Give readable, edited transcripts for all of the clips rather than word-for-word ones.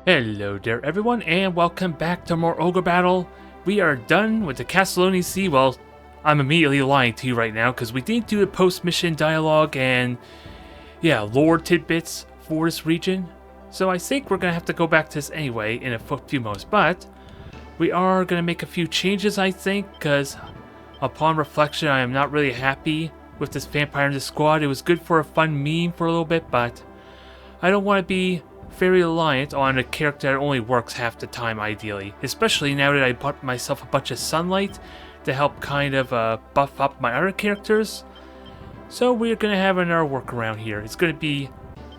Hello there everyone, and welcome back to more Ogre Battle. We are done with the Kastolatian Sea. Well, I'm immediately lying to you right now, because we did do a post-mission dialogue and, yeah, lore tidbits for this region. So I think we're going to have to go back to this anyway in a few moments, but we are going to make a few changes, I think, because upon reflection, I am not really happy with this vampire in the squad. It was good for a fun meme for a little bit, but I don't want to be very reliant on a character that only works half the time, ideally. Especially now that I bought myself a bunch of sunlight to help kind of buff up my other characters. So we're going to have another workaround here. It's going to be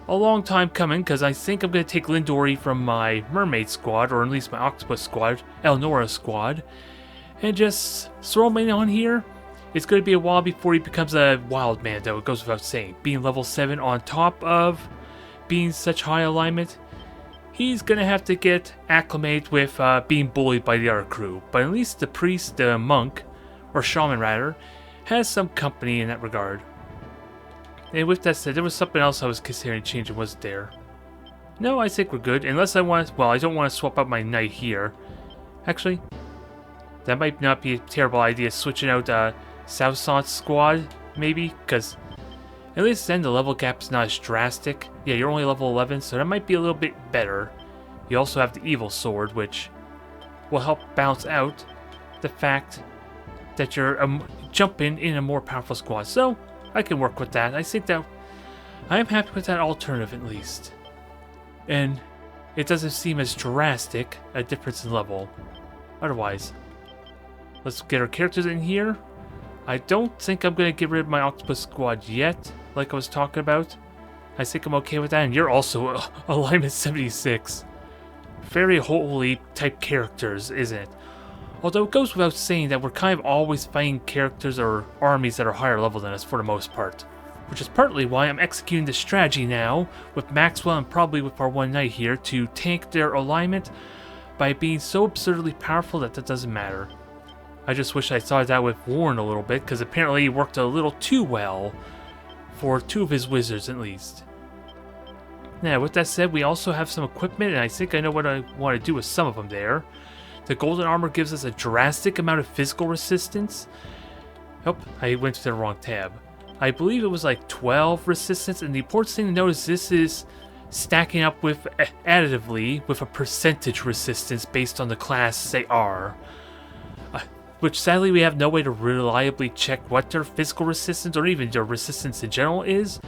a long time coming, because I think I'm going to take Lindori from my mermaid squad, or at least my octopus squad, Elnora squad, and just throw him in on here. It's going to be a while before he becomes a wild man, though, it goes without saying. Being level 7 on top of being such high alignment, he's gonna have to get acclimated with being bullied by the other crew. But at least the priest, the monk, or shaman rather, has some company in that regard. And with that said, there was something else I was considering changing, was there? No, I think we're good, unless I want to, well, I don't want to swap out my knight here. Actually, that might not be a terrible idea, switching out Southsaunt's squad, maybe, because at least then the level gap's not as drastic. Yeah, you're only level 11, so that might be a little bit better. You also have the evil sword, which will help balance out the fact that you're jumping in a more powerful squad. So, I can work with that. I think that I am happy with that alternative, at least. And it doesn't seem as drastic a difference in level. Otherwise, let's get our characters in here. I don't think I'm going to get rid of my octopus squad yet, like I was talking about. I think I'm okay with that, and you're also alignment 76. Very holy type characters, isn't it? Although it goes without saying that we're kind of always fighting characters or armies that are higher level than us for the most part. Which is partly why I'm executing this strategy now, with Maxwell and probably with our one knight here, to tank their alignment by being so absurdly powerful that doesn't matter. I just wish I thought that with Warren a little bit, because apparently he worked a little too well for two of his wizards at least. Now, with that said, we also have some equipment, and I think I know what I want to do with some of them there. The golden armor gives us a drastic amount of physical resistance. Oh, I went to the wrong tab. I believe it was like 12 resistance, and the important thing to note is this is stacking up with additively with a percentage resistance based on the class they are. Which sadly we have no way to reliably check what their physical resistance or even their resistance in general is.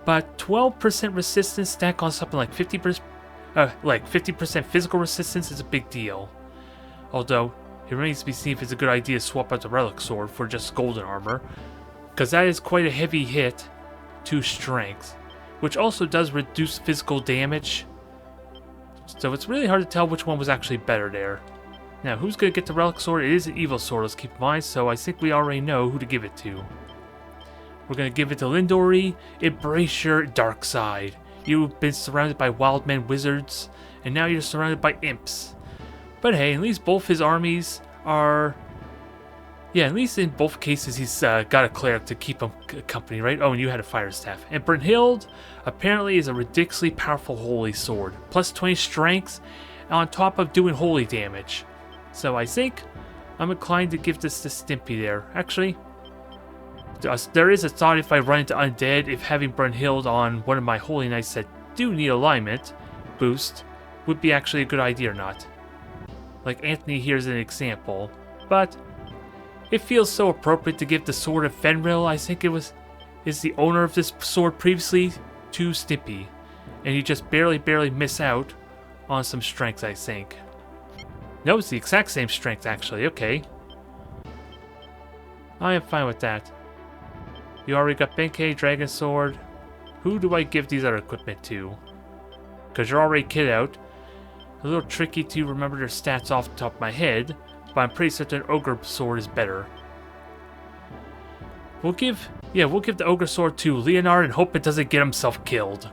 But 12% resistance stack on something like 50% physical resistance is a big deal. Although, it remains to be seen if it's a good idea to swap out the relic sword for just golden armor, because that is quite a heavy hit to strength, which also does reduce physical damage. So it's really hard to tell which one was actually better there. Now, who's going to get the relic sword? It is an evil sword, let's keep in mind, so I think we already know who to give it to. We're going to give it to Lindori. Embrace your dark side. You've been surrounded by wild men wizards, and now you're surrounded by imps. But hey, at least both his armies are... Yeah, at least in both cases he's got a cleric to keep him company, right? Oh, and you had a fire staff. And Brynhild apparently is a ridiculously powerful holy sword. Plus 20 strength, on top of doing holy damage. So I think I'm inclined to give this to Stimpy there. Actually, there is a thought if I run into undead, if having Brynhild on one of my holy knights that do need alignment boost would be actually a good idea or not. Like Anthony here's an example, but it feels so appropriate to give the sword of Fenrir, I think is the owner of this sword previously, to Stimpy, and you just barely miss out on some strength, I think. No, it's the exact same strength, actually. Okay. I am fine with that. You already got Benkei, Dragon Sword. Who do I give these other equipment to? Because you're already kitted out. A little tricky to remember their stats off the top of my head, but I'm pretty certain Ogre Sword is better. We'll give the Ogre Sword to Leonard and hope it doesn't get himself killed.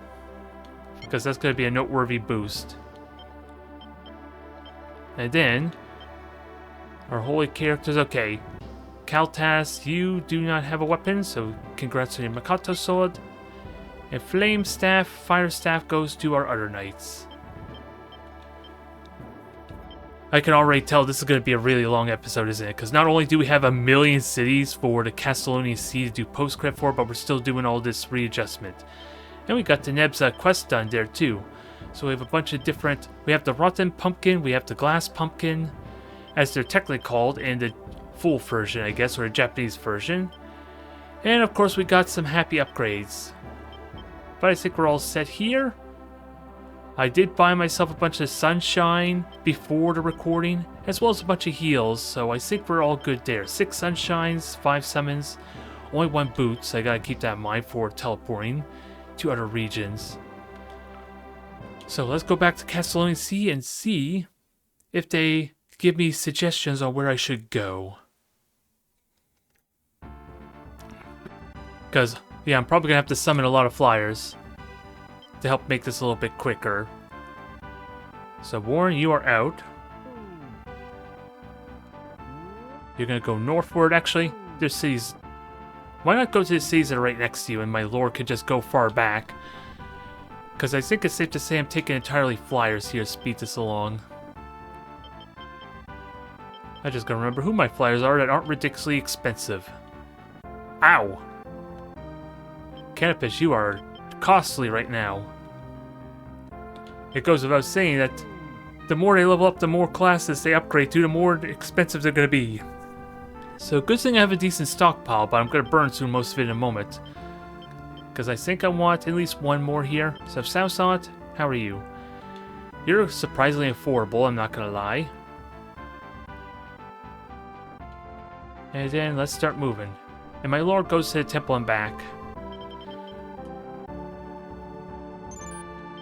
Because that's going to be a noteworthy boost. And then, our holy characters, okay. Kaltas, you do not have a weapon, so congrats on your Makoto sword. And Flame Staff, Fire Staff goes to our other knights. I can already tell this is going to be a really long episode, isn't it? Because not only do we have 1,000,000 cities for the Kastolatian Sea to do post-credit for, but we're still doing all this readjustment. And we got the Neb's quest done there too. So we have a bunch of different... We have the rotten pumpkin, we have the glass pumpkin, as they're technically called in the full version, I guess, or a Japanese version. And of course we got some happy upgrades. But I think we're all set here. I did buy myself a bunch of sunshine before the recording, as well as a bunch of heals, so I think we're all good there. 6 sunshines, 5 summons, only 1 boots. I gotta keep that in mind for teleporting to other regions. So let's go back to Kastolatian Sea and see if they give me suggestions on where I should go. Because, yeah, I'm probably gonna have to summon a lot of flyers to help make this a little bit quicker. So Warren, you are out. You're gonna go northward. Actually, there's cities. Why not go to the cities that are right next to you and my lord could just go far back? Because I think it's safe to say I'm taking entirely flyers here to speed this along. I just gotta remember who my flyers are that aren't ridiculously expensive. Ow! Canopus, you are costly right now. It goes without saying that the more they level up, the more classes they upgrade to, the more expensive they're going to be. So good thing I have a decent stockpile, but I'm going to burn through most of it in a moment. Because I think I want at least 1 more here. So Southside, how are you? You're surprisingly affordable, I'm not going to lie. And then let's start moving. And my lord goes to the temple and back.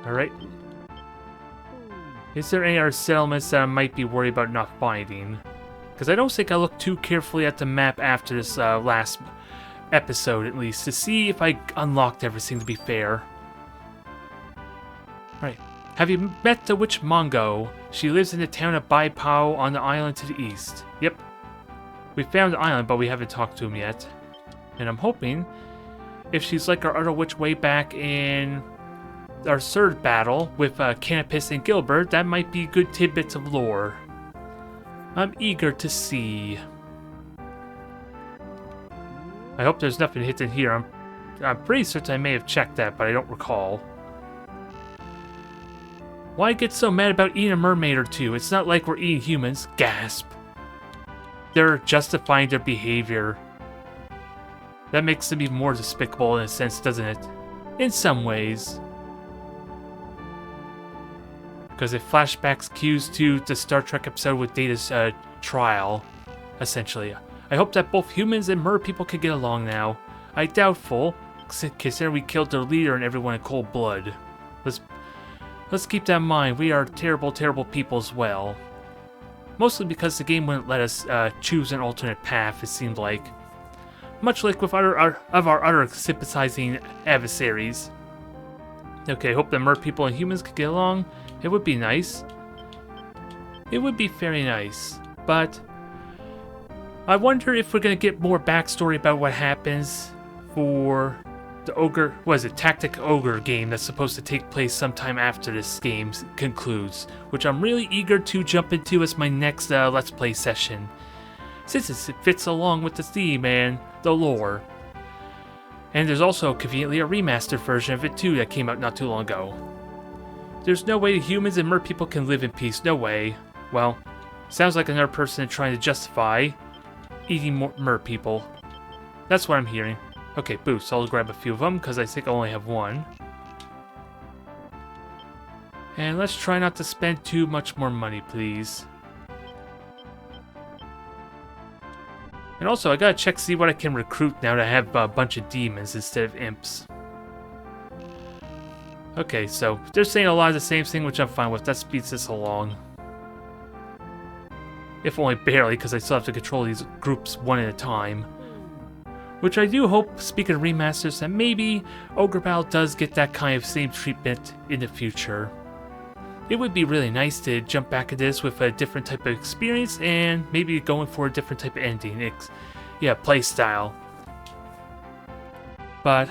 Alright. Is there any other settlements that I might be worried about not finding? Because I don't think I looked too carefully at the map after this last episode, at least, to see if I unlocked everything, to be fair. Alright. Have you met the witch Mongo? She lives in the town of Baipao on the island to the east. Yep. We found the island, but we haven't talked to him yet. And I'm hoping, if she's like our other witch way back in our 3rd battle with Canopus and Gilbert, that might be good tidbits of lore. I'm eager to see. I hope there's nothing hidden here. I'm pretty certain I may have checked that, but I don't recall. Why get so mad about eating a mermaid or 2? It's not like we're eating humans. Gasp. They're justifying their behavior. That makes them even more despicable in a sense, doesn't it? In some ways. Because it flashbacks cues to the Star Trek episode with Data's trial, essentially. I hope that both humans and mer people can get along now. I doubtful, considering we killed their leader and everyone in cold blood. Let's keep that in mind. We are terrible, terrible people as well. Mostly because the game wouldn't let us choose an alternate path, it seemed like. Much like with our other sympathizing adversaries. Okay, hope the mer people and humans can get along. It would be nice. It would be very nice. But I wonder if we're going to get more backstory about what happens for the Ogre, what is it, Tactic Ogre game that's supposed to take place sometime after this game concludes, which I'm really eager to jump into as my next Let's Play session, since it fits along with the theme and the lore. And there's also conveniently a remastered version of it too that came out not too long ago. There's no way humans and mer people can live in peace, no way. Well, sounds like another person trying to justify eating more mer people. That's what I'm hearing. Okay, boost. I'll grab a few of them because I think I only have 1. And let's try not to spend too much more money, please. And also, I gotta check to see what I can recruit now that I have a bunch of demons instead of imps. Okay, so they're saying a lot of the same thing, which I'm fine with. That speeds this along. If only barely, because I still have to control these groups one at a time. Which I do hope, speaking of remasters, that maybe Ogre Battle does get that kind of same treatment in the future. It would be really nice to jump back into this with a different type of experience and maybe going for a different type of ending. Yeah, playstyle. But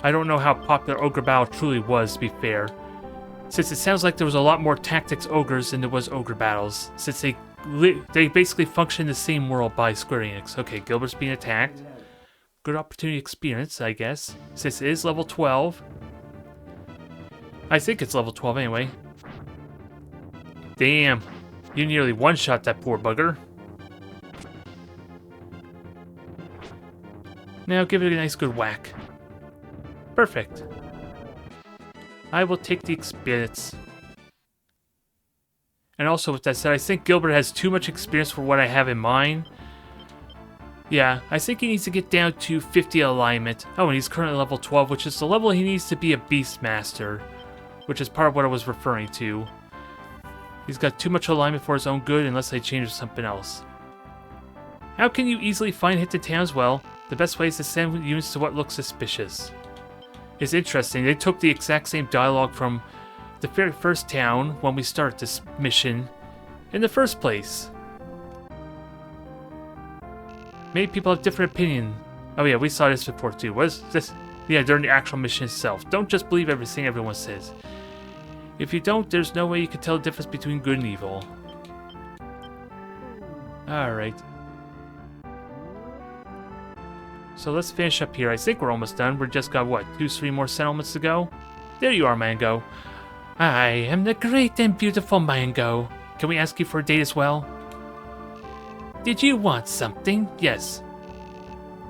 I don't know how popular Ogre Battle truly was, to be fair. Since it sounds like there was a lot more tactics ogres than there was ogre battles, since they basically function in the same world by Square Enix. Okay, Gilbert's being attacked. Good opportunity experience, I guess. Since it is level 12. I think it's level 12 anyway. Damn. You nearly one-shot that poor bugger. Now give it a nice good whack. Perfect. I will take the experience. And also with that said, I think Gilbert has too much experience for what I have in mind. Yeah, I think he needs to get down to 50 alignment. Oh, and he's currently level 12, which is the level he needs to be a Beastmaster. Which is part of what I was referring to. He's got too much alignment for his own good unless I change to something else. How can you easily find hidden towns? Well, the best way is to send units to what looks suspicious. It's interesting, they took the exact same dialogue from the very first town when we started this mission in the first place. Many people have different opinion. Oh yeah, we saw this before too. What is this? Yeah, during the actual mission itself. Don't just believe everything everyone says. If you don't, there's no way you can tell the difference between good and evil. Alright. So let's finish up here. I think we're almost done. We've just got, what, 2-3 more settlements to go? There you are, Mango. I am the great and beautiful Mango. Can we ask you for a date as well? Did you want something? Yes.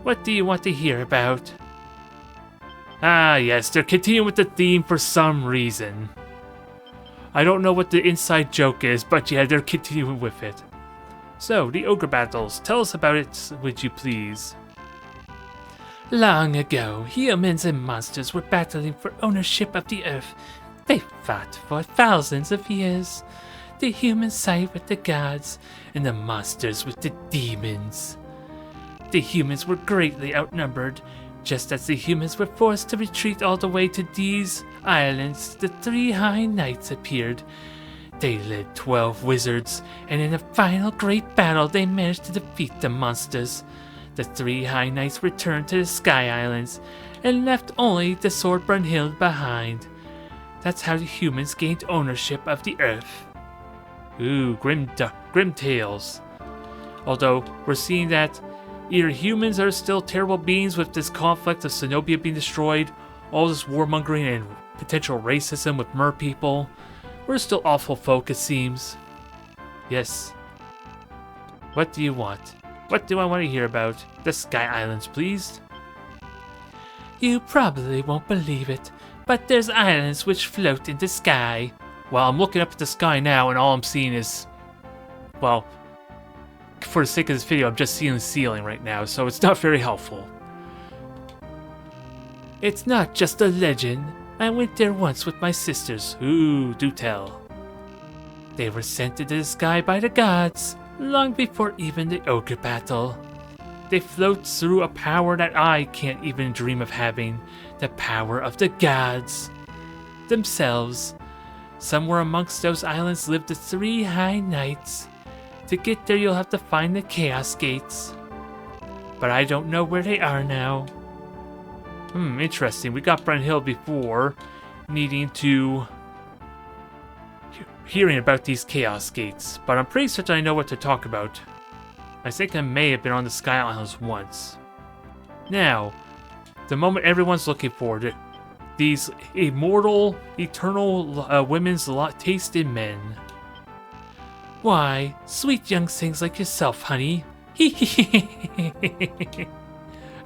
What do you want to hear about? Ah, yes, they're continuing with the theme for some reason. I don't know what the inside joke is, but yeah, they're continuing with it. So, the ogre battles. Tell us about it, would you please? Long ago, humans and monsters were battling for ownership of the earth. They fought for thousands of years. The humans sided with the gods, and the monsters with the demons. The humans were greatly outnumbered. Just as the humans were forced to retreat all the way to these islands, the 3 High Knights appeared. They led 12 wizards, and in a final great battle they managed to defeat the monsters. The 3 High Knights returned to the Sky Islands, and left only the sword Brunhild behind. That's how the humans gained ownership of the Earth. Ooh, grim tales. Although, we're seeing that either humans are still terrible beings with this conflict of Zenobia being destroyed, all this warmongering and potential racism with mer people. We're still awful folk, it seems. Yes. What do you want? What do I want to hear about? The Sky Islands, please. You probably won't believe it, but there's islands which float in the sky. Well, I'm looking up at the sky now, and all I'm seeing is, well, for the sake of this video, I'm just seeing the ceiling right now, so it's not very helpful. It's not just a legend. I went there once with my sisters. Ooh, do tell. They were sent into the sky by the gods, long before even the ogre battle. They float through a power that I can't even dream of having. The power of the gods themselves. Somewhere amongst those islands lived the 3 High Knights. To get there, you'll have to find the Chaos Gates. But I don't know where they are now. Interesting. We got Brunhild before, needing to... hearing about these Chaos Gates, but I'm pretty certain I know what to talk about. I think I may have been on the Sky Islands once. Now, the moment everyone's looking for, these immortal, eternal women's tasted men. Why, sweet young things like yourself, honey.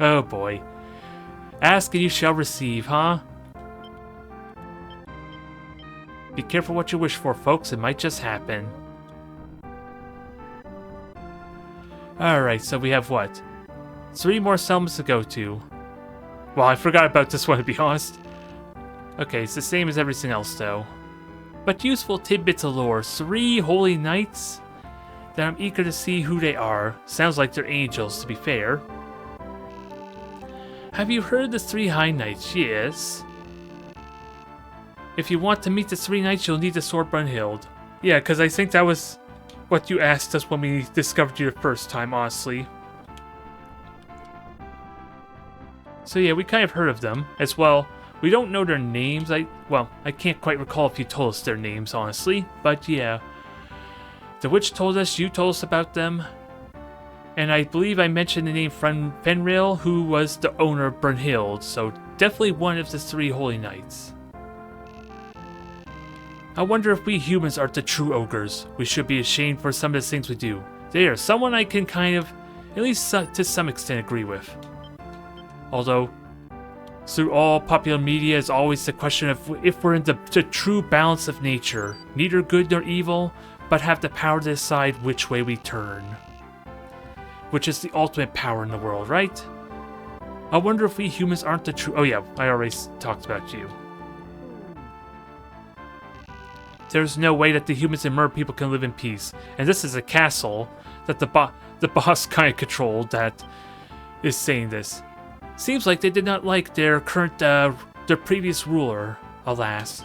Oh boy. Ask and you shall receive, huh? Be careful what you wish for, folks. It might just happen. Alright, so we have what? 3 more settlements to go to. Well, I forgot about this one, to be honest. Okay, it's the same as everything else, though. But useful tidbits of lore. 3 holy knights that I'm eager to see who they are. Sounds like they're angels, to be fair. Have you heard the 3 High Knights? Yes. If you want to meet the 3 knights, you'll need the sword Brunhild. Yeah, because I think that was what you asked us when we discovered you the first time, honestly. So yeah, we kind of heard of them. As well, We don't know their names. Well, I can't quite recall if you told us their names, honestly. But yeah. The witch told us, you told us about them. And I believe I mentioned the name Fenrir, who was the owner of Brunhild. So definitely one of the 3 holy knights. I wonder if we humans are the true ogres. We should be ashamed for some of the things we do. They are someone I can kind of, at least to some extent, agree with. Although, through all popular media is always the question of if we're in the true balance of nature, neither good nor evil, but have the power to decide which way we turn. Which is the ultimate power in the world, right? I wonder if we humans aren't the true... Oh yeah, I already talked about you. There's no way that the humans and mer people can live in peace. And this is a castle that the boss kind of controlled that is saying this. Seems like they did not like their current, their previous ruler, alas.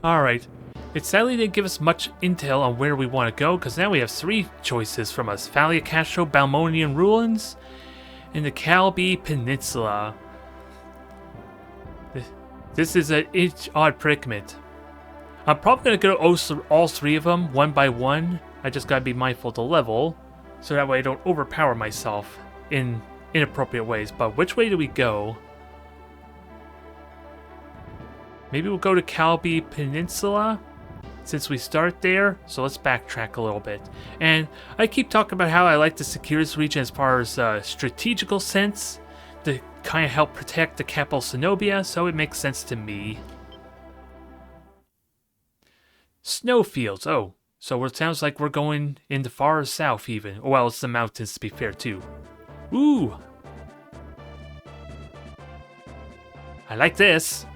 Alright. It sadly didn't give us much intel on where we want to go, because now we have 3 choices from us. Thalia Castro, Balmonian Ruins, and the Kaibi Peninsula. This is an odd predicament. I'm probably going to go all 3 of them, one by one. I just gotta be mindful of the level, so that way I don't overpower myself in inappropriate ways. But which way do we go? Maybe we'll go to Kaibi Peninsula, since we start there. So let's backtrack a little bit. And I keep talking about how I like to secure this region as far as strategical sense, to kind of help protect the capital Zenobia, so it makes sense to me. Snowfields, oh, so it sounds like we're going in the far south even. Well, it's the mountains to be fair too. Ooh! I like this.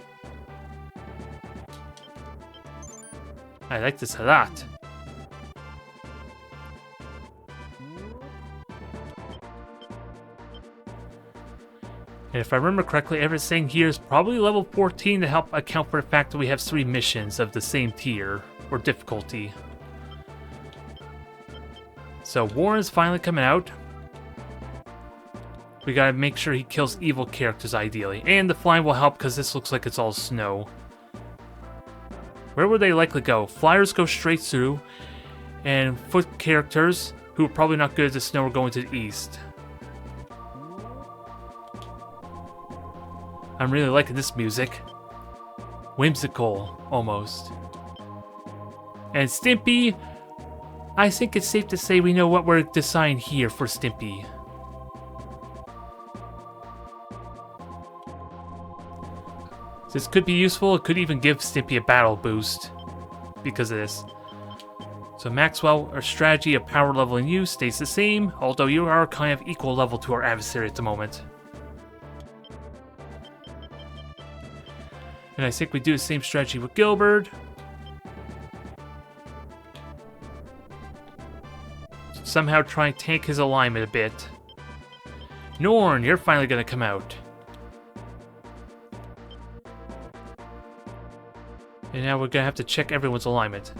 I like this a lot. And if I remember correctly, everything here is probably level 14 to help account for the fact that we have 3 missions of the same tier or difficulty. So Warren's finally coming out. We gotta make sure he kills evil characters ideally. And the flying will help because this looks like it's all snow. Where would they likely go? Flyers go straight through. And foot characters, who are probably not good at the snow, are going to the east. I'm really liking this music. Whimsical, almost. And Stimpy, I think it's safe to say we know what we're deciding here for Stimpy. This could be useful. It could even give Stimpy a battle boost because of this. So Maxwell, our strategy of power level and you stays the same, although you are kind of equal level to our adversary at the moment. And I think we do the same strategy with Gilbert. Somehow try and tank his alignment a bit. Norn, you're finally going to come out. And now we're going to have to check everyone's alignment.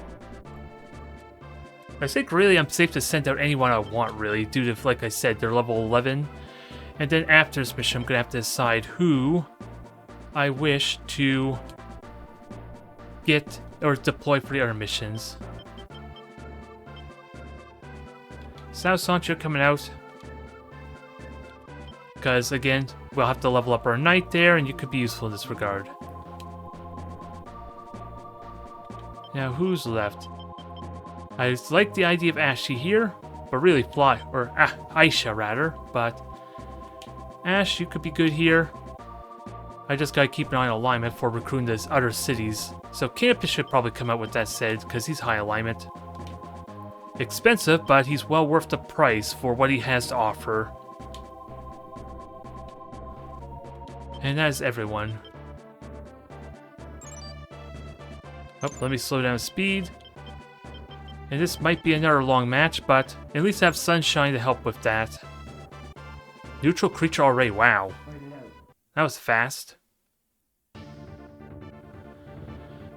I think really I'm safe to send out anyone I want, really, due to, like I said, they're level 11. And then after this mission, I'm going to have to decide who I wish to get or deploy for the other missions. So now Sancho coming out. Because again, we'll have to level up our knight there, and you could be useful in this regard. Now who's left? I like the idea of Ashy here, but really Aisha rather, but Ash, you could be good here. I just gotta keep an eye on alignment for recruiting these other cities. So Campus should probably come out with that said, because he's high alignment. Expensive, but he's well worth the price for what he has to offer. And that is everyone. Oh, let me slow down speed. And this might be another long match, but at least I have Sunshine to help with that. Neutral creature already, wow. That was fast.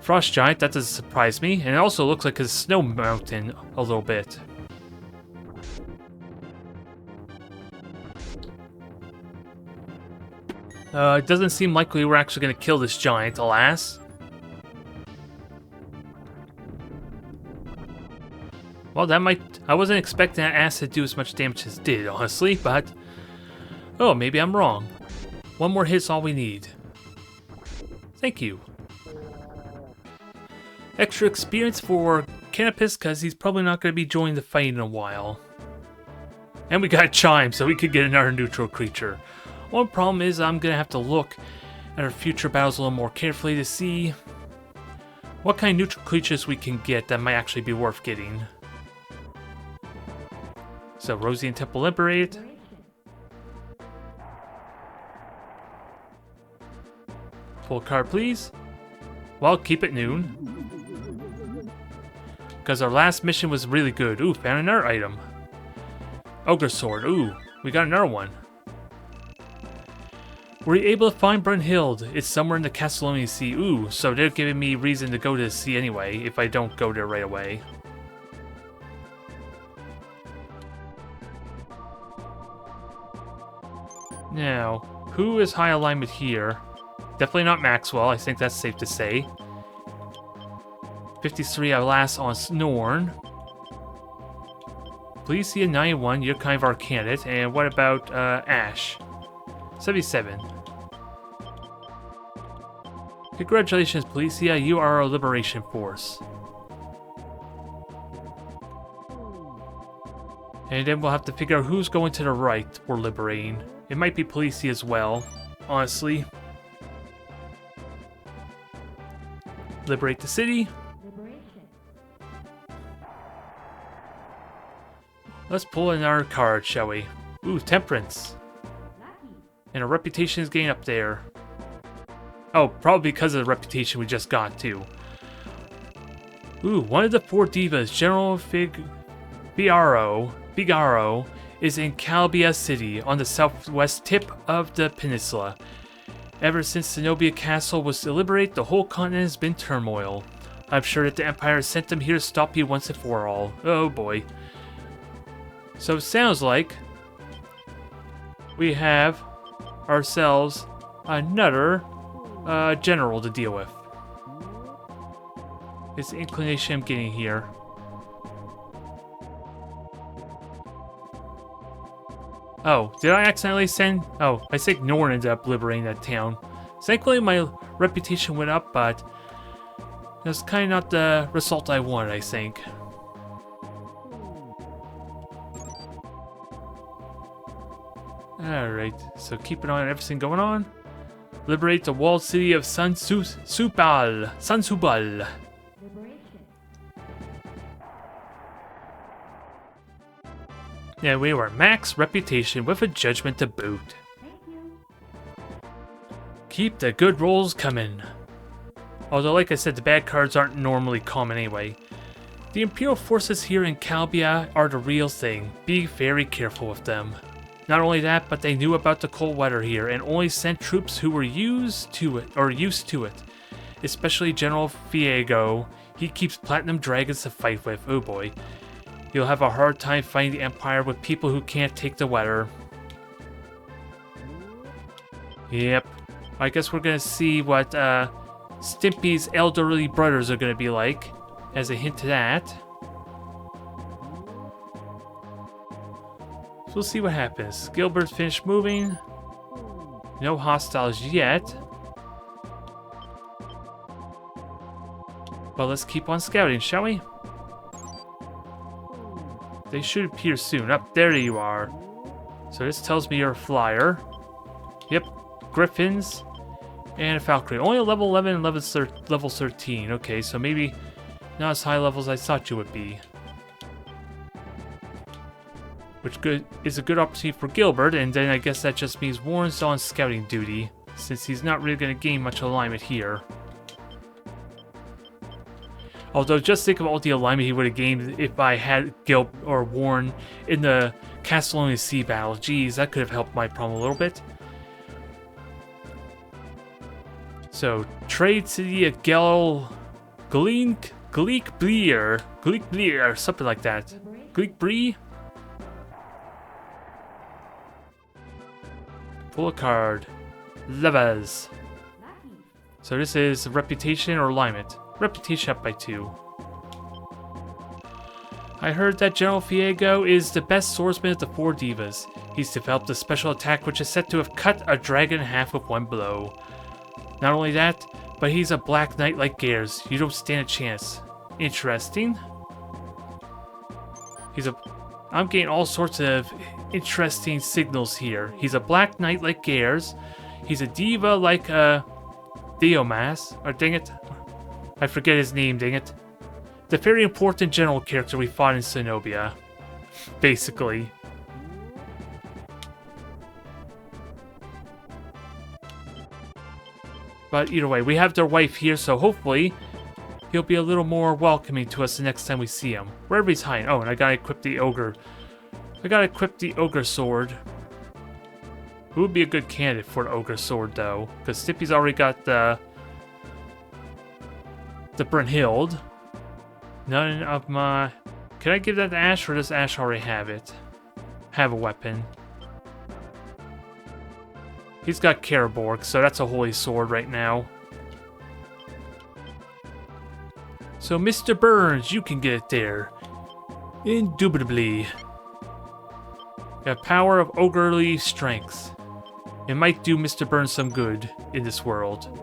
Frost Giant, that doesn't surprise me, and it also looks like a snow mountain a little bit. It doesn't seem likely we're actually going to kill this giant, alas. Well, that might... I wasn't expecting that acid to do as much damage as it did, honestly, but... Oh, maybe I'm wrong. One more hit's all we need. Thank you. Extra experience for Canopus, because he's probably not going to be joining the fight in a while. And we got Chime, so we could get another neutral creature. One problem is I'm going to have to look at our future battles a little more carefully to see what kind of neutral creatures we can get that might actually be worth getting. So, Rosie and Temple Liberate. Pull a card, please. Well, keep it noon. Because our last mission was really good. Ooh, found another item. Ogre Sword. Ooh, we got another one. Were you able to find Brunhild? It's somewhere in the Kastolatian Sea. Ooh, so they're giving me reason to go to the sea anyway, if I don't go there right away. Now, who is high alignment here? Definitely not Maxwell, I think that's safe to say. 53, alas, on Snorn. Please see a 91, you're kind of our candidate. And what about Ash? 77. Congratulations, Policia, you are our liberation force. And then we'll have to figure out who's going to the right we're liberating. It might be Policia as well, honestly. Liberate the city. Let's pull in our card, shall we? Ooh, Temperance. And our reputation is getting up there. Oh, probably because of the reputation we just got, too. Ooh, one of the 4 divas, General Figaro, is in Kaibi City, on the southwest tip of the peninsula. Ever since Zenobia Castle was liberated, the whole continent has been turmoil. I'm sure that the Empire sent them here to stop you once and for all. Oh boy. So it sounds like we have ourselves another general to deal with. It's the inclination I'm getting here. Oh, did I accidentally send... Oh, I think Norn ended up liberating that town. Thankfully, my reputation went up, but that's kind of not the result I wanted, I think. Alright, so keep an eye on everything going on. Liberate the walled city of Sansubal. Yeah, we were max reputation with a judgment to boot. Keep the good rolls coming. Although, like I said, the bad cards aren't normally common anyway. The Imperial forces here in Calbia are the real thing. Be very careful with them. Not only that, but they knew about the cold weather here and only sent troops who were used to it. Especially General Fiego. He keeps platinum dragons to fight with. Oh boy. You'll have a hard time fighting the Empire with people who can't take the weather. Yep. I guess we're gonna see what Stimpy's elderly brothers are gonna be like, as a hint to that. So we'll see what happens. Gilbert's finished moving. No hostiles yet. But let's keep on scouting, shall we? They should appear soon. Up there you are. So this tells me you're a flyer. Yep. Griffins. And a Valkyrie. Only a level 11 and level 13. Okay, so maybe not as high levels as I thought you would be. Which is a good opportunity for Gilbert, and then I guess that just means Warren's on scouting duty, since he's not really going to gain much alignment here. Although, just think of all the alignment he would have gained if I had Gilbert or Warren in the Kastolatian Sea battle. Geez, that could have helped my problem a little bit. So, Trade City of Gleek Bleer, something like that. Gleek Bree? Pull a card. Levas. So this is reputation or alignment. Reputation up by 2. I heard that General Fiego is the best swordsman of the 4 divas. He's developed a special attack which is said to have cut a dragon in half with 1 blow. Not only that, but he's a black knight like Gears. You don't stand a chance. Interesting. I'm getting all sorts of interesting signals here. He's a black knight like Gears. He's a diva like Diomas. Or dang it. I forget his name, dang it. The very important general character we fought in Zenobia. Basically. But either way, we have their wife here, so hopefully he'll be a little more welcoming to us the next time we see him. Wherever he's hiding. Oh, and I gotta equip the Ogre. I gotta equip the Ogre sword. Who would be a good candidate for the Ogre sword, though? Because Stippy's already got the Brunhild. None of my... Can I give that to Ash, or does Ash already have it? Have a weapon. He's got Karaborg, so that's a holy sword right now. So, Mr. Burns, you can get it there. Indubitably. The power of ogrely strength. It might do Mr. Burns some good in this world.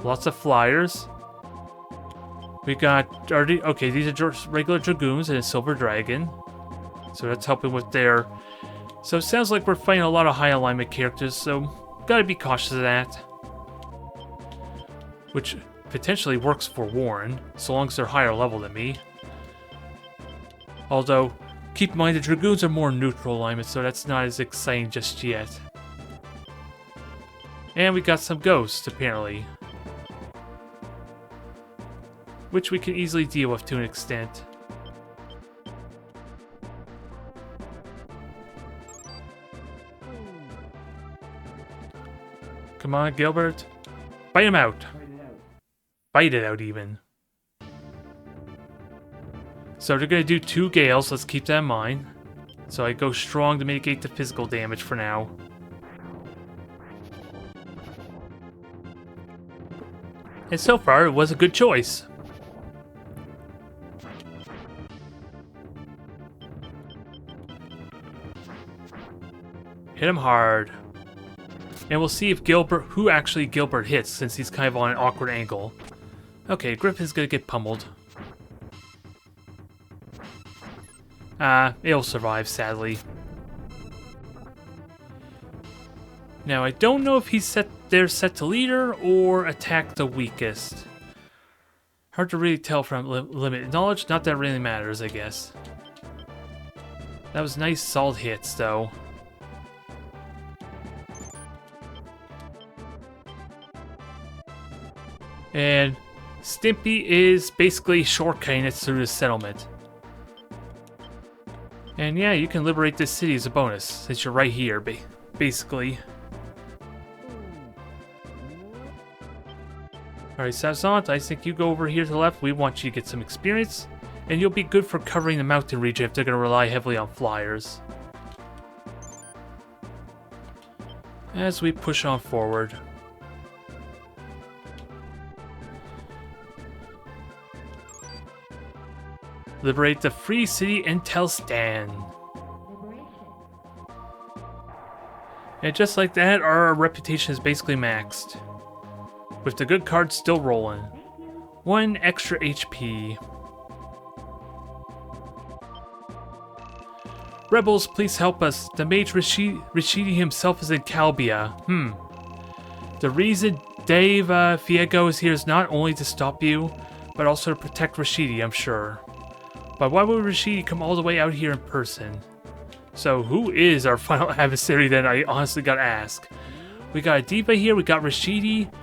Lots of flyers. We got... Okay, these are just regular Dragoons and a Silver Dragon. So that's helping with their... So it sounds like we're fighting a lot of high alignment characters, so gotta be cautious of that. Which potentially works for Warren, so long as they're higher level than me. Although, keep in mind the Dragoons are more neutral alignment, so that's not as exciting just yet. And we got some ghosts, apparently. Which we can easily deal with to an extent. Come on, Gilbert. Bite him out. Bite it out, even. So they're going to do 2 gales. Let's keep that in mind. So I go strong to mitigate the physical damage for now. And so far, it was a good choice. Hit him hard. And we'll see if who actually Gilbert hits, since he's kind of on an awkward angle. Okay, Griffin's gonna get pummeled. It'll survive, sadly. Now, I don't know if he's set to leader or attack the weakest. Hard to really tell from limited knowledge. Not that it really matters, I guess. That was nice, solid hits, though. And Stimpy is basically shortcutting it through the settlement. And yeah, you can liberate this city as a bonus, since you're right here, basically. Alright, Sazant, I think you go over here to the left. We want you to get some experience. And you'll be good for covering the mountain region if they're going to rely heavily on flyers. As we push on forward. Liberate the free city and Telstan. And just like that, our reputation is basically maxed. With the good cards still rolling. 1 extra HP. Rebels, please help us. The mage Rashidi himself is in Calbia. The reason Dave Fiego is here is not only to stop you, but also to protect Rashidi, I'm sure. But why would Rashidi come all the way out here in person? So who is our final adversary then? I honestly gotta ask. We got a diva here, we got Rashidi.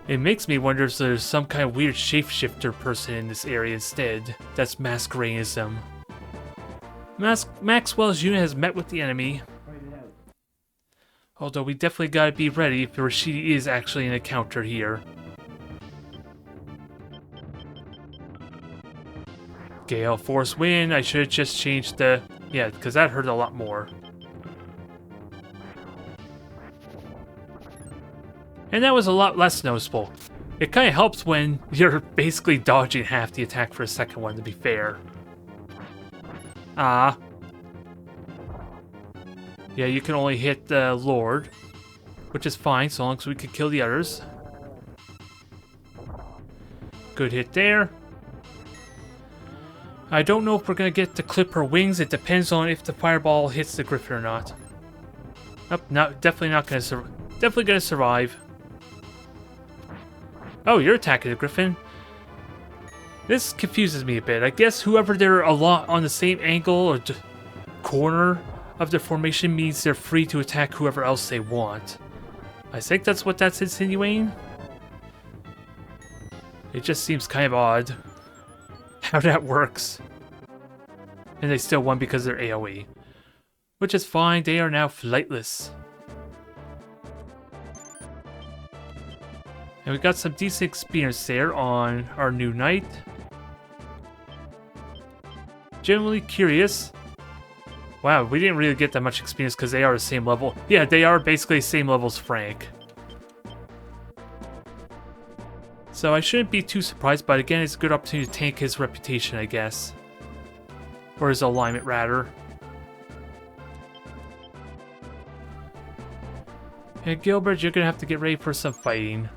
It makes me wonder if there's some kind of weird shapeshifter person in this area instead that's masquerading as them. Maxwell's unit has met with the enemy. Although we definitely gotta be ready if Rashidi is actually an encounter here. Gale Force Wind, I should have just changed the... Yeah, because that hurt a lot more. And that was a lot less noticeable. It kind of helps when you're basically dodging half the attack for a second one, to be fair. Ah. Yeah, you can only hit the Lord, which is fine, so long as we can kill the others. Good hit there. I don't know if we're going to get to clip her wings. It depends on if the fireball hits the griffin or not. Nope, definitely not going to definitely going to survive. Oh, you're attacking the griffin. This confuses me a bit. I guess whoever they're a lot on the same angle or corner of the formation means they're free to attack whoever else they want. I think that's what that's insinuating. It just seems kind of odd how that works. And they still won because they're AoE. Which is fine, they are now flightless. And we got some decent experience there on our new knight. Generally curious. Wow, we didn't really get that much experience because they are the same level. Yeah, they are basically the same level as Frank. So I shouldn't be too surprised, but again, it's a good opportunity to tank his reputation, I guess. Or his alignment, rather. And Gilbert, you're gonna have to get ready for some fighting.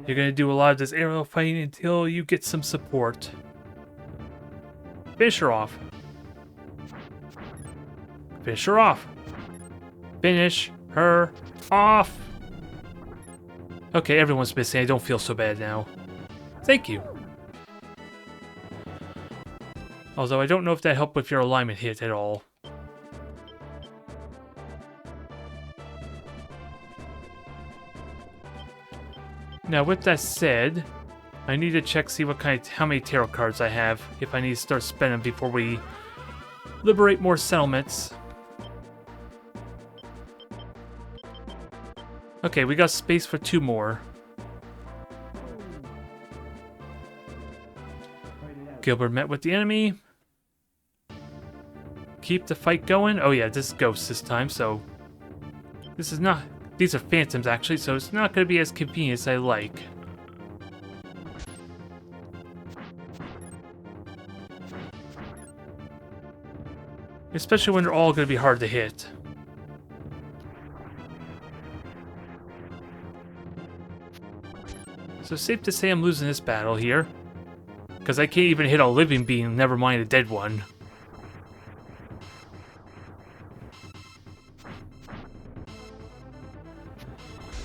You're gonna do a lot of this aerial fighting until you get some support. Finish her off. Finish her off. Finish her off. Okay, everyone's missing. I don't feel so bad now. Thank you. Although I don't know if that helped with your alignment hit at all. Now, with that said, I need to check, see how many tarot cards I have, if I need to start spending before we liberate more settlements. Okay, we got space for 2 more. Gilbert met with the enemy. Keep the fight going. Oh yeah, this is ghosts this time, so this is not... These are phantoms, actually, so it's not going to be as convenient as I like. Especially when they're all going to be hard to hit. So safe to say I'm losing this battle here. Because I can't even hit a living being, never mind a dead one.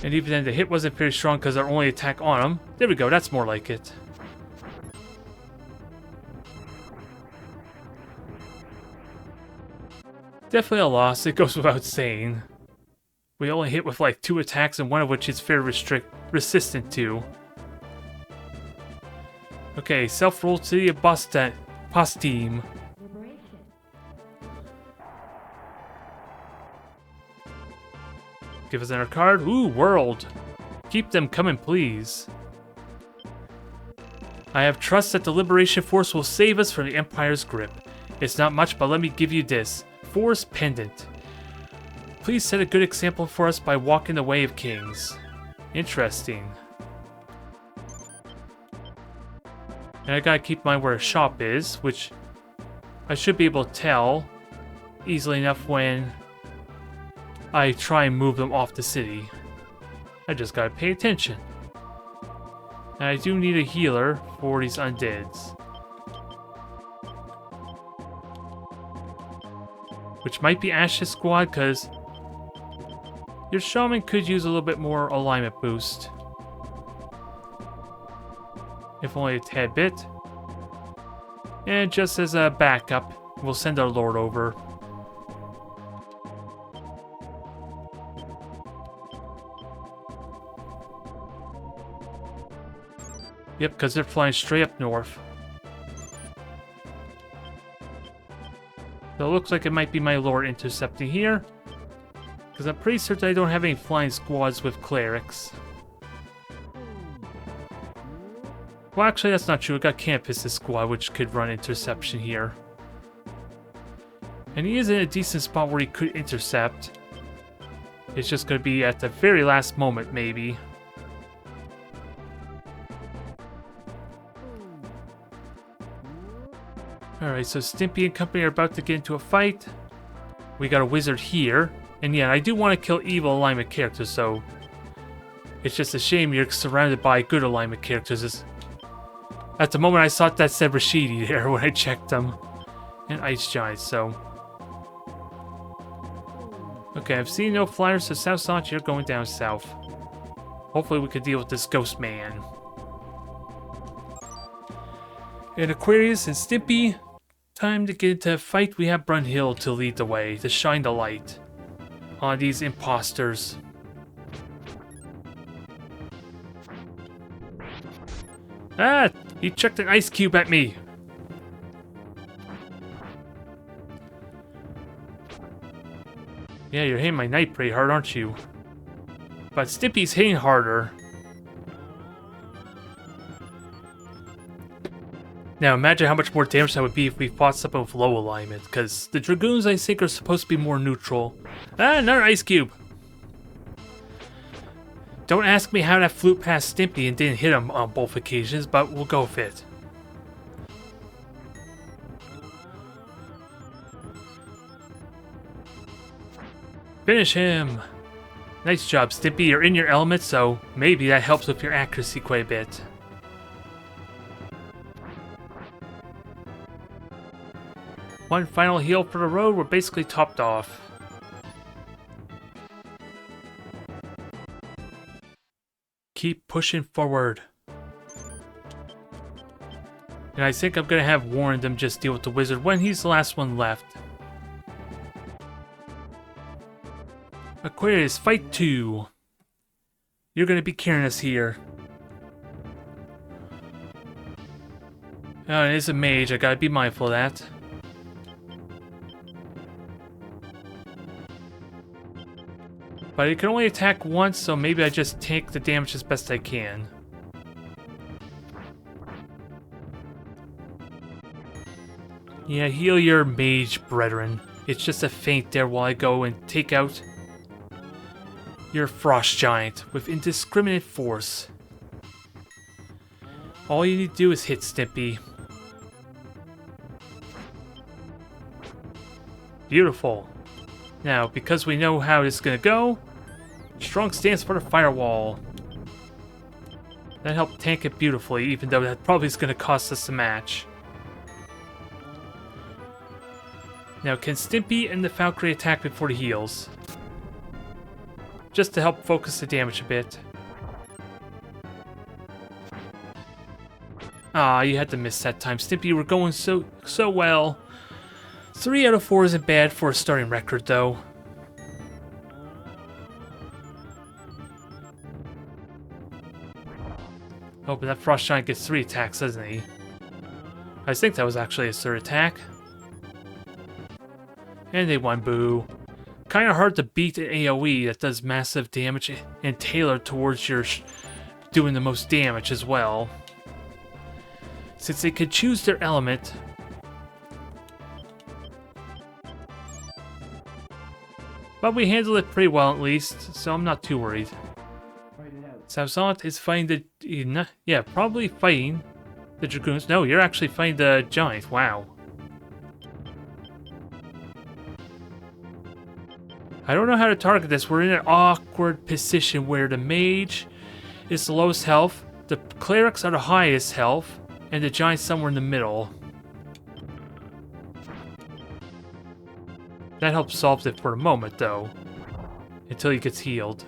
And even then, the hit wasn't very strong because our only attack on him. There we go, that's more like it. Definitely a loss, it goes without saying. We only hit with like 2 attacks, and one of which is very resistant to. Okay, self-roll to the boss team. Give us another card. Ooh, world. Keep them coming, please. I have trust that the Liberation Force will save us from the Empire's grip. It's not much, but let me give you this. Force Pendant. Please set a good example for us by walking the way of kings. Interesting. And I gotta keep in mind where a shop is, which I should be able to tell easily enough when I try and move them off the city. I just gotta pay attention. And I do need a healer for these undeads. Which might be Ash's squad, because your shaman could use a little bit more alignment boost. If only a tad bit. And just as a backup, we'll send our lord over. Yep, because they're flying straight up north. So it looks like it might be my lord intercepting here. Because I'm pretty certain I don't have any flying squads with clerics. Well, actually, that's not true. I got Campus's squad, which could run interception here. And he is in a decent spot where he could intercept. It's just going to be at the very last moment, maybe. Alright, so Stimpy and company are about to get into a fight. We got a wizard here. And yeah, I do want to kill evil alignment characters, so... It's just a shame you're surrounded by good alignment characters. At the moment I saw that said Rashidi there when I checked them. And Ice Giant, so... Okay, I've seen no flyers, so South Launch, you're going down south. Hopefully we can deal with this ghost man. And Aquarius and Stimpy, time to get into a fight. We have Brunhild to lead the way, to shine the light on these imposters. Ah! He chucked an ice cube at me! Yeah, you're hitting my knight pretty hard, aren't you? But Stimpy's hitting harder. Now imagine how much more damage that would be if we fought something with low alignment, because the Dragoons, I think, are supposed to be more neutral. Ah, another ice cube! Don't ask me how that flew past Stimpy and didn't hit him on both occasions, but we'll go with it. Finish him! Nice job, Stimpy. You're in your element, so maybe that helps with your accuracy quite a bit. One final heal for the road. We're basically topped off. Keep pushing forward. And I think I'm gonna have warned them just deal with the wizard when he's the last one left. Aquarius, fight 2. You're gonna be carrying us here. Oh, it is a mage. I gotta be mindful of that. But it can only attack once, so maybe I just take the damage as best I can. Yeah, heal your mage brethren. It's just a feint there while I go and take out your frost giant with indiscriminate force. All you need to do is hit Stimpy. Beautiful. Now, because we know how it's gonna go, strong stance for the firewall. That helped tank it beautifully, even though that probably is gonna cost us the match. Now, can Stimpy and the Valkyrie attack before he heals? Just to help focus the damage a bit. Ah, you had to miss that time. Stimpy, you were going so well. 3 out of 4 isn't bad for a starting record, though. Oh, but that Frost Giant gets 3 attacks, doesn't he? I think that was actually a 3rd attack. And they won, boo. Kinda hard to beat an AoE that does massive damage and tailored towards your doing the most damage as well. Since they could choose their element. But we handled it pretty well at least, so I'm not too worried. Sauzant is fighting the... yeah, probably fighting the Dragoons. No, you're actually fighting the Giant. Wow. I don't know how to target this. We're in an awkward position where the Mage is the lowest health, the Clerics are the highest health, and the Giant's somewhere in the middle. That helps solve it for the moment, though. Until he gets healed.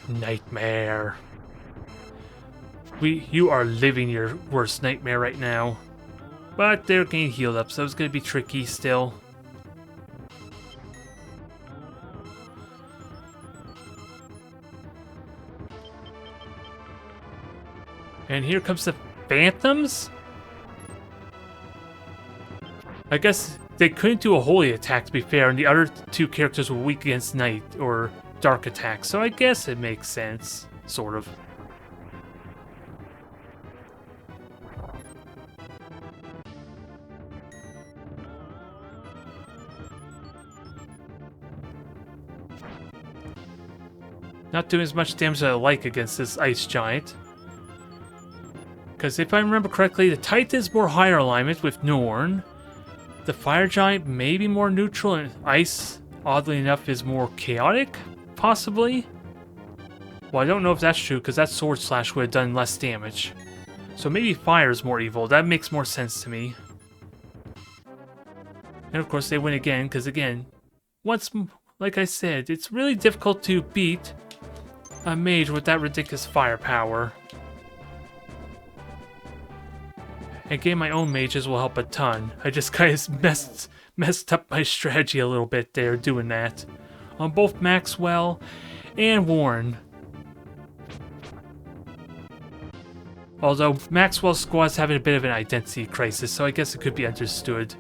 Nightmare. You are living your worst nightmare right now. But they're getting healed up, so it's going to be tricky still. And here comes the Phantoms? I guess they couldn't do a holy attack, to be fair, and the other 2 characters were weak against night or dark attacks, so I guess it makes sense, sort of. Not doing as much damage as I like against this ice giant. Because if I remember correctly, the Titan is more higher alignment with Norn. The fire giant may be more neutral, and ice, oddly enough, is more chaotic, possibly. Well, I don't know if that's true, because that sword slash would have done less damage. So maybe fire is more evil. That makes more sense to me. And of course they win again, because again, like I said, it's really difficult to beat a mage with that ridiculous firepower. Again, my own mages will help a ton. I just kind of messed up my strategy a little bit there doing that. On both Maxwell and Warren. Although Maxwell's squad's having a bit of an identity crisis, so I guess it could be understood.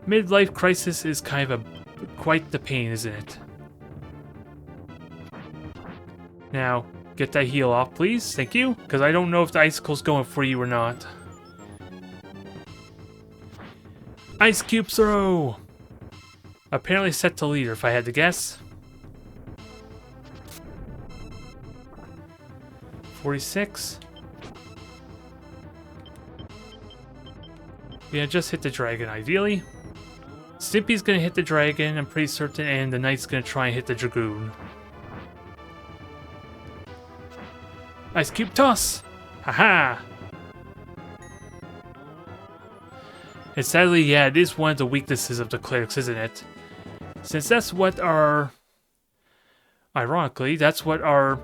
Midlife crisis is kind of quite the pain, isn't it? Now, get that heal off, please. Thank you. Because I don't know if the icicle's going for you or not. Ice cube throw! Apparently set to leader, if I had to guess. 46. Yeah, just hit the dragon, ideally. Stimpy's gonna hit the dragon, I'm pretty certain, and the knight's gonna try and hit the dragoon. Ice cube toss! Haha! And sadly, yeah, it is one of the weaknesses of the clerics, isn't it? Since that's what our... Ironically, that's what our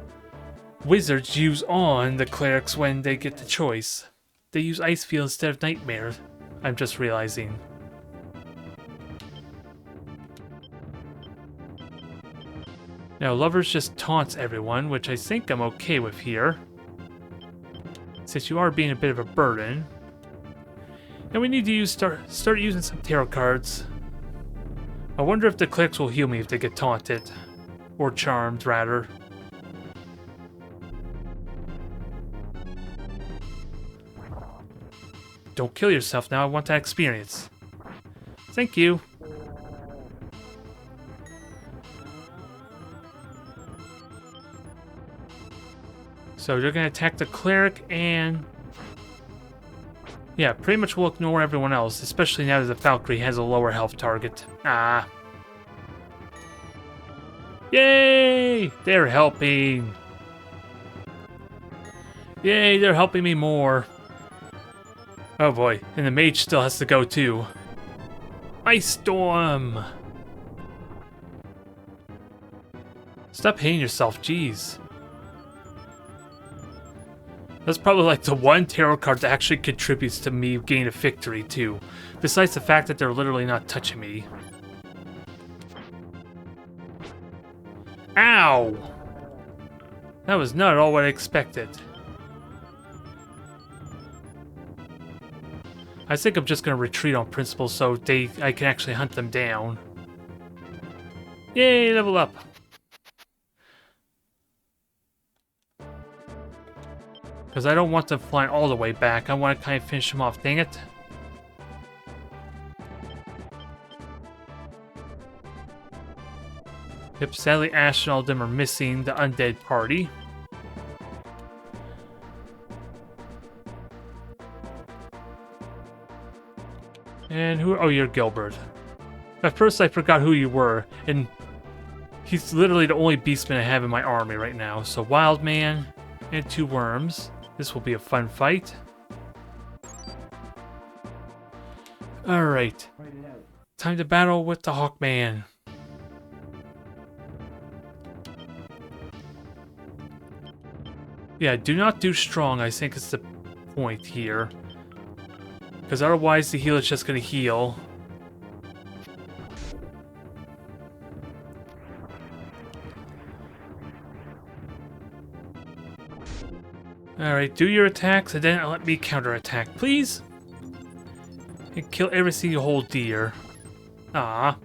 wizards use on the clerics when they get the choice. They use Ice Field instead of Nightmare, I'm just realizing. Now, Lovers just taunts everyone, which I think I'm okay with here. Since you are being a bit of a burden. And we need to start using some tarot cards. I wonder if the clerics will heal me if they get taunted. Or charmed, rather. Don't kill yourself now, I want that experience. Thank you. So they're going to attack the cleric and... yeah, pretty much we'll ignore everyone else, especially now that the Valkyrie has a lower health target. Ah. Yay! They're helping. Yay, they're helping me more. Oh boy, and the mage still has to go too. Ice Storm! Stop hitting yourself, jeez. That's probably like the one tarot card that actually contributes to me gaining a victory too. Besides the fact that they're literally not touching me. Ow! That was not at all what I expected. I think I'm just going to retreat on principle so I can actually hunt them down. Yay, level up! Because I don't want them flying all the way back. I want to kind of finish them off, dang it. Yep, sadly Ash and all of them are missing the undead party. And who? Oh, you're Gilbert. At first I forgot who you were, and he's literally the only beastman I have in my army right now. So Wild Man and 2 worms. This will be a fun fight. Alright. Time to battle with the Hawkman. Yeah, do not do strong, I think is the point here. Because otherwise the healer's just going to heal. Alright, do your attacks and then let me counterattack, please. And kill every single whole deer. Ah.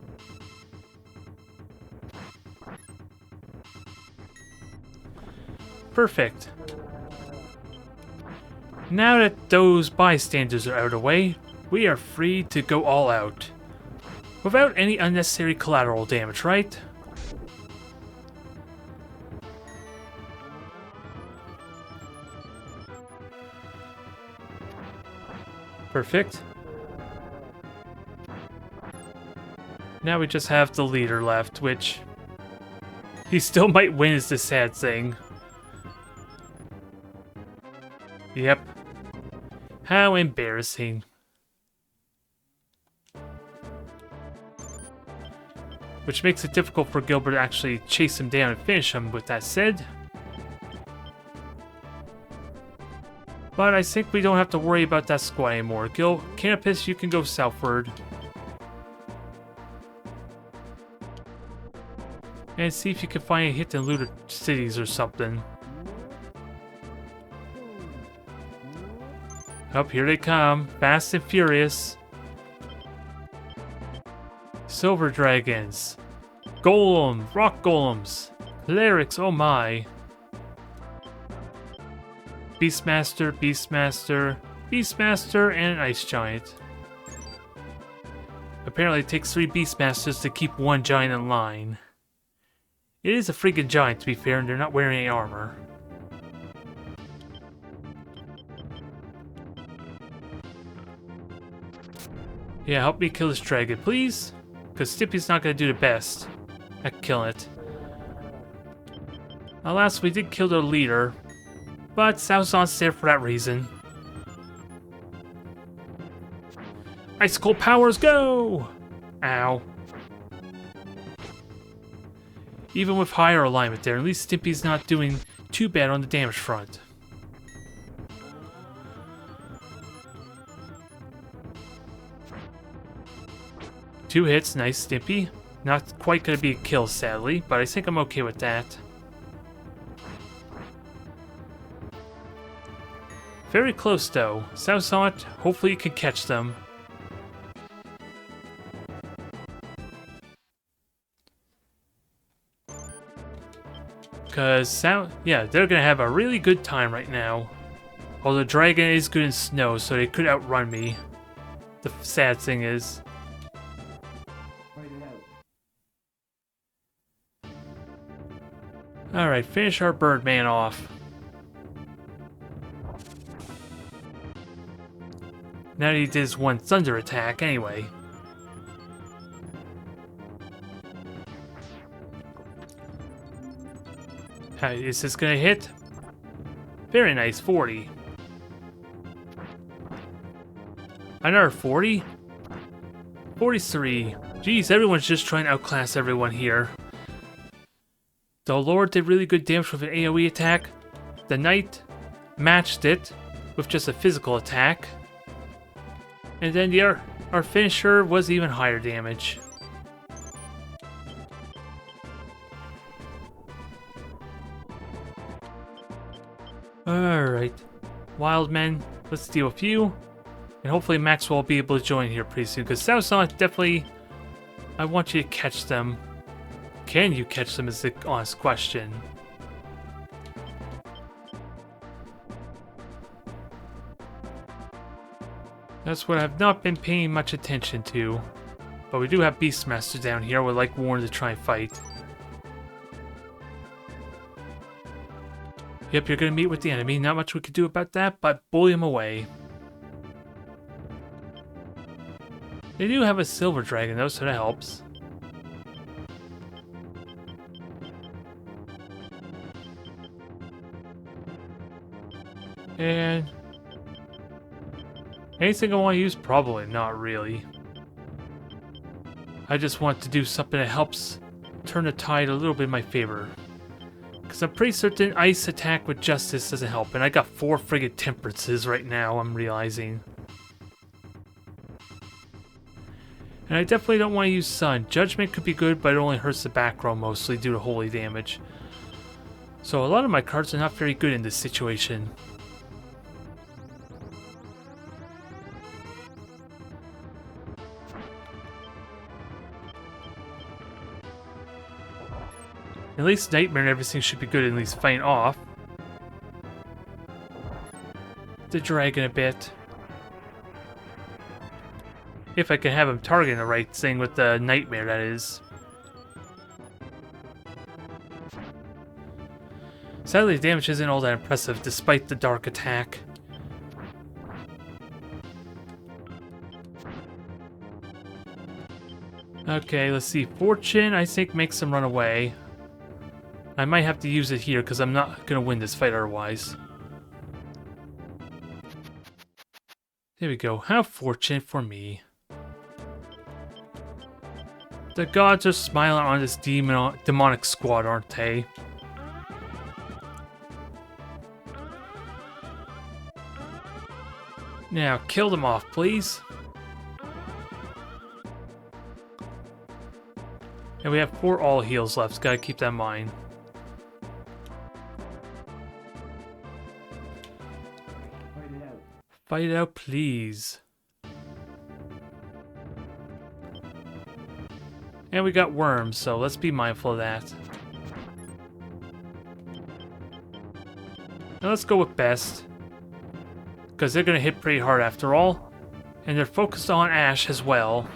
Perfect. Now that those bystanders are out of the way, we are free to go all out. Without any unnecessary collateral damage, right? Perfect. Now we just have the leader left, which he still might win is the sad thing. Yep. How embarrassing. Which makes it difficult for Gilbert to actually chase him down and finish him, with that said. But I think we don't have to worry about that squad anymore. Canopus, you can go southward. And see if you can find a hit and looted cities or something. Oh, here they come. Fast and furious. Silver dragons. Golem. Rock golems. Clerics, oh my. Beastmaster, Beastmaster, Beastmaster, and an ice giant. Apparently it takes 3 Beastmasters to keep 1 giant in line. It is a freaking giant, to be fair, and they're not wearing any armor. Yeah, help me kill this dragon, please? Because Stippy's not going to do the best at killing it. Alas, we did kill their leader, but Salzon's there for that reason. Ice cold powers, go! Ow. Even with higher alignment there, at least Stimpy's not doing too bad on the damage front. Two hits, nice Stimpy. Not quite going to be a kill, sadly, but I think I'm okay with that. Very close, though. Salzon, hopefully you can catch them. Because, yeah, they're going to have a really good time right now. Although the dragon is good in snow, so they could outrun me. The sad thing is. Alright, finish our Birdman off. Now that he did his 1 thunder attack, anyway. Is this gonna hit? Very nice, 40. Another 40? 43. Jeez, everyone's just trying to outclass everyone here. The Lord did really good damage with an AoE attack. The Knight matched it with just a physical attack. And then our finisher was even higher damage. Alright. Wild men, let's deal with you. And hopefully Maxwell will be able to join here pretty soon. Because Salzon, definitely, I want you to catch them. Can you catch them is the honest question. That's what I've not been paying much attention to. But we do have Beastmaster down here. We'd like Warren to try and fight. Yep, you're gonna meet with the enemy. Not much we could do about that, but bully him away. They do have a silver dragon though, so that helps. And anything I want to use? Probably not really. I just want to do something that helps turn the tide a little bit in my favor. Because I'm pretty certain ice attack with justice doesn't help. And I got 4 friggin' temperances right now, I'm realizing. And I definitely don't want to use sun. Judgment could be good, but it only hurts the back row mostly due to holy damage. So a lot of my cards are not very good in this situation. At least Nightmare and everything should be good, at least fighting off the dragon a bit. If I can have him targeting the right thing with the Nightmare, that is. Sadly, the damage isn't all that impressive, despite the dark attack. Okay, let's see. Fortune, I think, makes them run away. I might have to use it here because I'm not going to win this fight otherwise. There we go. How fortunate for me. The gods are smiling on this demonic squad, aren't they? Now, kill them off, please. And we have 4 all heals left. Gotta keep that in mind. Fight it out, please. And we got worms, so let's be mindful of that. Now let's go with best. Because they're going to hit pretty hard after all. And they're focused on Ash as well.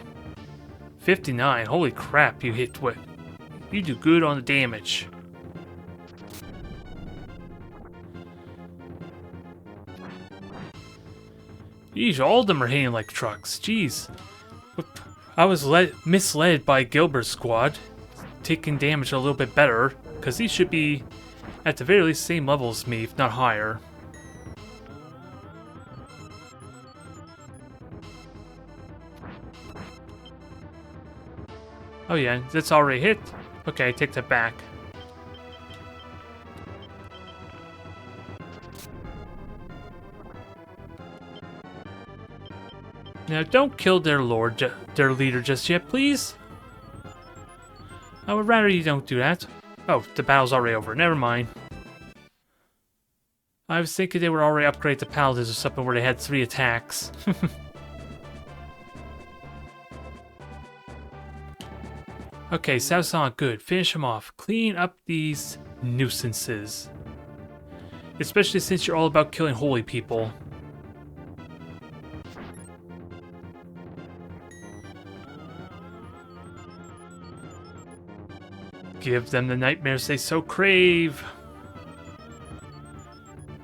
59, holy crap, you hit what? You do good on the damage. Jeez, all of them are hitting like trucks, jeez. I was misled by Gilbert's squad, taking damage a little bit better, because he should be at the very least same level as me, if not higher. Oh yeah, that's already hit. Okay, I take that back. Now, don't kill their their leader just yet, please. I would rather you don't do that. Oh, the battle's already over. Never mind. I was thinking they would already upgrade the paladins or something where they had 3 attacks. Okay, Sauson, good. Finish him off. Clean up these nuisances. Especially since you're all about killing holy people. Give them the nightmares they so crave.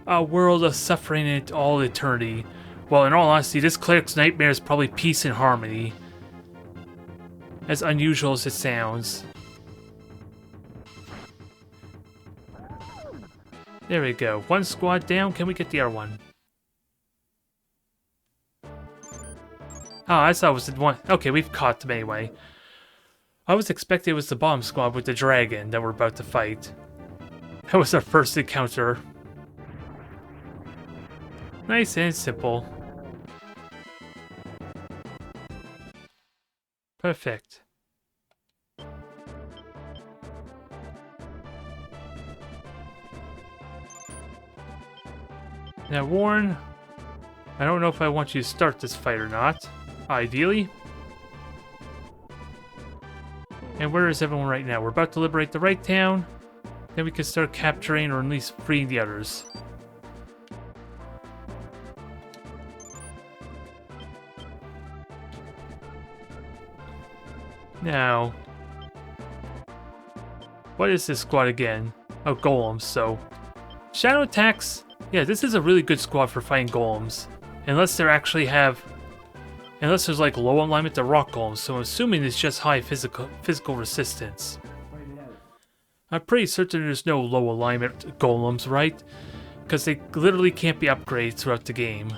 A world of suffering in all eternity. Well, in all honesty, this cleric's nightmare is probably peace and harmony. As unusual as it sounds. There we go. 1 squad down. Can we get the other one? Oh, I thought it was the one. Okay, we've caught them anyway. I was expecting it was the bomb squad with the dragon that we're about to fight. That was our first encounter. Nice and simple. Perfect. Now, Warren, I don't know if I want you to start this fight or not. Ideally. And where is everyone right now? We're about to liberate the right town. Then we can start capturing or at least freeing the others. Now, what is this squad again? Oh, golems, so... Shadow attacks, yeah, this is a really good squad for fighting golems. Unless they actually have... Unless there's like low alignment to rock golems, so I'm assuming it's just high physical resistance. I'm pretty certain there's no low alignment golems, right? Because they literally can't be upgraded throughout the game.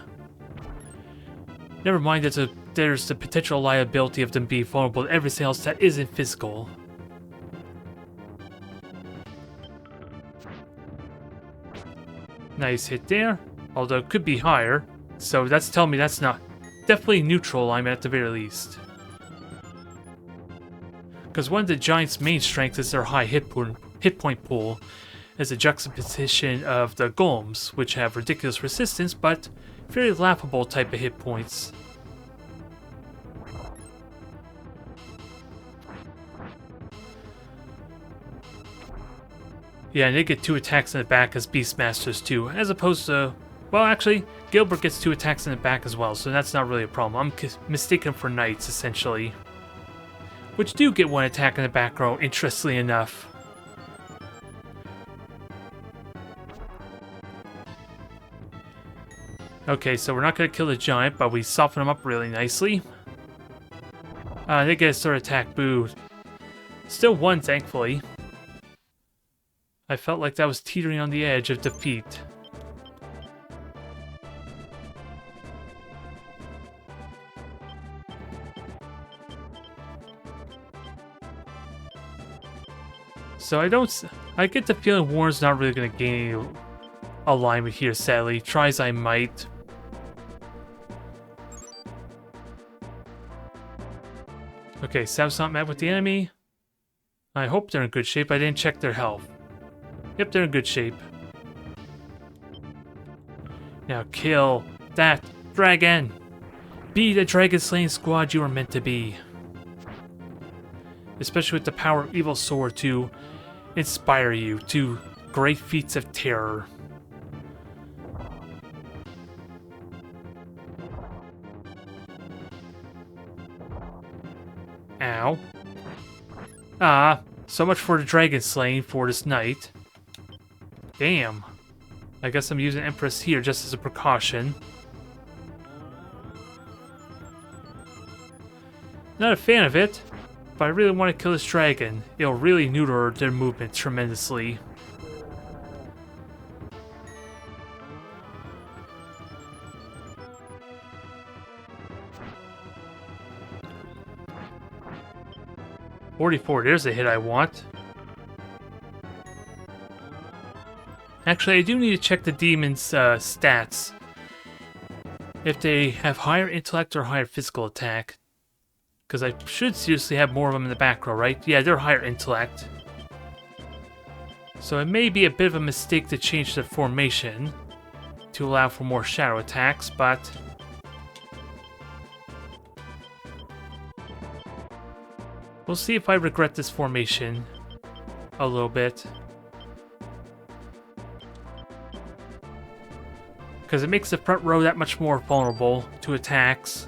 Never mind that there's the potential liability of them being vulnerable to everything else that isn't physical. Nice hit there, although it could be higher. So that's telling me that's not... Definitely neutral alignment at the very least. Because one of the Giants' main strengths is their high hit point pool, as a juxtaposition of the golems, which have ridiculous resistance, but very laughable type of hit points. Yeah, and they get 2 attacks in the back as Beastmasters too, as opposed to... Well, actually, Gilbert gets 2 attacks in the back as well, so that's not really a problem. I'm mistaken for knights, essentially. Which do get 1 attack in the back row, interestingly enough. Okay, so we're not going to kill the giant, but we soften him up really nicely. They get a sword attack, boo. Still won, thankfully. I felt like that was teetering on the edge of defeat. So I get the feeling Warren's not really going to gain any alignment here, sadly. Try as I might. Okay, Sav's not met with the enemy. I hope they're in good shape. I didn't check their health. Yep, they're in good shape. Now kill that dragon! Be the dragon slaying squad you were meant to be. Especially with the power of Evil Sword to inspire you to great feats of terror. Ow. Ah, so much for the dragon slaying for this night. Damn. I guess I'm using Empress here just as a precaution. Not a fan of it, but I really want to kill this dragon. It'll really neuter their movement tremendously. .44, there's a hit I want. Actually, I do need to check the demon's stats. If they have higher intellect or higher physical attack. Because I should seriously have more of them in the back row, right? Yeah, they're higher intellect. So it may be a bit of a mistake to change the formation to allow for more shadow attacks, but we'll see if I regret this formation a little bit. Because it makes the front row that much more vulnerable to attacks.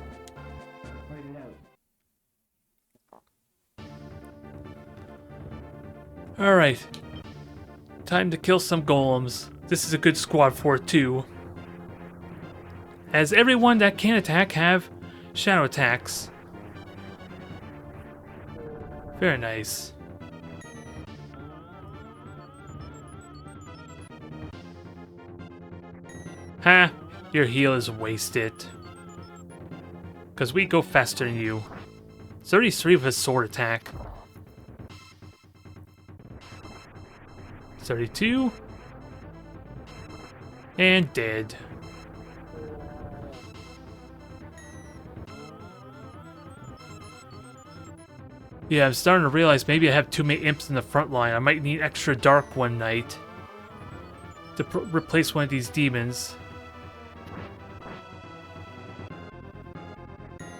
Alright. Time to kill some golems. This is a good squad for it too. As everyone that can attack have shadow attacks. Very nice. Ha! Your heal is wasted. Because we go faster than you. 33 with a sword attack. 32. And dead. Yeah, I'm starting to realize maybe I have too many imps in the front line. I might need extra dark one night to replace one of these demons.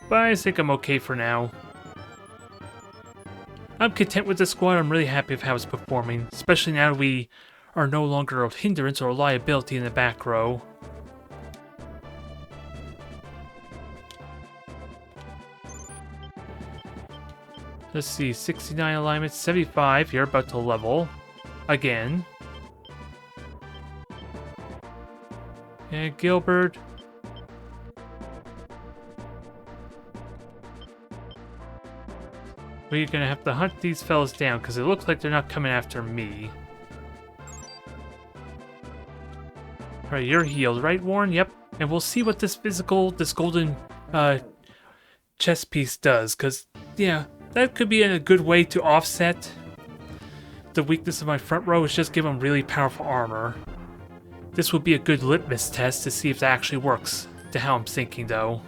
But I think I'm okay for now. I'm content with the squad. I'm really happy with how it's performing, especially now that we are no longer a hindrance or a liability in the back row. Let's see, 69 alignments, 75. You're about to level again. And Gilbert. We're gonna have to hunt these fellas down because it looks like they're not coming after me. Alright, you're healed, right, Warren? Yep. And we'll see what this golden chess piece does, because, yeah, that could be a good way to offset the weakness of my front row, is just give them really powerful armor. This would be a good litmus test to see if that actually works, to how I'm thinking, though.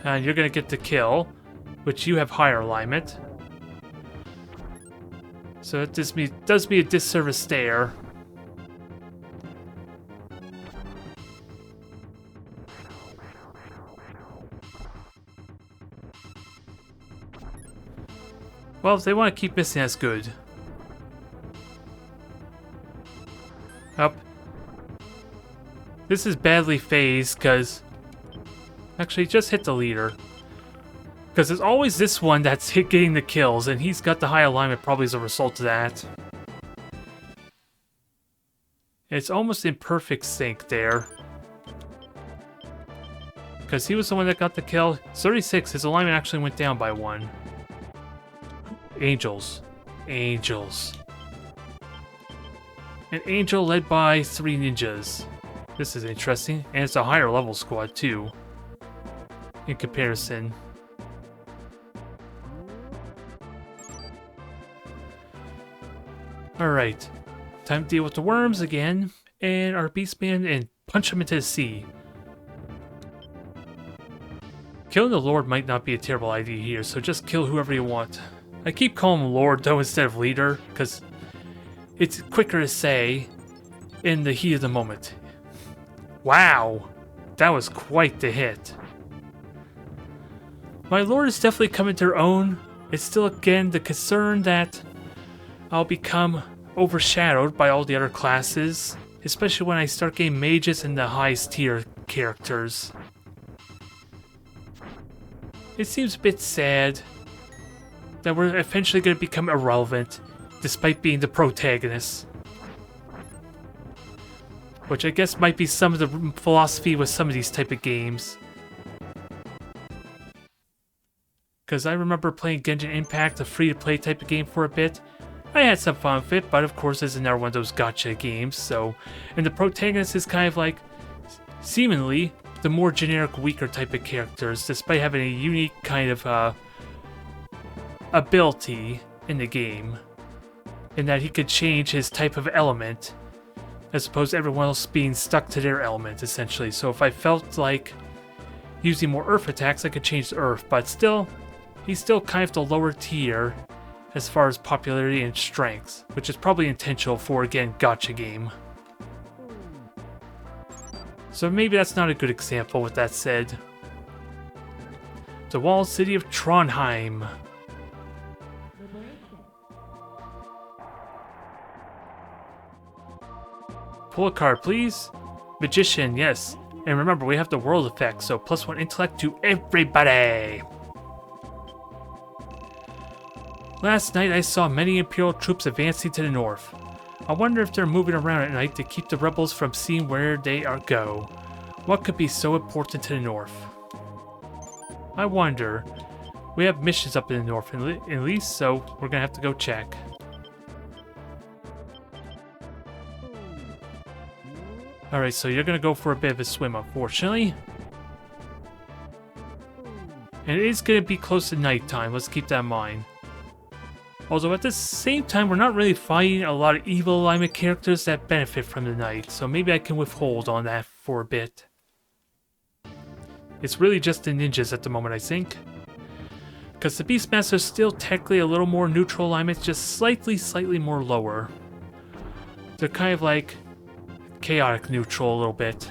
And you're gonna get the kill, which you have higher alignment. So it does me a disservice there. Well, if they want to keep missing, that's good. Up. This is badly phased, because... Actually, just hit the leader. Because it's always this one that's getting the kills, and he's got the high alignment probably as a result of that. It's almost in perfect sync there. Because he was the one that got the kill. 36, his alignment actually went down by 1. Angels. Angels. An angel led by 3 ninjas. This is interesting. And it's a higher level squad too. In comparison. Alright. Time to deal with the worms again. And our beastman and punch him into the sea. Killing the Lord might not be a terrible idea here, so just kill whoever you want. I keep calling him Lord though instead of leader, because it's quicker to say in the heat of the moment. Wow! That was quite the hit. My Lord is definitely coming to their own. It's still again the concern that I'll become overshadowed by all the other classes, especially when I start getting mages and the highest tier characters. It seems a bit sad that we're eventually going to become irrelevant, despite being the protagonists. Which I guess might be some of the philosophy with some of these type of games. Because I remember playing Genshin Impact, a free-to-play type of game for a bit. I had some fun with it, but of course it's another one of those gacha games, so... And the protagonist is kind of like, seemingly, the more generic, weaker type of characters, despite having a unique kind of ability in the game, in that he could change his type of element, as opposed to everyone else being stuck to their element, essentially. So if I felt like using more earth attacks, I could change the earth, but still, he's still kind of the lower tier as far as popularity and strengths, which is probably intentional for, again, gacha game. So maybe that's not a good example with that said. The walled city of Trondheim. Pull a card, please. Magician, yes. And remember, we have the world effect, so +1 intellect to everybody. Last night I saw many Imperial troops advancing to the north. I wonder if they're moving around at night to keep the rebels from seeing where they go. What could be so important to the north? I wonder. We have missions up in the north at least, so we're gonna have to go check. Alright, so you're gonna go for a bit of a swim, unfortunately. And it is gonna be close to nighttime, let's keep that in mind. Although at the same time, we're not really fighting a lot of evil alignment characters that benefit from the night, so maybe I can withhold on that for a bit. It's really just the ninjas at the moment, I think. Because the Beastmasters are still technically a little more neutral alignment, just slightly more lower. They're kind of like chaotic neutral a little bit.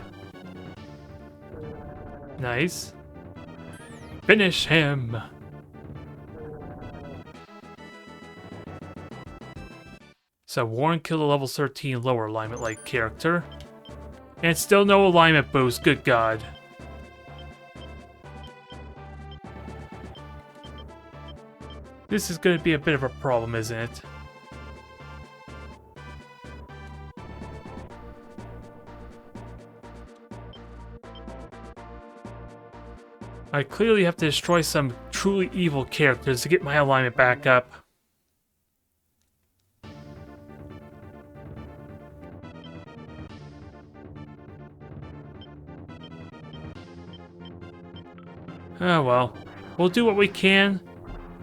Nice. Finish him! So Warren killed a level 13 lower alignment like character. And still no alignment boost, good god. This is going to be a bit of a problem, isn't it? I clearly have to destroy some truly evil characters to get my alignment back up. Oh well, we'll do what we can.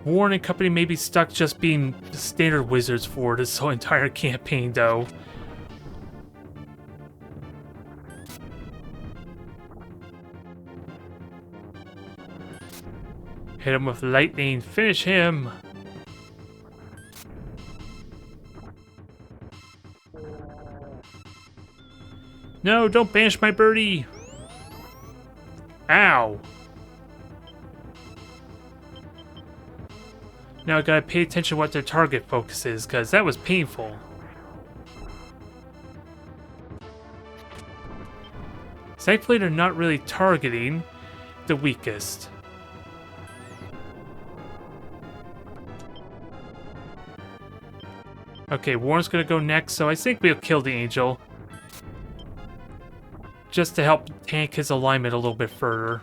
Warren and company may be stuck just being standard wizards for this whole entire campaign, though. Hit him with lightning, finish him! No, don't banish my birdie! Ow! Now I gotta pay attention to what their target focus is, because that was painful. Thankfully they're not really targeting the weakest. Okay, Warren's gonna go next, so I think we'll kill the angel. Just to help tank his alignment a little bit further.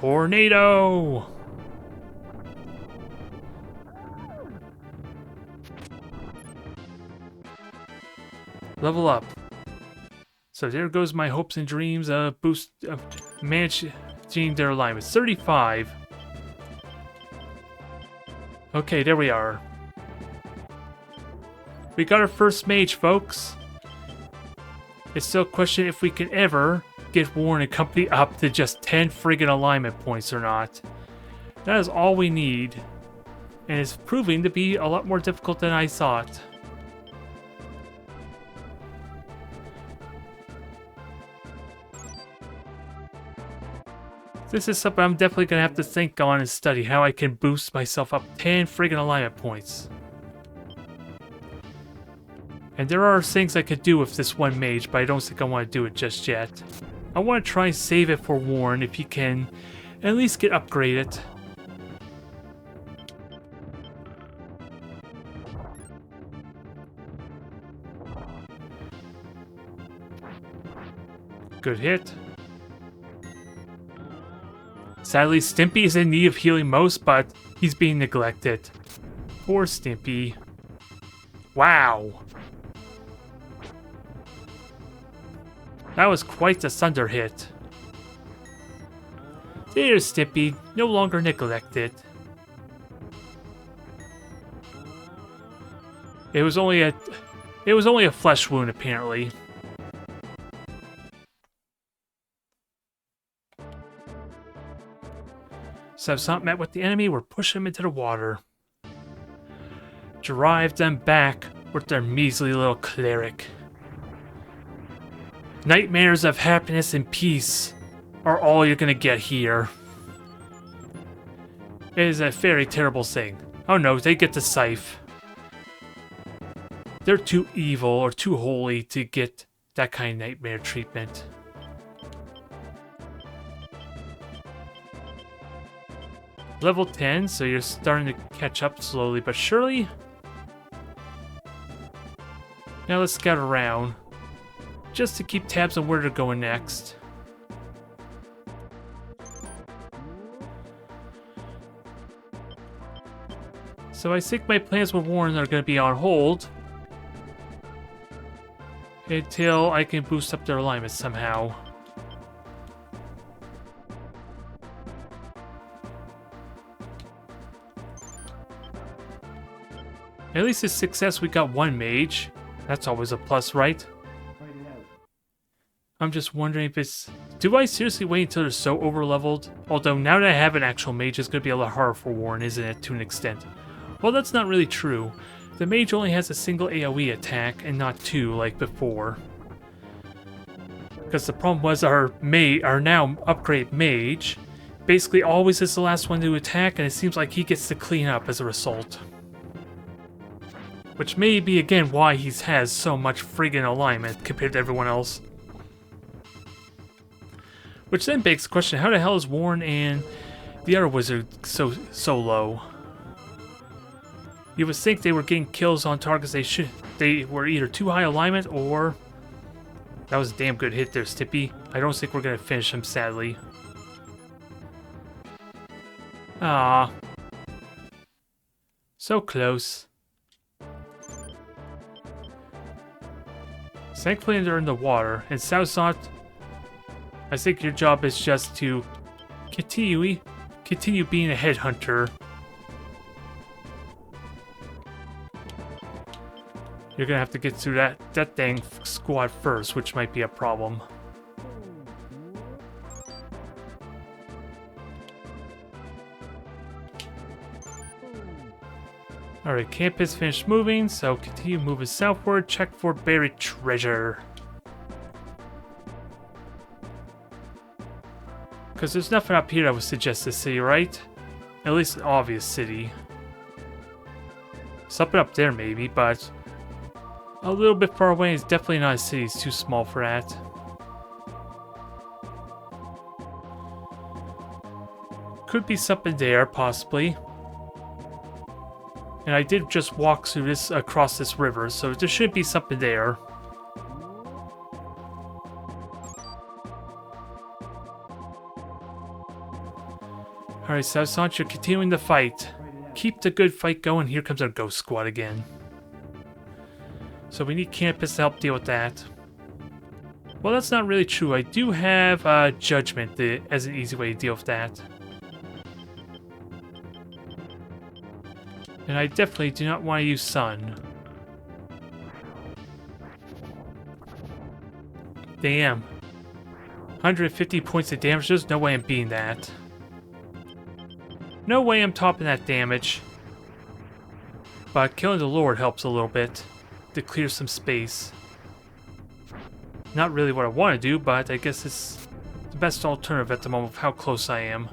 Tornado! Level up. So there goes my hopes and dreams of managing their alignment. 35. Okay, there we are. We got our first mage, folks. It's still a question if we can ever get Warren and company up to just 10 friggin' alignment points or not. That is all we need. And it's proving to be a lot more difficult than I thought. This is something I'm definitely going to have to think on and study, how I can boost myself up 10 friggin' alignment points. And there are things I could do with this one mage, but I don't think I want to do it just yet. I want to try and save it for Warren if he can at least get upgraded. Good hit. Sadly, Stimpy is in need of healing most, but he's being neglected. Poor Stimpy. Wow. That was quite the thunder hit. There's Stimpy, no longer neglected. It was only a flesh wound, apparently. So if not met with the enemy, we're pushing them into the water. Drive them back with their measly little cleric. Nightmares of happiness and peace are all you're gonna get here. It is a very terrible thing. Oh no, they get the scythe. They're too evil or too holy to get that kind of nightmare treatment. Level 10, so you're starting to catch up slowly but surely. Now let's scout around, just to keep tabs on where they're going next. So I think my plans with Warren are going to be on hold until I can boost up their alignment somehow. At least it's success we got one mage. That's always a plus, right? I'm just wondering if it's... Do I seriously wait until they're so overleveled? Although now that I have an actual mage, it's going to be a lot harder for Warren, isn't it, to an extent? Well, that's not really true. The mage only has a single AoE attack and not two like before. Because the problem was our now upgrade mage basically always is the last one to attack, and it seems like he gets to clean up as a result. Which may be, again, why he has so much friggin' alignment compared to everyone else. Which then begs the question, how the hell is Warren and the other wizard so low? You would think they were getting kills on targets they were either too high alignment or... That was a damn good hit there, Stimpy. I don't think we're gonna finish him, sadly. Ah, so close. Thankfully they're in the water, and Southsot, I think your job is just to continue being a headhunter. You're gonna have to get through that dang squad first, which might be a problem. Alright, camp has finished moving, so continue moving southward. Check for buried treasure. Because there's nothing up here that would suggest this city, right? At least an obvious city. Something up there maybe, but a little bit far away is definitely not a city. It's too small for that. Could be something there, possibly. And I did just walk through this, across this river, so there should be something there. Alright, so you're continuing the fight. Keep the good fight going. Here comes our ghost squad again. So we need Campus to help deal with that. Well, that's not really true. I do have Judgment as an easy way to deal with that. And I definitely do not want to use Sun. Damn. 150 points of damage. There's no way I'm beating that. No way I'm topping that damage. But killing the Lord helps a little bit to clear some space. Not really what I want to do, but I guess it's the best alternative at the moment of how close I am.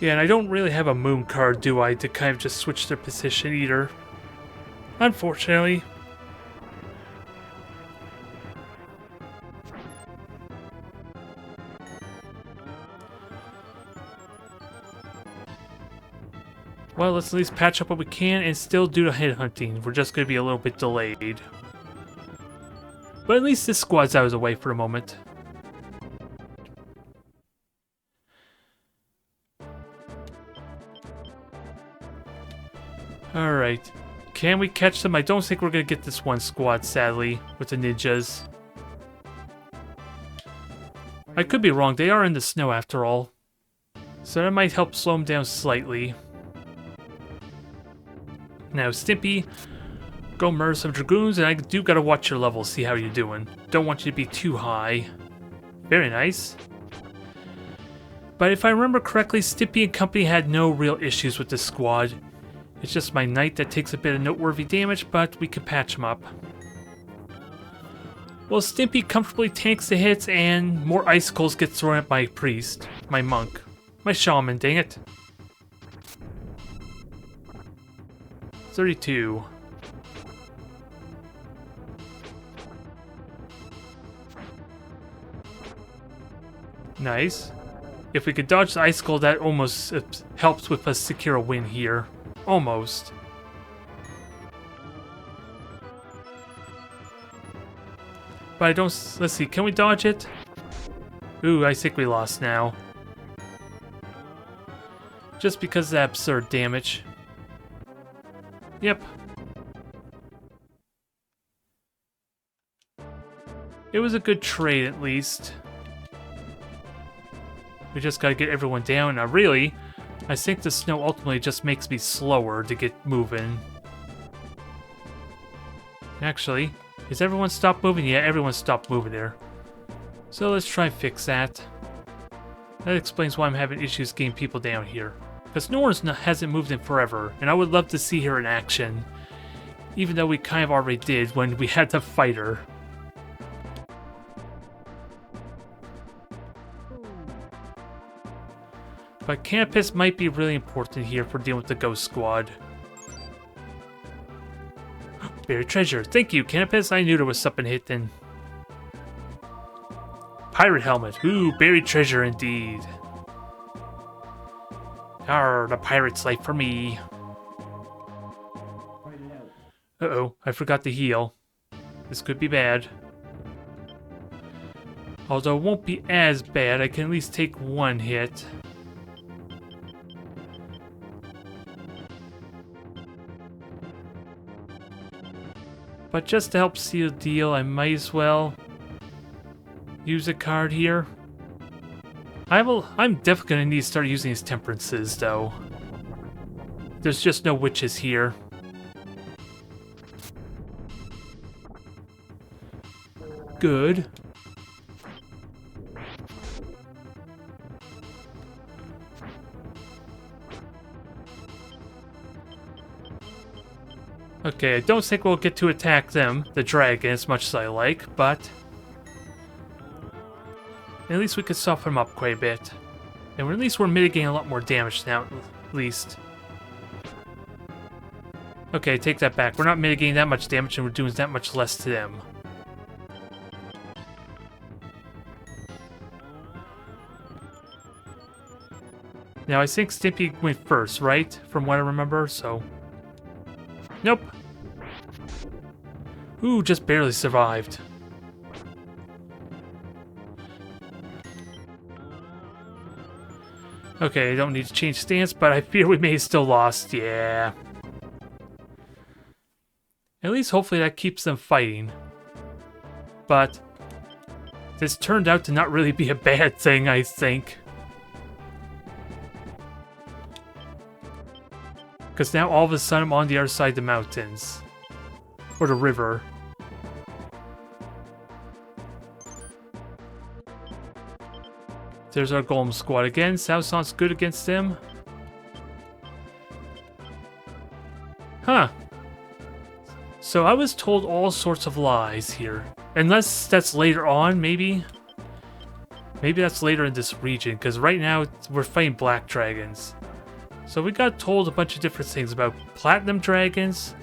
Yeah, and I don't really have a moon card, do I, to kind of just switch their position either. Unfortunately. Well, let's at least patch up what we can and still do the head hunting. We're just going to be a little bit delayed. But at least this squad's out of the way for a moment. Alright. Can we catch them? I don't think we're going to get this one squad, sadly, with the ninjas. I could be wrong. They are in the snow after all. So that might help slow them down slightly. Now, Stimpy, go murder some Dragoons, and I do gotta watch your levels, see how you're doing. Don't want you to be too high. Very nice. But if I remember correctly, Stimpy and company had no real issues with this squad. It's just my knight that takes a bit of noteworthy damage, but we can patch him up. Well, Stimpy comfortably tanks the hits, and more icicles get thrown at my priest, my monk, my shaman, dang it. 32. Nice. If we could dodge the icicle, that almost helps with us secure a win here. Almost. But I don't... Let's see, can we dodge it? Ooh, I think we lost now. Just because of that absurd damage. Yep. It was a good trade, at least. We just gotta get everyone down. Now, really, I think the snow ultimately just makes me slower to get moving. Actually, has everyone stopped moving? Yeah, everyone stopped moving there. So let's try and fix that. That explains why I'm having issues getting people down here. Because no one hasn't moved in forever, and I would love to see her in action. Even though we kind of already did when we had to fight her. But Campus might be really important here for dealing with the Ghost Squad. Buried treasure. Thank you, Campus. I knew there was something hidden. Pirate helmet. Ooh, buried treasure indeed. Arr, the pirate's life for me. Uh-oh, I forgot to heal. This could be bad. Although it won't be as bad, I can at least take one hit. But just to help seal the deal, I might as well use a card here. I'm definitely going to need to start using these temperances, though. There's just no witches here. Good. Okay, I don't think we'll get to attack them, the dragon, as much as I like, but at least we could soften them up quite a bit. And at least we're mitigating a lot more damage now, at least. Okay, take that back. We're not mitigating that much damage and we're doing that much less to them. Now, I think Stimpy went first, right? From what I remember, so... Nope. Ooh, just barely survived. Okay, I don't need to change stance, but I fear we may have still lost. Yeah. At least hopefully that keeps them fighting. But this turned out to not really be a bad thing, I think. Because now all of a sudden I'm on the other side of the mountains. Or the river. There's our Golem squad again. Southson's good against them. Huh. So I was told all sorts of lies here. Unless that's later on, maybe? Maybe that's later in this region, because right now we're fighting black dragons. So we got told a bunch of different things about platinum dragons,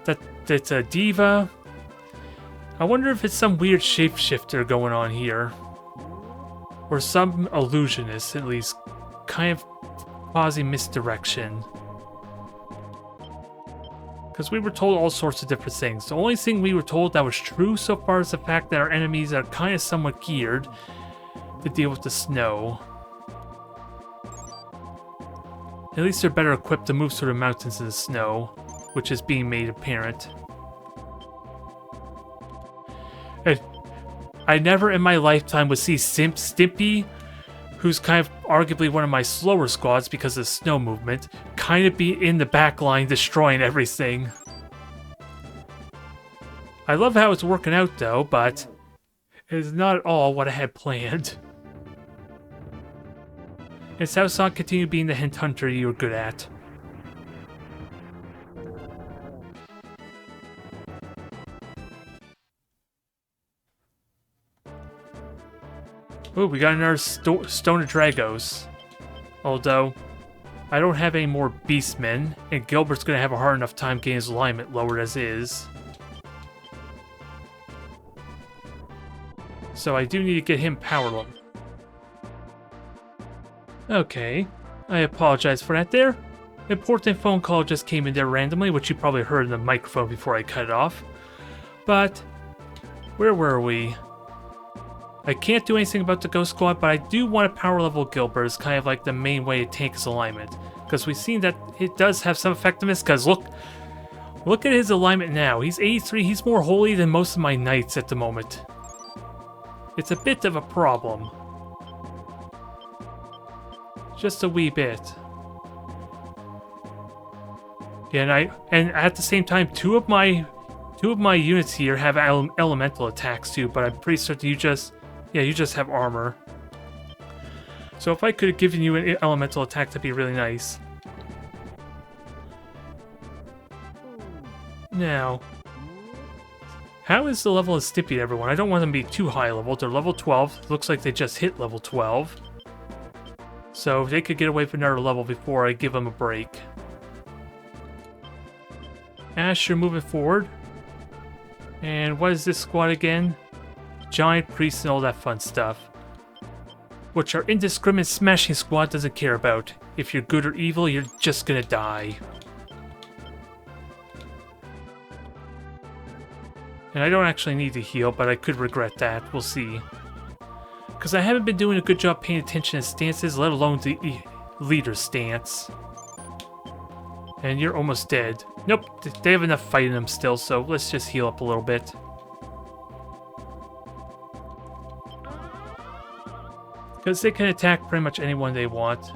that it's a diva. I wonder if it's some weird shapeshifter going on here. Or some illusionist, at least, kind of causing misdirection. Because we were told all sorts of different things. The only thing we were told that was true so far is the fact that our enemies are kind of somewhat geared to deal with the snow. At least they're better equipped to move through the mountains in the snow, which is being made apparent. I never in my lifetime would see Stimpy, who's kind of arguably one of my slower squads because of the snow movement, kind of be in the back line destroying everything. I love how it's working out though, but it's not at all what I had planned. And Southson continue being the hint hunter you were good at. Ooh, we got another Stone of Dragos. Although, I don't have any more Beastmen, and Gilbert's gonna have a hard enough time getting his alignment lowered as is. So I do need to get him power level. Okay, I apologize for that there. Important phone call just came in there randomly, which you probably heard in the microphone before I cut it off. But, where were we? I can't do anything about the Ghost Squad, but I do want to power level Gilbert as kind of like the main way to tank his alignment. Because we've seen that it does have some effectiveness, because look at his alignment now. He's 83, he's more holy than most of my knights at the moment. It's a bit of a problem. Just a wee bit. Yeah, and at the same time, two of my units here have elemental attacks too, but I'm pretty certain you just have armor. So if I could have given you an elemental attack, that'd be really nice. Now, how is the level of Stimpy, everyone? I don't want them to be too high level. They're level 12. Looks like they just hit level 12. So they could get away from another level before I give them a break. Ash, you're moving forward. And what is this squad again? Giant priests and all that fun stuff. Which our indiscriminate smashing squad doesn't care about. If you're good or evil, you're just gonna die. And I don't actually need to heal, but I could regret that. We'll see. Because I haven't been doing a good job paying attention to stances, let alone the leader's stance. And you're almost dead. Nope, they have enough fight in them still, so let's just heal up a little bit. Because they can attack pretty much anyone they want.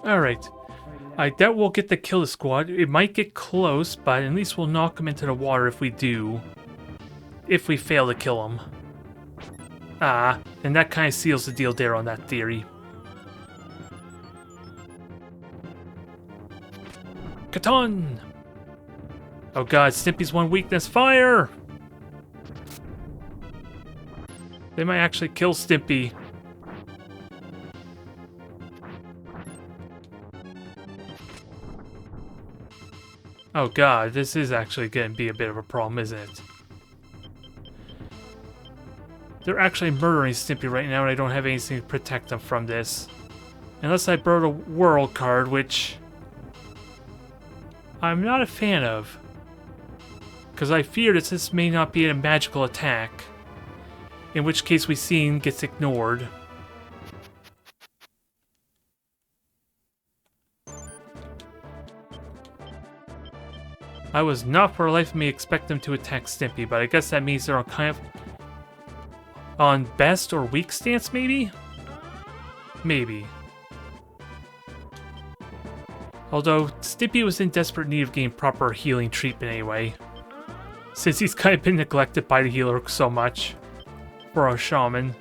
Alright. I doubt we'll get to kill the squad. It might get close, but at least we'll knock them into the water if we do. If we fail to kill them. Ah, and that kind of seals the deal there on that theory. Katon! Oh god, Stimpy's one weakness, fire! They might actually kill Stimpy. Oh god, this is actually going to be a bit of a problem, isn't it? They're actually murdering Stimpy right now, and I don't have anything to protect them from this. Unless I burn a world card, which I'm not a fan of. Because I fear that this may not be a magical attack. In which case we seen gets ignored. I was not for the life of me expect them to attack Stimpy, but I guess that means they're on kind of on best or weak stance, maybe? Maybe. Although, Stimpy was in desperate need of getting proper healing treatment anyway. Since he's kind of been neglected by the healer so much. For our shaman.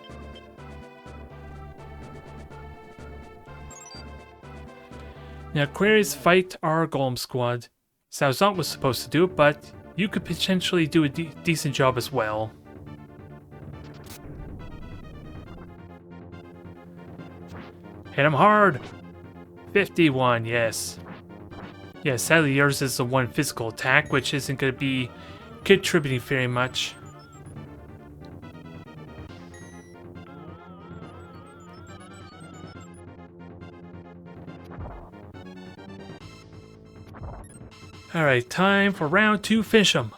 Now, queries fight our Golem squad. Salzant was supposed to do it, but you could potentially do a decent job as well. Hit him hard! 51, yes. Yeah, sadly yours is the one physical attack, which isn't going to be contributing very much. Alright, time for round 2, finish him.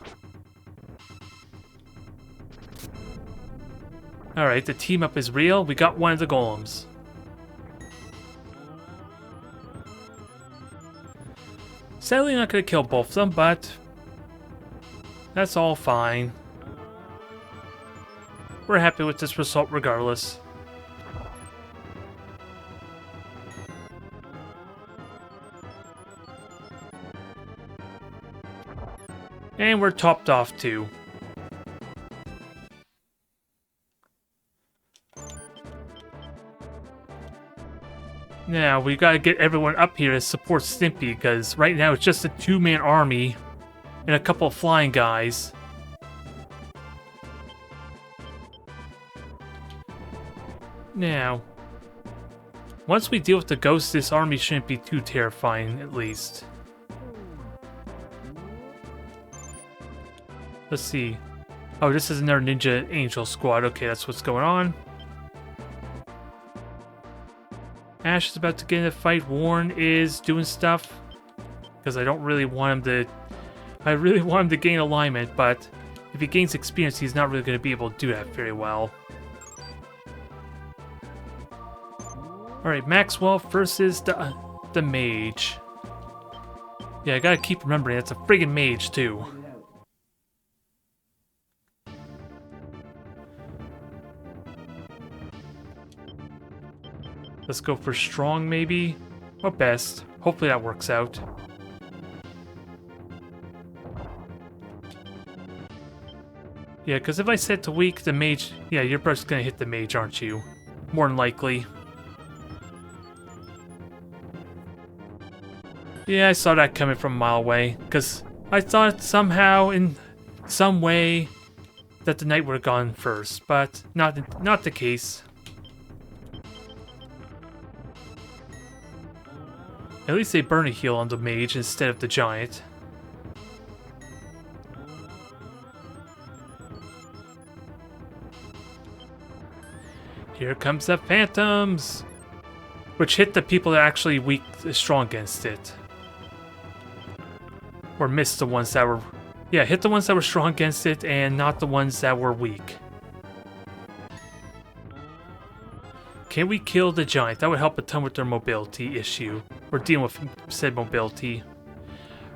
Alright, the team up is real. We got one of the golems. Sadly not going to kill both of them, but that's all fine. We're happy with this result regardless. And we're topped off too. Now, we gotta get everyone up here to support Stimpy, because right now it's just a 2-man army and a couple of flying guys. Now, once we deal with the ghosts, this army shouldn't be too terrifying, at least. Let's see. Oh, this is another Ninja Angel squad. Okay, that's what's going on. Ash is about to get in a fight. Warren is doing stuff. Because I don't really want him to... I really want him to gain alignment, but if he gains experience, he's not really going to be able to do that very well. Alright, Maxwell versus the mage. Yeah, I gotta keep remembering, that's a friggin' mage, too. Let's go for strong, maybe? Or best. Hopefully that works out. Yeah, because if I set to weak, the mage... Yeah, you're just gonna hit the mage, aren't you? More than likely. Yeah, I saw that coming from a mile away. Because I thought somehow, in some way, that the knight would have gone first. But not the case. At least they burn a heal on the mage instead of the giant. Here comes the phantoms! Which hit the people that are actually strong against it. Or missed the ones that were... Yeah, hit the ones that were strong against it and not the ones that were weak. Can we kill the giant? That would help a ton with their mobility issue. We're dealing with said mobility.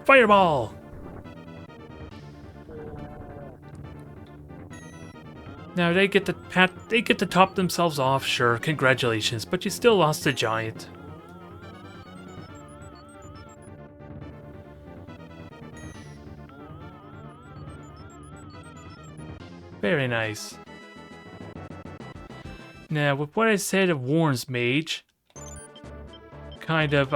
Fireball! Now they get to top themselves off, sure, congratulations, but you still lost the giant. Very nice. Now, with what I said of Warren's mage, kind of,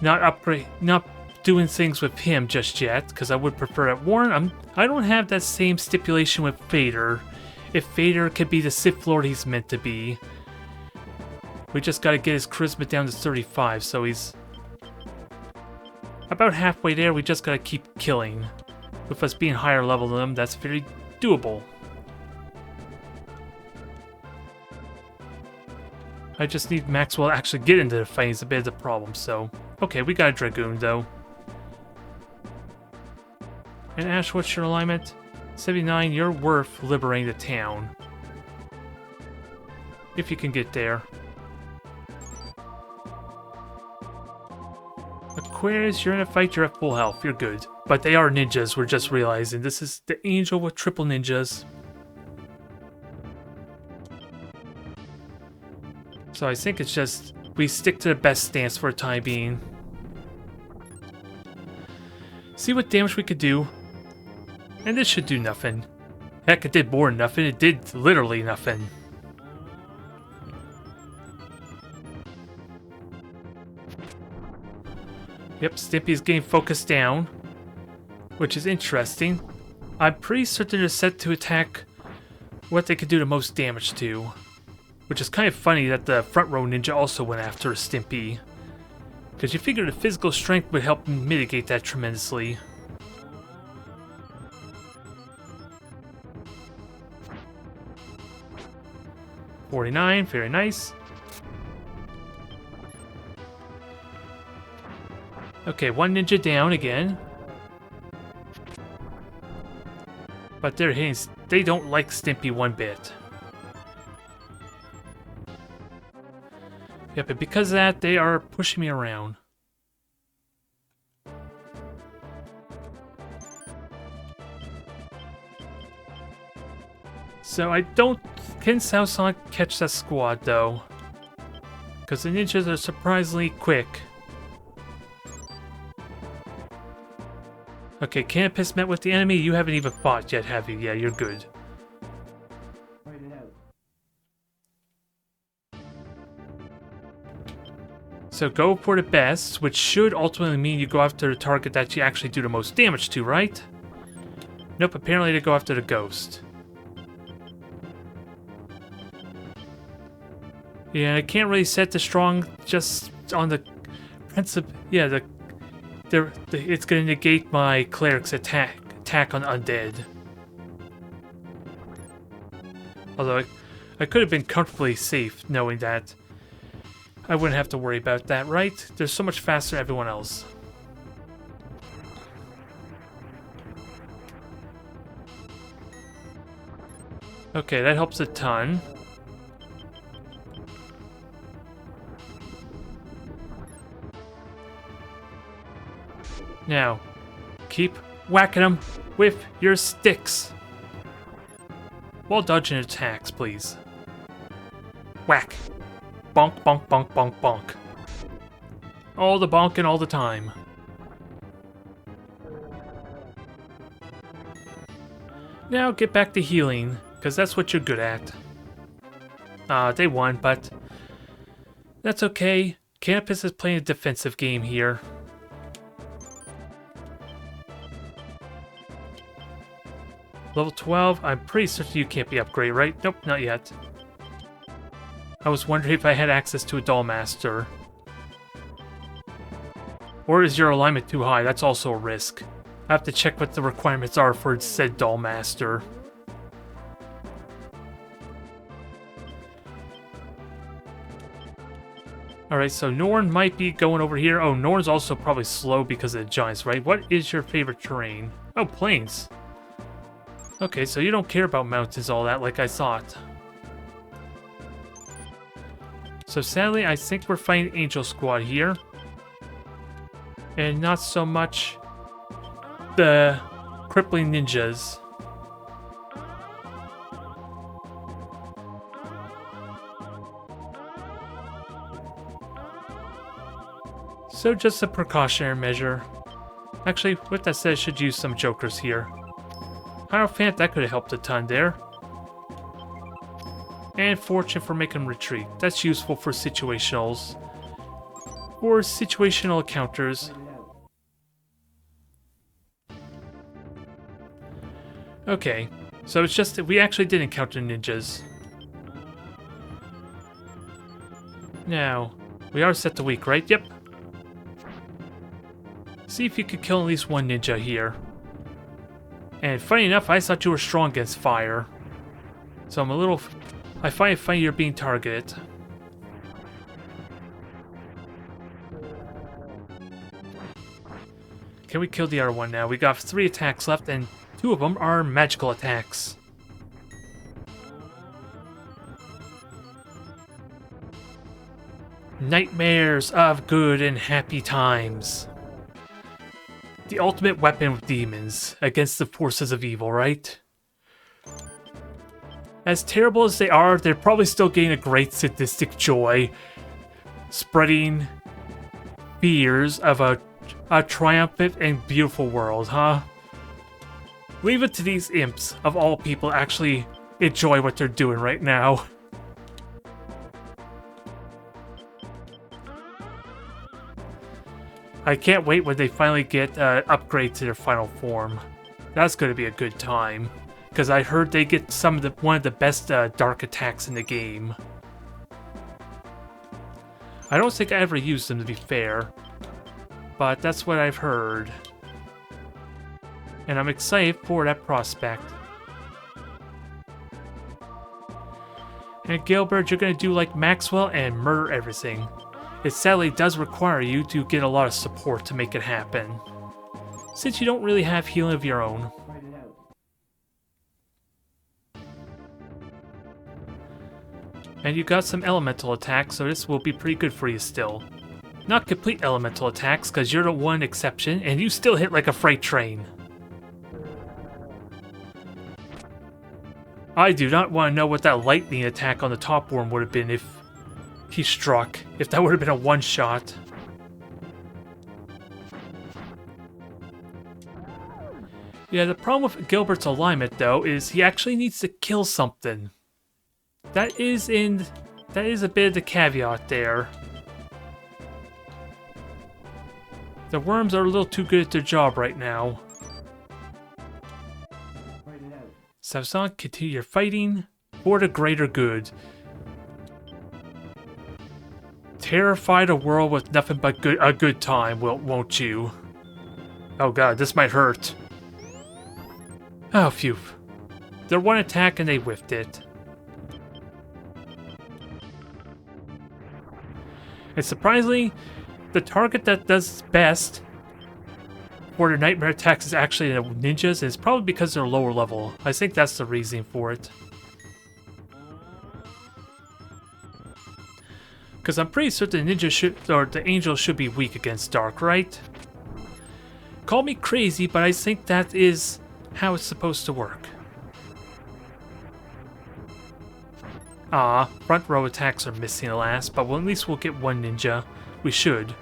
not doing things with him just yet, because I would prefer it. Warren, I don't have that same stipulation with Vader. If Vader could be the Sith Lord he's meant to be. We just gotta get his charisma down to 35, so he's about halfway there. We just gotta keep killing. With us being higher level than him, that's very doable. I just need Maxwell to actually get into the fight. It's a bit of the problem, so... Okay, we got a Dragoon, though. And Ash, what's your alignment? 79, you're worth liberating the town. If you can get there. Aquarius, you're in a fight, you're at full health, you're good. But they are ninjas, we're just realizing. This is the angel with triple ninjas. So I think it's just, we stick to the best stance for the time being. See what damage we could do. And this should do nothing. Heck, it did more than nothing, it did literally nothing. Yep, Stimpy's getting focused down, which is interesting. I'm pretty certain they're set to attack what they could do the most damage to. Which is kind of funny that the front row ninja also went after Stimpy. Because you figure the physical strength would help mitigate that tremendously. $49, very nice. Okay, one ninja down again. But they're hitting, they don't like Stimpy one bit. Yep, and because of that, they are pushing me around. So I don't... Can South Sonic catch that squad, though? Because the ninjas are surprisingly quick. Okay, Canopus met with the enemy. You haven't even fought yet, have you? Yeah, you're good. So go for the best, which should ultimately mean you go after the target that you actually do the most damage to, right? Nope, apparently they go after the ghost. Yeah, I can't really set the strong just on the principle. Yeah, it's going to negate my cleric's attack on undead. Although I could have been comfortably safe knowing that. I wouldn't have to worry about that, right? They're so much faster than everyone else. Okay, that helps a ton. Now, keep whacking them with your sticks. While dodging attacks, please. Whack. Bonk, bonk, bonk, bonk, bonk. All the bonking all the time. Now get back to healing, because that's what you're good at. They won, but that's okay. Canopus is playing a defensive game here. Level 12, I'm pretty certain you can't be upgraded, right? Nope, not yet. I was wondering if I had access to a Doll Master. Or is your alignment too high? That's also a risk. I have to check what the requirements are for said Doll Master. Alright, so Norn might be going over here. Oh, Norn's also probably slow because of the giants, right? What is your favorite terrain? Oh, plains. Okay, so you don't care about mountains all that like I thought. So sadly, I think we're fighting Angel Squad here. And not so much the crippling ninjas. So just a precautionary measure. Actually, with that said, I should use some jokers here. Hierophant, that could have helped a ton there. And Fortune for making retreat. That's useful for situationals. Or situational encounters. Okay, so it's just that we actually did encounter ninjas. Now, we are set to weak, right? Yep. See if you could kill at least one ninja here. And funny enough, I thought you were strong against fire. So I'm a little... I find it funny you're being targeted. Can we kill the other one now? We got 3 attacks left, and 2 of them are magical attacks. Nightmares of good and happy times. The ultimate weapon with demons against the forces of evil, right? As terrible as they are, they're probably still getting a great sadistic joy, spreading fears of a triumphant and beautiful world, huh? Leave it to these imps of all people to actually enjoy what they're doing right now. I can't wait when they finally get upgrade to their final form. That's going to be a good time. Because I heard they get one of the best dark attacks in the game. I don't think I ever used them, to be fair. But that's what I've heard. And I'm excited for that prospect. And Gilbert, you're going to do like Maxwell and murder everything. It sadly does require you to get a lot of support to make it happen, since you don't really have healing of your own. And you got some elemental attacks, so this will be pretty good for you still. Not complete elemental attacks, because you're the one exception, and you still hit like a freight train. I do not want to know what that lightning attack on the top worm would have been if he struck. If that would have been a one-shot. Yeah, the problem with Gilbert's alignment, though, is he actually needs to kill something. That is a bit of the caveat there. The worms are a little too good at their job right now. Savsan, continue your fighting for the greater good. Terrify the world with nothing but a good time, won't you? Oh god, this might hurt. Oh, phew. They're one attack and they whiffed it. And surprisingly, the target that does best for their nightmare attacks is actually the ninjas, and it's probably because they're lower level. I think that's the reason for it. Because I'm pretty certain the the angels should be weak against dark, right? Call me crazy, but I think that is how it's supposed to work. Ah, front row attacks are missing alas, but at least we'll get one ninja. We should.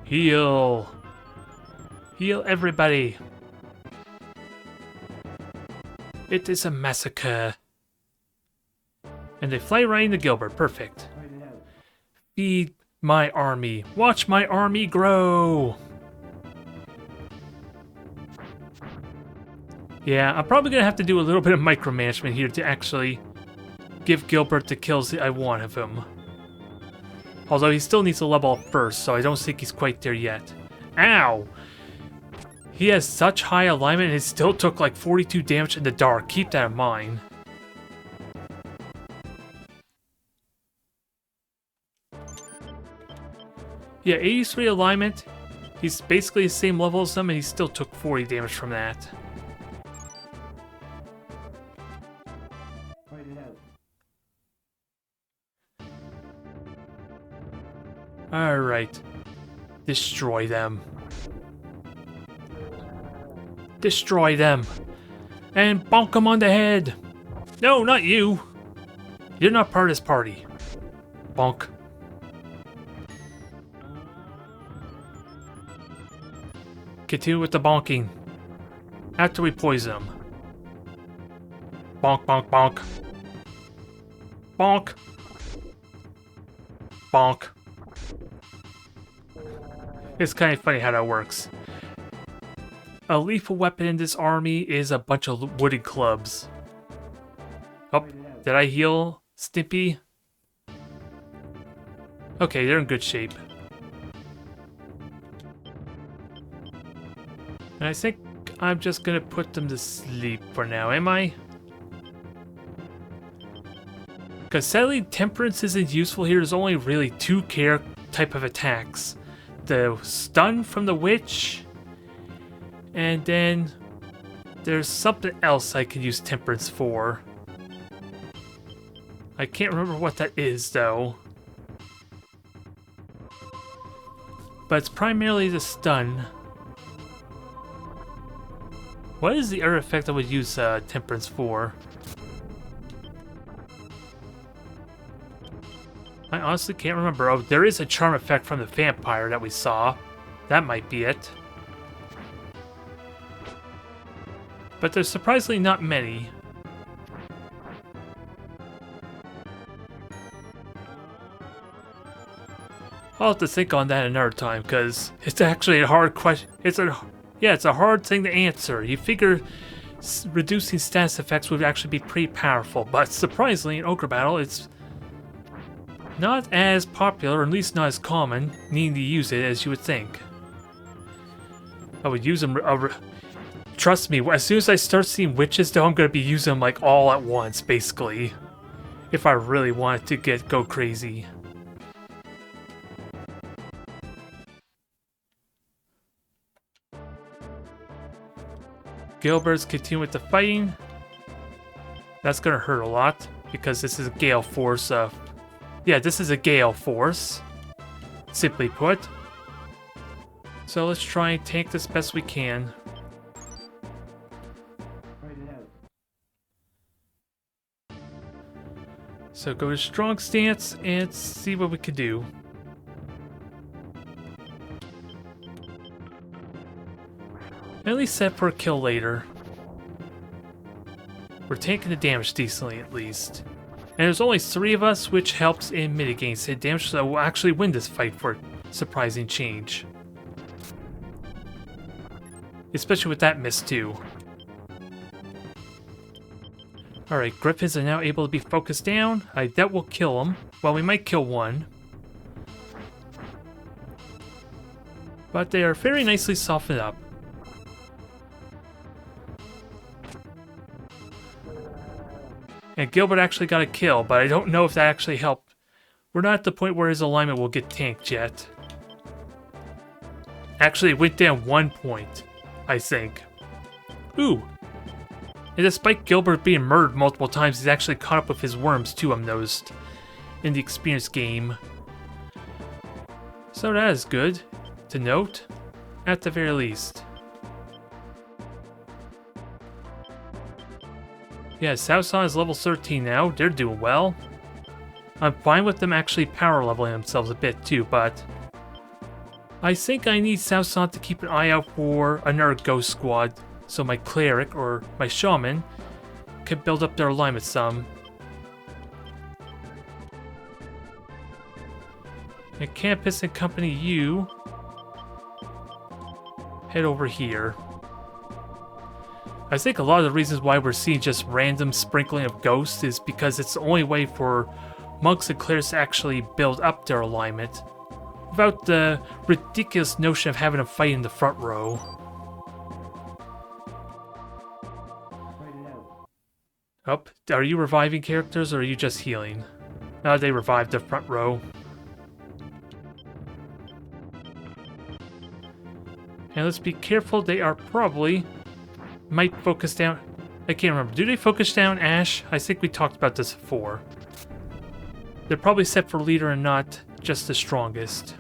Heal! Heal everybody! It is a massacre. And they fly right into Gilbert. Perfect. Feed my army. Watch my army grow! Yeah, I'm probably going to have to do a little bit of micromanagement here to actually give Gilbert the kills that I want of him. Although he still needs to level up first, so I don't think he's quite there yet. Ow! He has such high alignment and it still took like 42 damage in the dark. Keep that in mind. Yeah, 83 alignment. He's basically the same level as them and he still took 40 damage from that. Alright. Destroy them. Destroy them. And bonk them on the head. No, not you. You're not part of this party. Bonk. Continue with the bonking. After we poison them. Bonk, bonk, bonk. Bonk. Bonk. It's kind of funny how that works. A lethal weapon in this army is a bunch of wooden clubs. Oh, did I heal Stimpy? Okay, they're in good shape. And I think I'm just gonna put them to sleep for now, am I? Because sadly, Temperance isn't useful here. There's only really two type of attacks. The stun from the witch, and then there's something else I can use Temperance for. I can't remember what that is, though. But it's primarily the stun. What is the other effect I would use Temperance for? I honestly can't remember. Oh, there is a charm effect from the vampire that we saw. That might be it. But there's surprisingly not many. I'll have to think on that another time, because it's actually a hard question. It's a hard thing to answer. You figure reducing status effects would actually be pretty powerful, but surprisingly in Ogre Battle, it's not as popular, or at least not as common, needing to use it as you would think. I would use them. Trust me, as soon as I start seeing witches, though, I'm going to be using them like all at once, basically. If I really wanted to go crazy. Gilbert's continue with the fighting. That's going to hurt a lot, because this is a gale force. Yeah, this is a gale force, simply put. So let's try and tank this best we can. So go to strong stance and see what we can do. At least set for a kill later. We're taking the damage decently, at least. And there's only 3 of us, which helps in mitigating said damage, so we'll actually win this fight for a surprising change. Especially with that miss, too. Alright, Griffins are now able to be focused down. That will kill them. Well, we might kill one. But they are very nicely softened up. And Gilbert actually got a kill, but I don't know if that actually helped. We're not at the point where his alignment will get tanked yet. Actually, it went down 1 point, I think. Ooh! And despite Gilbert being murdered multiple times, he's actually caught up with his worms too, I'm noticed, in the experience game. So that is good to note, at the very least. Yeah, Southson is level 13 now. They're doing well. I'm fine with them actually power leveling themselves a bit too, but I think I need Southson to keep an eye out for another ghost squad, so my cleric or my shaman can build up their alignment some. And Campus and company, you head over here. I think a lot of the reasons why we're seeing just random sprinkling of ghosts is because it's the only way for monks and clerics to actually build up their alignment without the ridiculous notion of having a fight in the front row. Oh, are you reviving characters or are you just healing? No, they revived the front row. And let's be careful, they are probably might focus down. I can't remember. Do they focus down Ash? I think we talked about this before. They're probably set for leader and not just the strongest.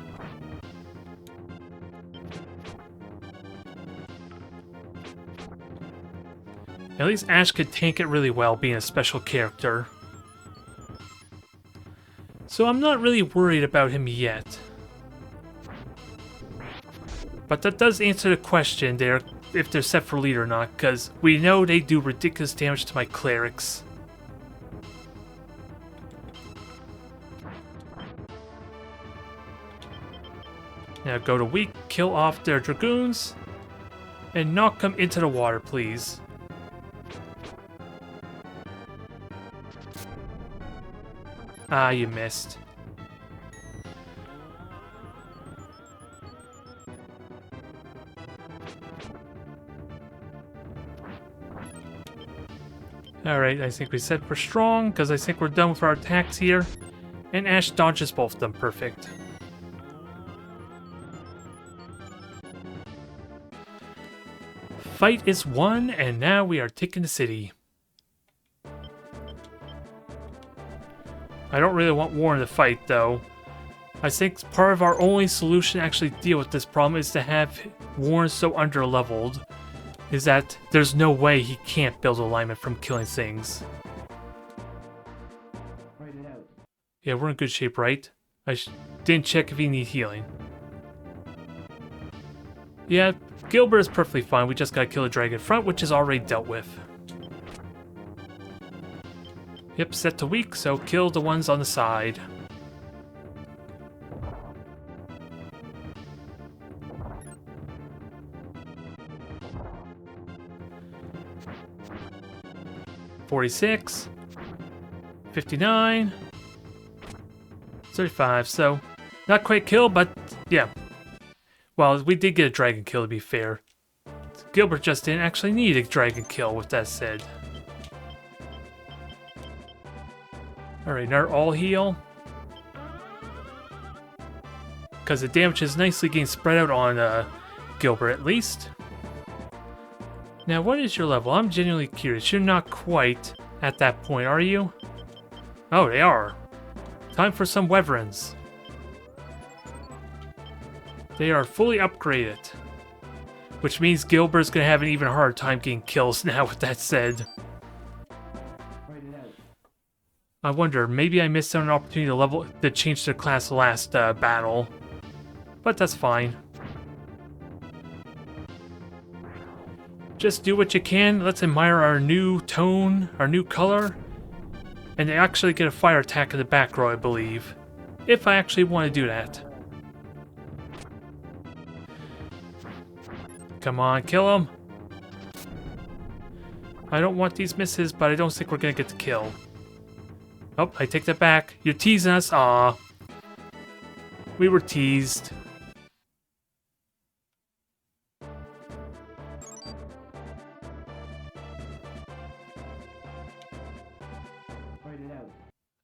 At least Ash could tank it really well, being a special character. So I'm not really worried about him yet. But that does answer the question there, if they're set for lead or not, because we know they do ridiculous damage to my clerics. Now go to weak, kill off their dragoons, and knock them into the water, please. Ah, you missed. Alright, I think we said we're strong, because I think we're done with our attacks here. And Ash dodges both of them perfect. Fight is won, and now we are taking the city. I don't really want War in the fight, though. I think part of our only solution to actually deal with this problem is to have Warren so under-leveled, is that there's no way he can't build alignment from killing things. Yeah, we're in good shape, right? I didn't check if he needs healing. Yeah, Gilbert is perfectly fine. We just gotta kill the dragon front, which is already dealt with. Yep, set to weak, so kill the ones on the side. $46, 59, 35, so not quite kill, but yeah. Well, we did get a dragon kill to be fair. Gilbert just didn't actually need a dragon kill, with that said. Alright, now all heal. Because the damage is nicely getting spread out on Gilbert at least. Now, what is your level? I'm genuinely curious. You're not quite at that point, are you? Oh, they are. Time for some Wyverns. They are fully upgraded. Which means Gilbert's going to have an even harder time getting kills now, with that said. I wonder, maybe I missed out on an opportunity to change their class last battle. But that's fine. Just do what you can. Let's admire our new tone, our new color. And they actually get a fire attack in the back row, I believe. If I actually want to do that. Come on, kill him. I don't want these misses, but I don't think we're going to get the kill. Oh, I take that back. You're teasing us. Aw. We were teased.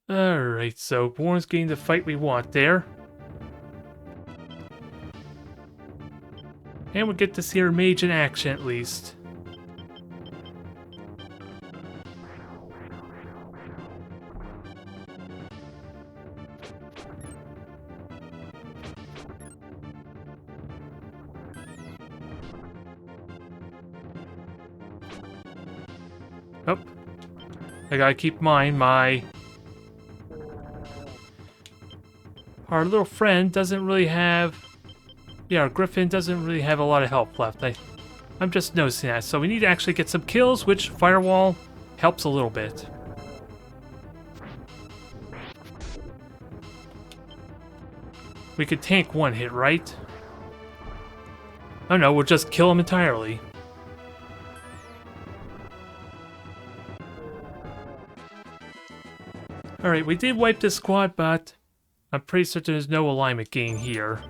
Alright, so Warren's getting the fight we want there. And we get to see our mage in action at least. Oh. I gotta keep in mind our little friend doesn't really have... Yeah, our Griffin doesn't really have a lot of health left. I'm just noticing that. So we need to actually get some kills, which Firewall helps a little bit. We could tank one hit, right? Oh no, we'll just kill him entirely. Alright, we did wipe this squad, but I'm pretty certain there's no alignment gain here.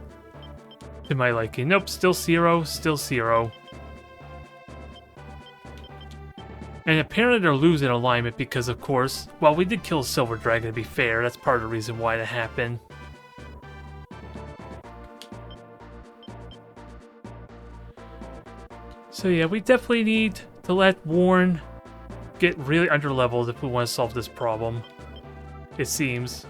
To my liking. Nope, still 0, still 0. And apparently they're losing alignment because, of course, well, we did kill a Silver Dragon, to be fair. That's part of the reason why that happened. So yeah, we definitely need to let Warren get really under-leveled if we want to solve this problem. It seems.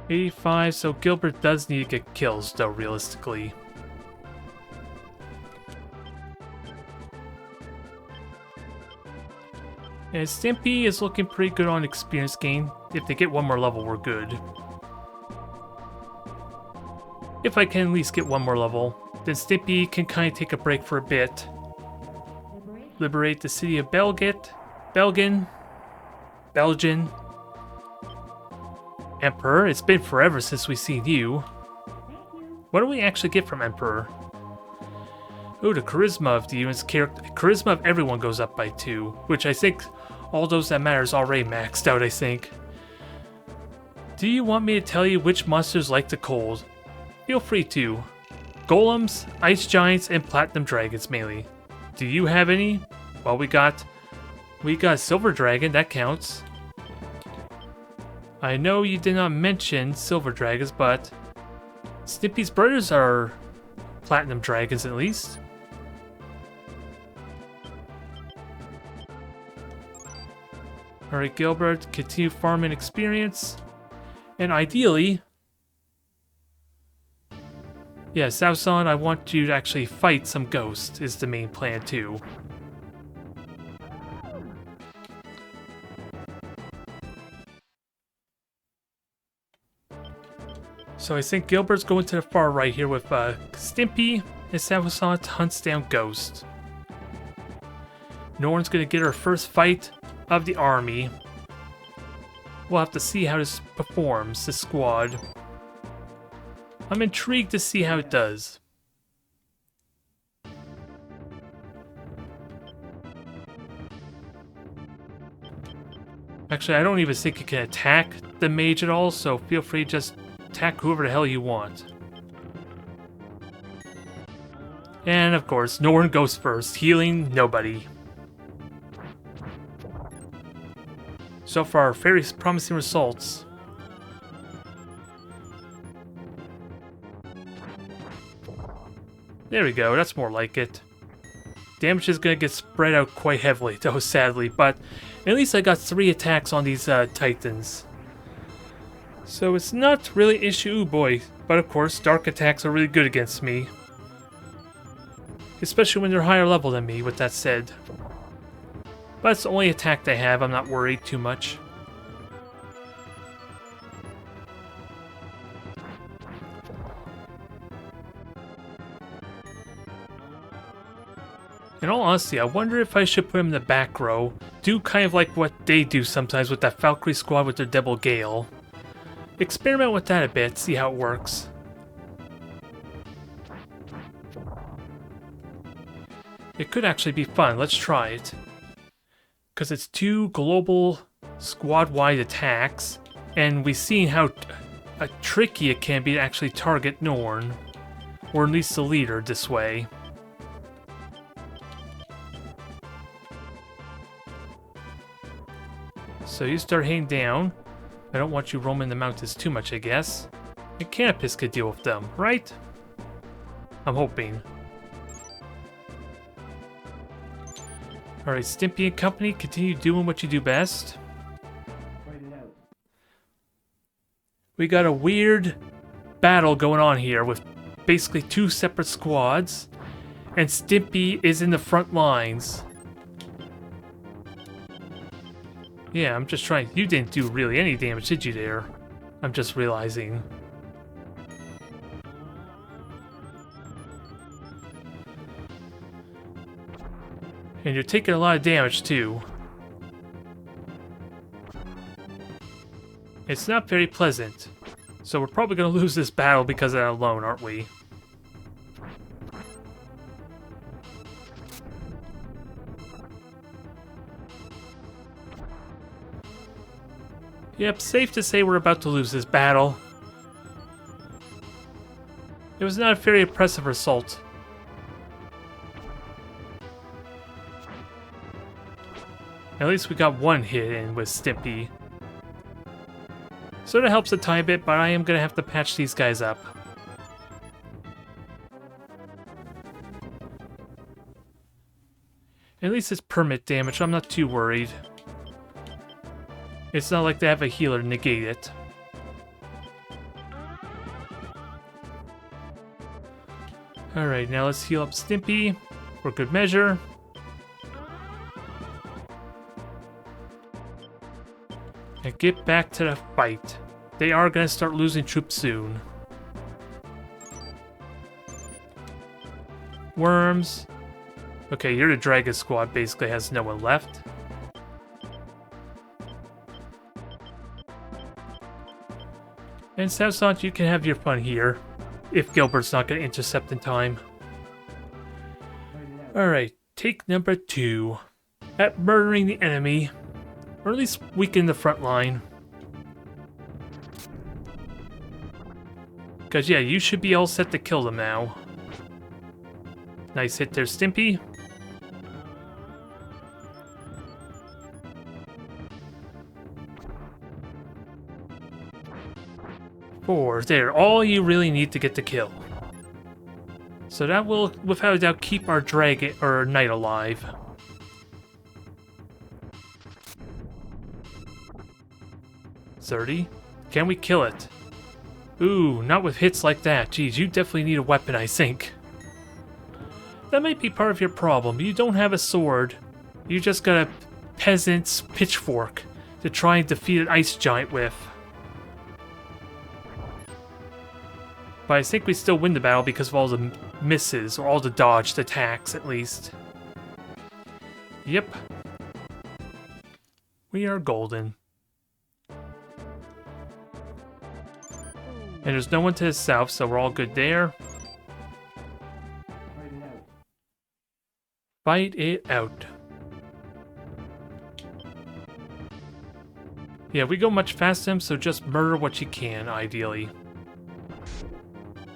$85, so Gilbert does need to get kills, though, realistically. And Stimpy is looking pretty good on experience gain. If they get one more level, we're good. If I can at least get one more level, then Stimpy can kind of take a break for a bit. Liberate the city of Belgian. Emperor, it's been forever since we've seen you. What do we actually get from Emperor? Oh, the charisma of the unit's character. Charisma of everyone goes up by 2, which I think all those that matter is already maxed out, I think. Do you want me to tell you which monsters like the cold? Feel free to. golems, ice giants, and platinum dragons mainly. Do you have any? Well, we got silver dragon, that counts. I know you did not mention silver dragons, but Snippy's brothers are platinum dragons at least. Alright, Gilbert, continue farming experience. And ideally, yeah, Sauson, I want you to actually fight some ghosts, is the main plan too. So I think Gilbert's going to the far right here with Stimpy, and Sauson hunts down Ghost. Norn's gonna get her first fight of the army. We'll have to see how this performs, this squad. I'm intrigued to see how it does. Actually, I don't even think you can attack the mage at all, so feel free to just attack whoever the hell you want. And of course, Norn goes first, healing nobody. So far, very promising results. There we go, that's more like it. Damage is gonna get spread out quite heavily, though, sadly, but at least I got 3 attacks on these titans. So it's not really an issue, ooh boy, but of course, dark attacks are really good against me. Especially when they're higher level than me, with that said. But it's the only attack they have, I'm not worried too much. In all honesty, I wonder if I should put him in the back row. Do kind of like what they do sometimes with that Valkyrie squad with their Devil Gale. Experiment with that a bit, see how it works. It could actually be fun, let's try it. Because it's 2 global squad-wide attacks, and we've seen how tricky it can be to actually target Norn. Or at least the leader this way. So you start heading down. I don't want you roaming the mountains too much, I guess. And Canopus could deal with them, right? I'm hoping. Alright, Stimpy and company, continue doing what you do best. We got a weird battle going on here with basically 2 separate squads. And Stimpy is in the front lines. Yeah, I'm just trying. You didn't do really any damage, did you there? I'm just realizing. And you're taking a lot of damage, too. It's not very pleasant. So we're probably going to lose this battle because of that alone, aren't we? Yep, safe to say we're about to lose this battle. It was not a very impressive result. At least we got 1 hit in with Stimpy. Sort of helps a tiny bit, but I am going to have to patch these guys up. At least it's permit damage, so I'm not too worried. It's not like they have a healer to negate it. Alright, now let's heal up Stimpy for good measure. And get back to the fight. They are going to start losing troops soon. Worms. Okay, you're the Dragon Squad, basically has no one left. And Samsung, you can have your fun here, if Gilbert's not going to intercept in time. Alright, take number 2. At murdering the enemy, or at least weaken the front line. Because yeah, you should be all set to kill them now. Nice hit there, Stimpy. Four. There, all you really need to get the kill. So that will, without a doubt, keep our dragon or knight alive. $30. Can we kill it? Ooh, not with hits like that. Geez, you definitely need a weapon, I think. That might be part of your problem. You don't have a sword. You just got a peasant's pitchfork to try and defeat an ice giant with. But I think we still win the battle because of all the misses, or all the dodged attacks, at least. Yep. We are golden. And there's no one to the south, so we're all good there. Fight it out. Yeah, we go much faster, so just murder what you can, ideally.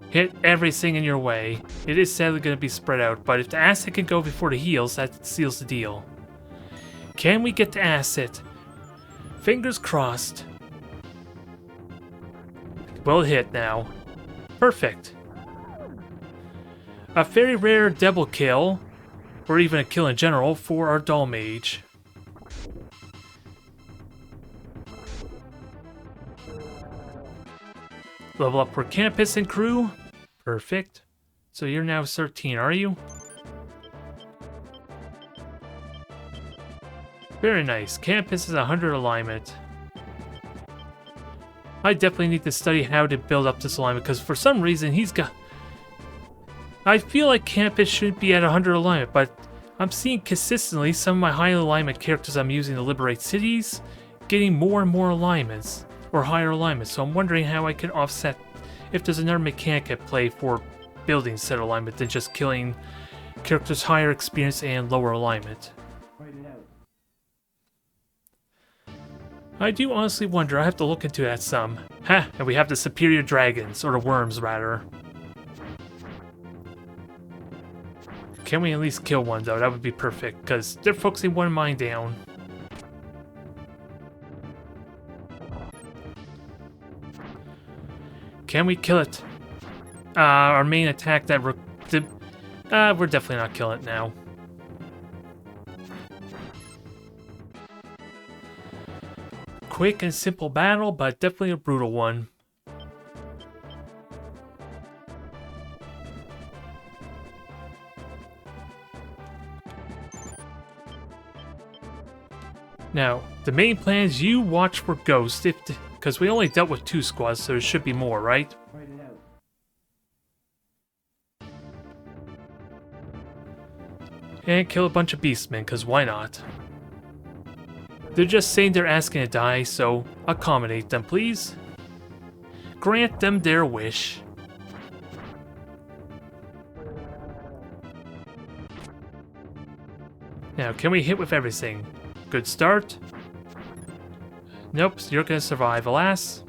Hit everything in your way. It is sadly going to be spread out, but if the acid can go before the heals, that seals the deal. Can we get the acid? Fingers crossed. Well hit now. Perfect. A very rare double kill, or even a kill in general, for our doll mage. Level up for Campus and crew. Perfect. So you're now 13, are you? Very nice. Campus is 100 alignment. I definitely need to study how to build up this alignment, because for some reason he's got... I feel like Campus shouldn't be at 100 alignment, but I'm seeing consistently some of my high alignment characters I'm using to liberate cities getting more and more alignments, or higher alignments, so I'm wondering how I can offset if there's another mechanic at play for building set alignment than just killing characters higher experience and lower alignment. I do honestly wonder. I have to look into that some. Ha! And we have the superior dragons, or the worms rather. Can we at least kill one though? That would be perfect, because they're focusing one mine down. Can we kill it? Our main attack that we're definitely not killing it now. Quick and simple battle, but definitely a brutal one. Now, the main plan is you watch for ghosts, because we only dealt with 2 squads, so there should be more, right? And kill a bunch of beastmen, because why not? They're just saying they're asking to die, so accommodate them, please. Grant them their wish. Now, can we hit with everything? Good start. Nope, you're gonna survive, alas.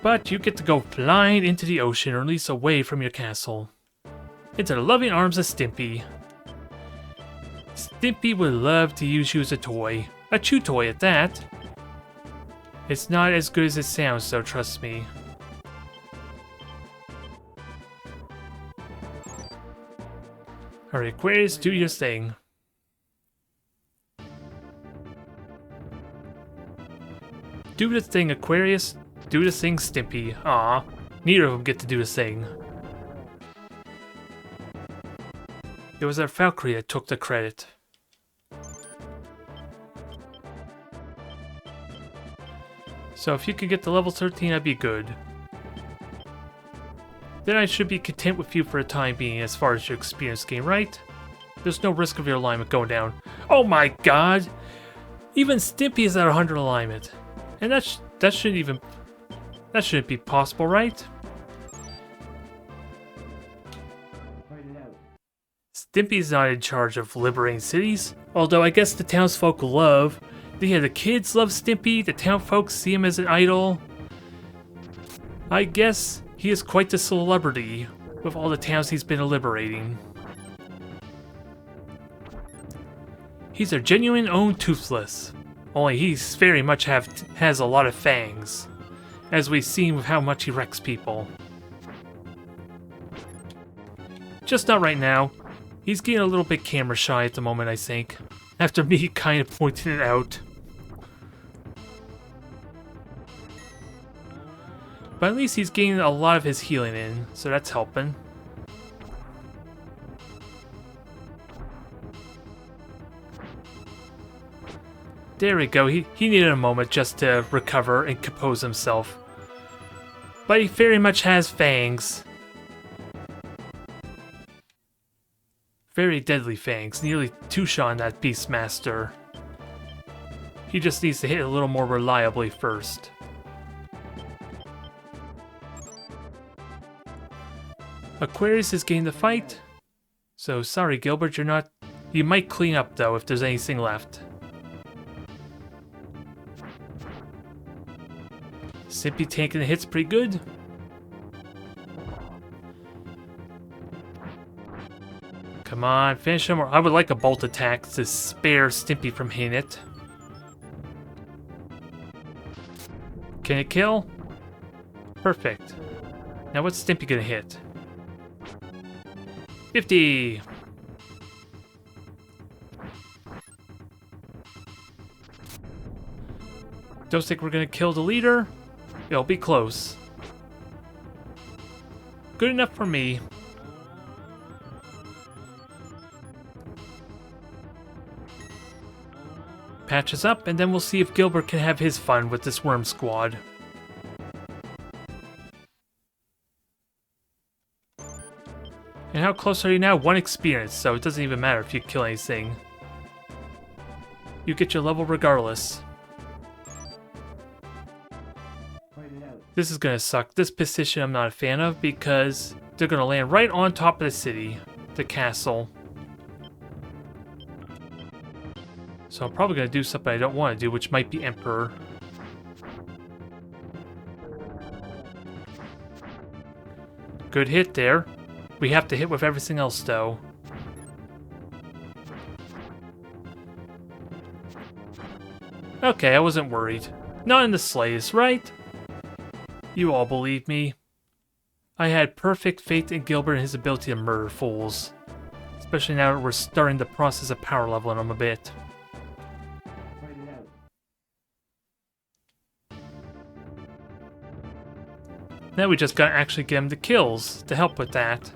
But you get to go flying into the ocean, or at least away from your castle. Into the loving arms of Stimpy. Stimpy would love to use you as a toy. A chew toy at that. It's not as good as it sounds, though, trust me. Alright, Aquarius, do your thing. Do the thing, Aquarius. Do the thing, Stimpy. Aw, neither of them get to do the thing. It was our Valkyrie that took the credit. So if you could get to level 13, that'd be good. Then I should be content with you for the time being as far as your experience gain, right? There's no risk of your alignment going down. Oh my god! Even Stimpy is at 100 alignment. And that shouldn't be possible, right? Stimpy's not in charge of liberating cities, although I guess the townsfolk love. Yeah, the kids love Stimpy, the townfolk see him as an idol. I guess he is quite the celebrity. with all the towns he's been liberating. He's a genuine own Toothless, only he's very much has a lot of fangs, as we've seen with how much he wrecks people. Just not right now. He's getting a little bit camera shy at the moment, I think, after me kind of pointing it out. But at least he's getting a lot of his healing in, so that's helping. There we go, he needed a moment just to recover and compose himself. But he very much has fangs. Very deadly fangs, nearly two-shot on that Beastmaster. He just needs to hit a little more reliably first. Aquarius is getting the fight. So sorry Gilbert, you're not... You might clean up though if there's anything left. Stimpy taking the hits pretty good. Come on, finish him, or I would like a bolt attack to spare Stimpy from hitting it. Can it kill? Perfect. Now what's Stimpy gonna hit? 50! Don't think we're gonna kill the leader. It'll be close. Good enough for me. Patches up, and then we'll see if Gilbert can have his fun with this worm squad. And how close are you now? 1 experience, so it doesn't even matter if you kill anything. You get your level regardless. This is gonna suck. This position I'm not a fan of because they're gonna land right on top of the city, the castle. So I'm probably gonna do something I don't want to do, which might be Emperor. Good hit there. We have to hit with everything else though. Okay, I wasn't worried. Not in the slightest, right? You all believe me. I had perfect faith in Gilbert and his ability to murder fools. Especially now that we're starting the process of power leveling them a bit. Now we just gotta actually get him the kills to help with that.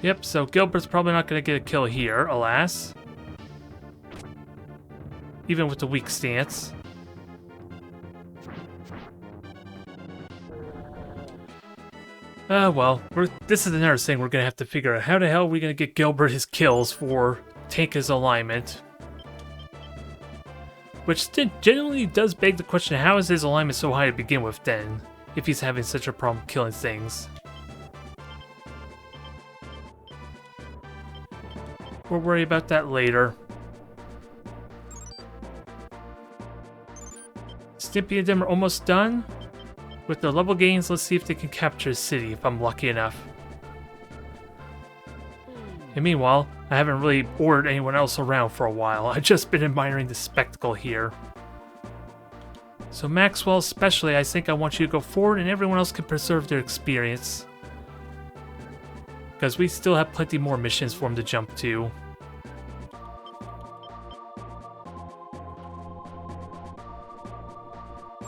Yep, so Gilbert's probably not gonna get a kill here, alas. Even with the weak stance. Well, this is another thing we're gonna have to figure out. How the hell are we gonna get Gilbert his kills for tank his alignment? Which genuinely does beg the question, how is his alignment so high to begin with then? If he's having such a problem killing things. We'll worry about that later. Stimpy and them are almost done. With the level gains, let's see if they can capture the city, if I'm lucky enough. And meanwhile, I haven't really ordered anyone else around for a while. I've just been admiring the spectacle here. So Maxwell especially, I think I want you to go forward and everyone else can preserve their experience. Because we still have plenty more missions for him to jump to.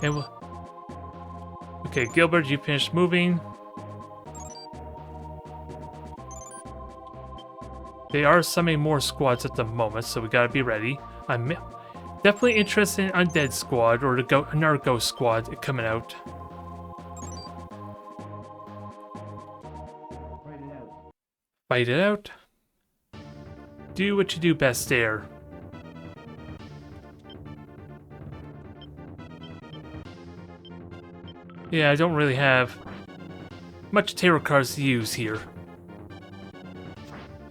And okay, Gilbert, you finished moving. They are summoning more squads at the moment, so we gotta be ready. I'm definitely interested in Undead Squad, or another Ghost Squad coming out. Fight it out. Do what you do best there. Yeah, I don't really have much tarot cards to use here.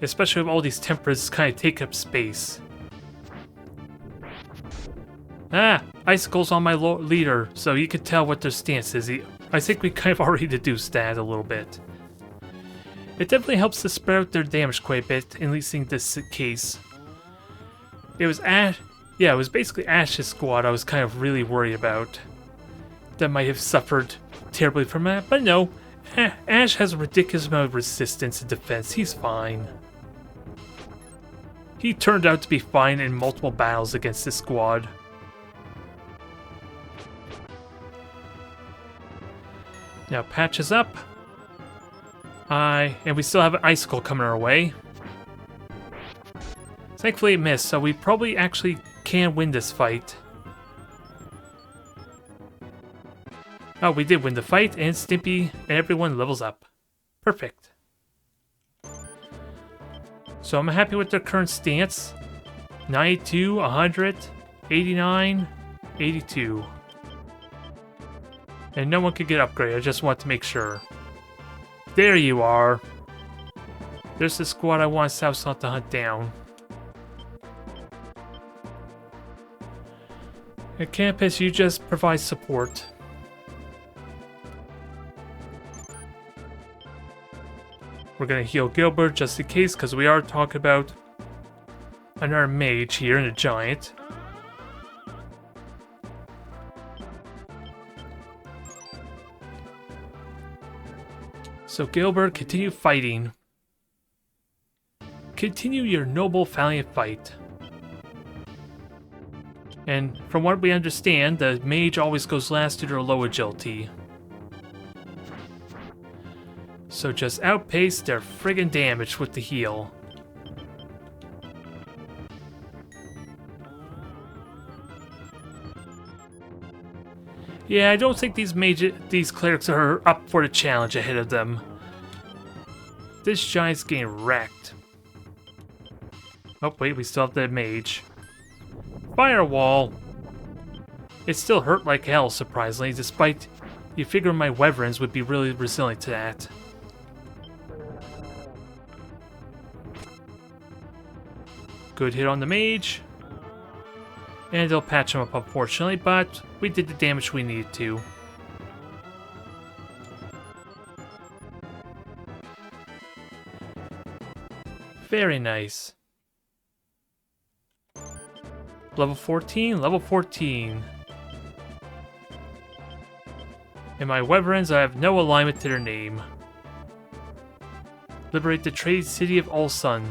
Especially with all these tempers kind of take up space. Ah, icicles on my leader, so you can tell what their stance is. I think we kind of already deduced that a little bit. It definitely helps to spread out their damage quite a bit, at least in this case. It was Ash. Yeah, it was basically Ash's squad I was kind of really worried about. That might have suffered terribly from that, but no. Ash has a ridiculous amount of resistance and defense. He's fine. He turned out to be fine in multiple battles against this squad. Now patch is up. And we still have an icicle coming our way. Thankfully it missed, so we probably actually can win this fight. Oh, we did win the fight, and Stimpy and everyone levels up. Perfect. So I'm happy with their current stance. 92, 100, 89, 82. And no one could get upgraded, I just want to make sure. There you are. There's the squad I want Southside to hunt down. At campus, you just provide support. We're gonna heal Gilbert just in case, because we are talking about another mage here and a giant. So Gilbert, continue fighting. Continue your noble, valiant fight. And from what we understand, the mage always goes last due to their low agility. So just outpace their friggin' damage with the heal. Yeah, I don't think these clerics are up for the challenge ahead of them. This giant's getting wrecked. Oh wait, we still have the mage. Firewall! It still hurt like hell, surprisingly, despite you figure my wyverns would be really resilient to that. Good hit on the mage. And they'll patch him up, unfortunately, but we did the damage we needed to. Very nice. Level 14, level 14. And my wyverns, I have no alignment to their name. Liberate the trade city of Ulsan.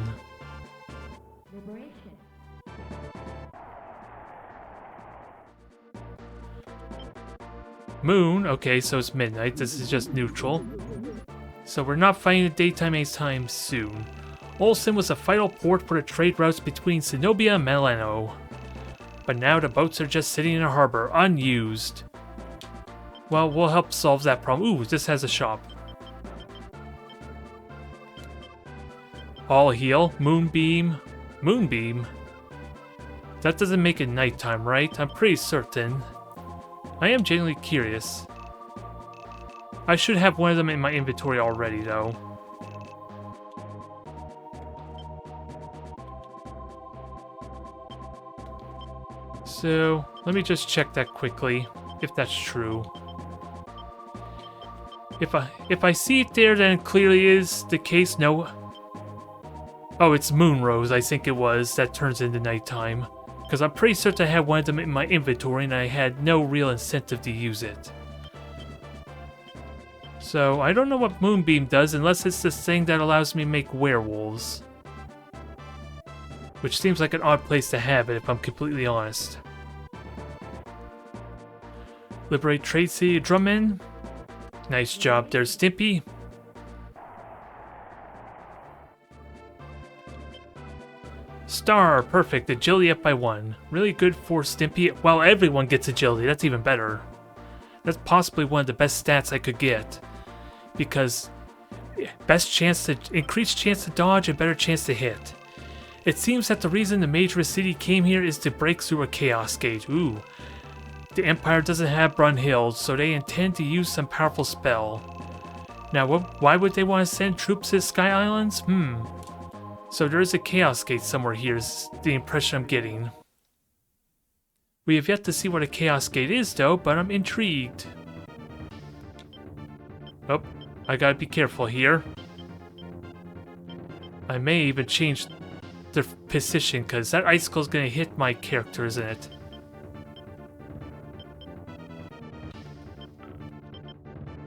Moon, okay, so it's midnight. This is just neutral. So we're not fighting the daytime anytime soon. Ulsan was a vital port for the trade routes between Zenobia and Milano. But now the boats are just sitting in a harbor, unused. Well, we'll help solve that problem. Ooh, this has a shop. All heal, moonbeam. Moonbeam? That doesn't make it nighttime, right? I'm pretty certain. I am genuinely curious. I should have one of them in my inventory already, though. So, let me just check that quickly, if that's true. If I see it there, then it clearly is the case. No. Oh, it's Moonrose, I think it was, that turns into nighttime. Because I'm pretty certain I had one of them in my inventory and I had no real incentive to use it. So, I don't know what Moonbeam does unless it's this thing that allows me to make werewolves. Which seems like an odd place to have it, if I'm completely honest. Liberate Tracy Drummond. Nice job there, Stimpy. Star, perfect. Agility up by 1. Really good for Stimpy. Well, everyone gets agility. That's even better. That's possibly one of the best stats I could get. Because increased chance to dodge and better chance to hit. It seems that the reason the Mage Rashidi came here is to break through a Chaos Gate. Ooh. The Empire doesn't have Brunhild, so they intend to use some powerful spell. Now, why would they want to send troops to the Sky Islands? So there is a Chaos Gate somewhere here, is the impression I'm getting. We have yet to see what a Chaos Gate is, though, but I'm intrigued. Oh, I gotta be careful here. I may even change the position, because that icicle's gonna hit my character, isn't it?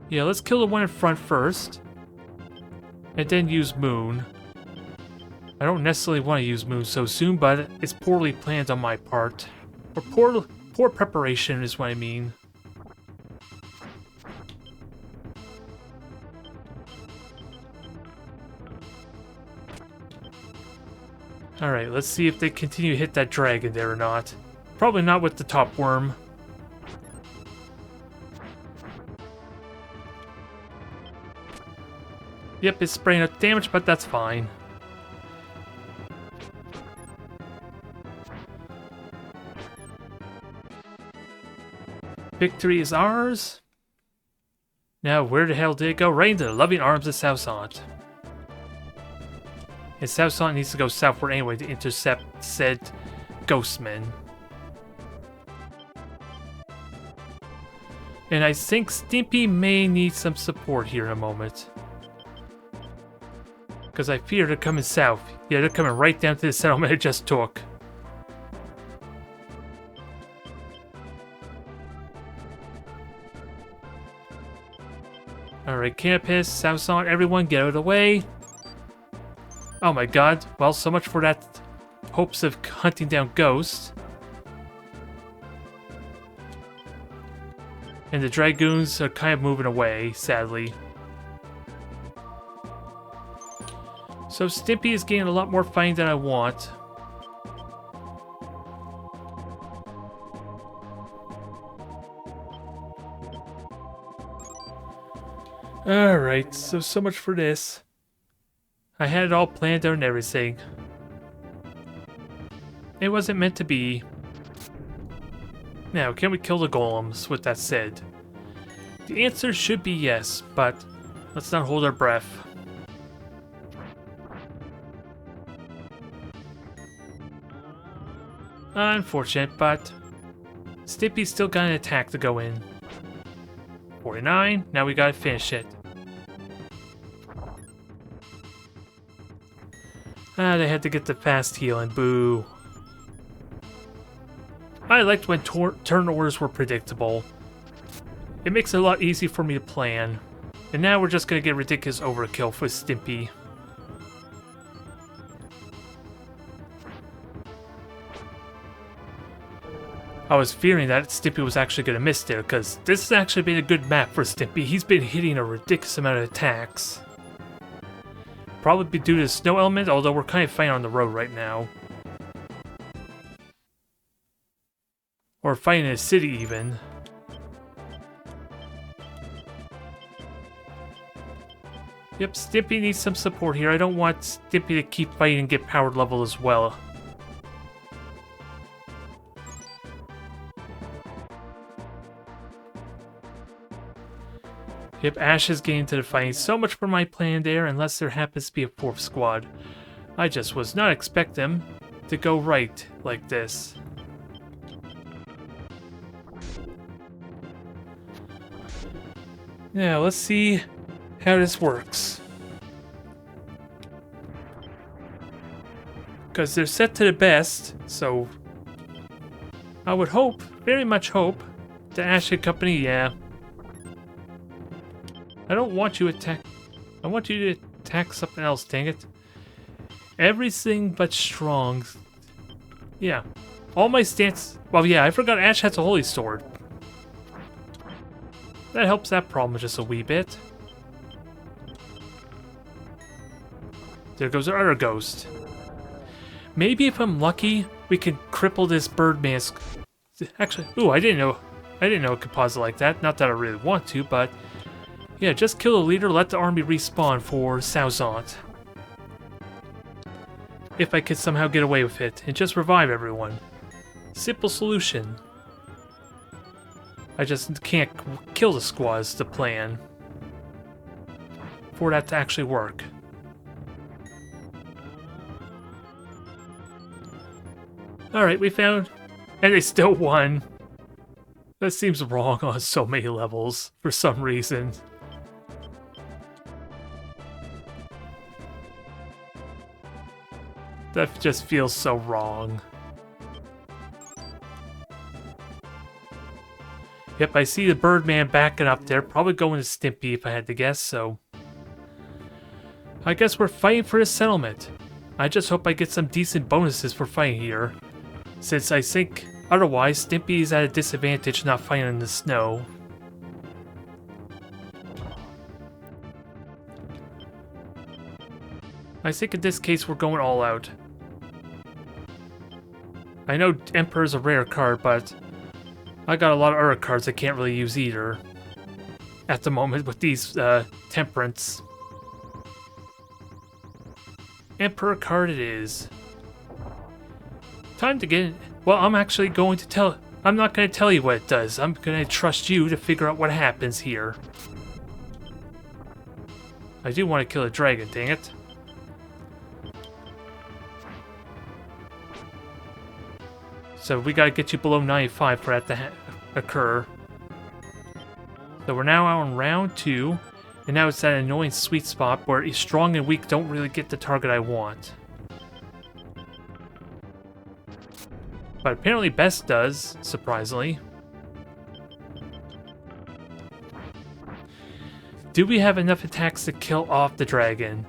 Yeah, let's kill the one in front first. And then use Moon. I don't necessarily want to use Moon so soon, but it's poorly planned on my part. Or poor preparation is what I mean. Alright, let's see if they continue to hit that dragon there or not. Probably not with the top worm. Yep, it's spraying up damage, but that's fine. Victory is ours. Now, where the hell did it go? Right into the loving arms of Sousant. And Sousant needs to go southward anyway to intercept said Ghostman. And I think Stimpy may need some support here in a moment. Because I fear they're coming south. Yeah, they're coming right down to the settlement I just took. Alright, Canopus, Sousant, everyone get out of the way. Oh my god, well, so much for that hopes of hunting down ghosts. And the Dragoons are kind of moving away, sadly. So Stimpy is getting a lot more fighting than I want. Alright, so much for this. I had it all planned out and everything. It wasn't meant to be. Now, can we kill the golems, with that said? The answer should be yes, but let's not hold our breath. Unfortunate, but Stimpy's still got an attack to go in. 49, now we gotta finish it. Ah, they had to get the fast heal and boo. I liked when turn orders were predictable. It makes it a lot easier for me to plan. And now we're just gonna get ridiculous overkill for Stimpy. I was fearing that Stimpy was actually going to miss there, because this has actually been a good map for Stimpy. He's been hitting a ridiculous amount of attacks. Probably due to the snow element, although we're kind of fighting on the road right now. Or fighting in a city, even. Yep, Stimpy needs some support here. I don't want Stimpy to keep fighting and get powered level as well. Yep, Ash is getting into the fighting. So much for my plan there, unless there happens to be a fourth squad. I just was not expecting them to go right like this. Now, let's see how this works. Because they're set to the best, so I would hope, very much hope, the Ash and company, yeah. I don't want you to attack. I want you to attack something else, dang it. Everything but strong. Yeah. All my stance. Well, yeah, I forgot Ash has a holy sword. That helps that problem just a wee bit. There goes our other ghost. Maybe if I'm lucky, we can cripple this bird mask. Actually, ooh, I didn't know it could pause it like that. Not that I really want to, but yeah, just kill the leader, let the army respawn for Sousant. If I could somehow get away with it, and just revive everyone. Simple solution. I just can't kill the squads to plan. For that to actually work. Alright, we found And they still won. That seems wrong on so many levels, for some reason. That just feels so wrong. Yep, I see the Birdman backing up there, probably going to Stimpy if I had to guess, so... I guess we're fighting for the settlement. I just hope I get some decent bonuses for fighting here, since I think otherwise Stimpy is at a disadvantage not fighting in the snow. I think in this case we're going all out. I know Emperor's a rare card, but I got a lot of other cards I can't really use either at the moment with these Temperance. Emperor card it is. Time to get it. Well, I'm actually going to tell... I'm not going to tell you what it does. I'm going to trust you to figure out what happens here. I do want to kill a dragon, dang it. So we gotta get you below 95 for that to occur. So we're now on round 2, and now it's that annoying sweet spot where strong and weak don't really get the target I want. But apparently best does, surprisingly. Do we have enough attacks to kill off the dragon?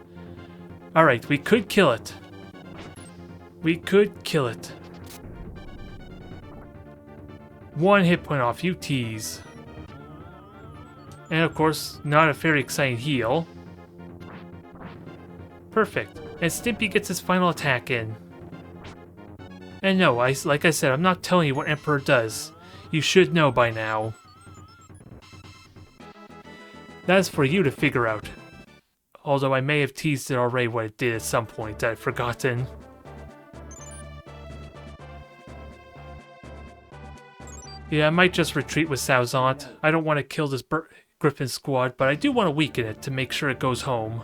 Alright, we could kill it. We could kill it. 1 hit point off, you tease. And of course, not a very exciting heal. Perfect. And Stimpy gets his final attack in. And no, like I said, I'm not telling you what Emperor does. You should know by now. That is for you to figure out. Although I may have teased it already what it did at some point that I've forgotten. Yeah, I might just retreat with Sauzant. I don't want to kill this Griffin squad, but I do want to weaken it to make sure it goes home.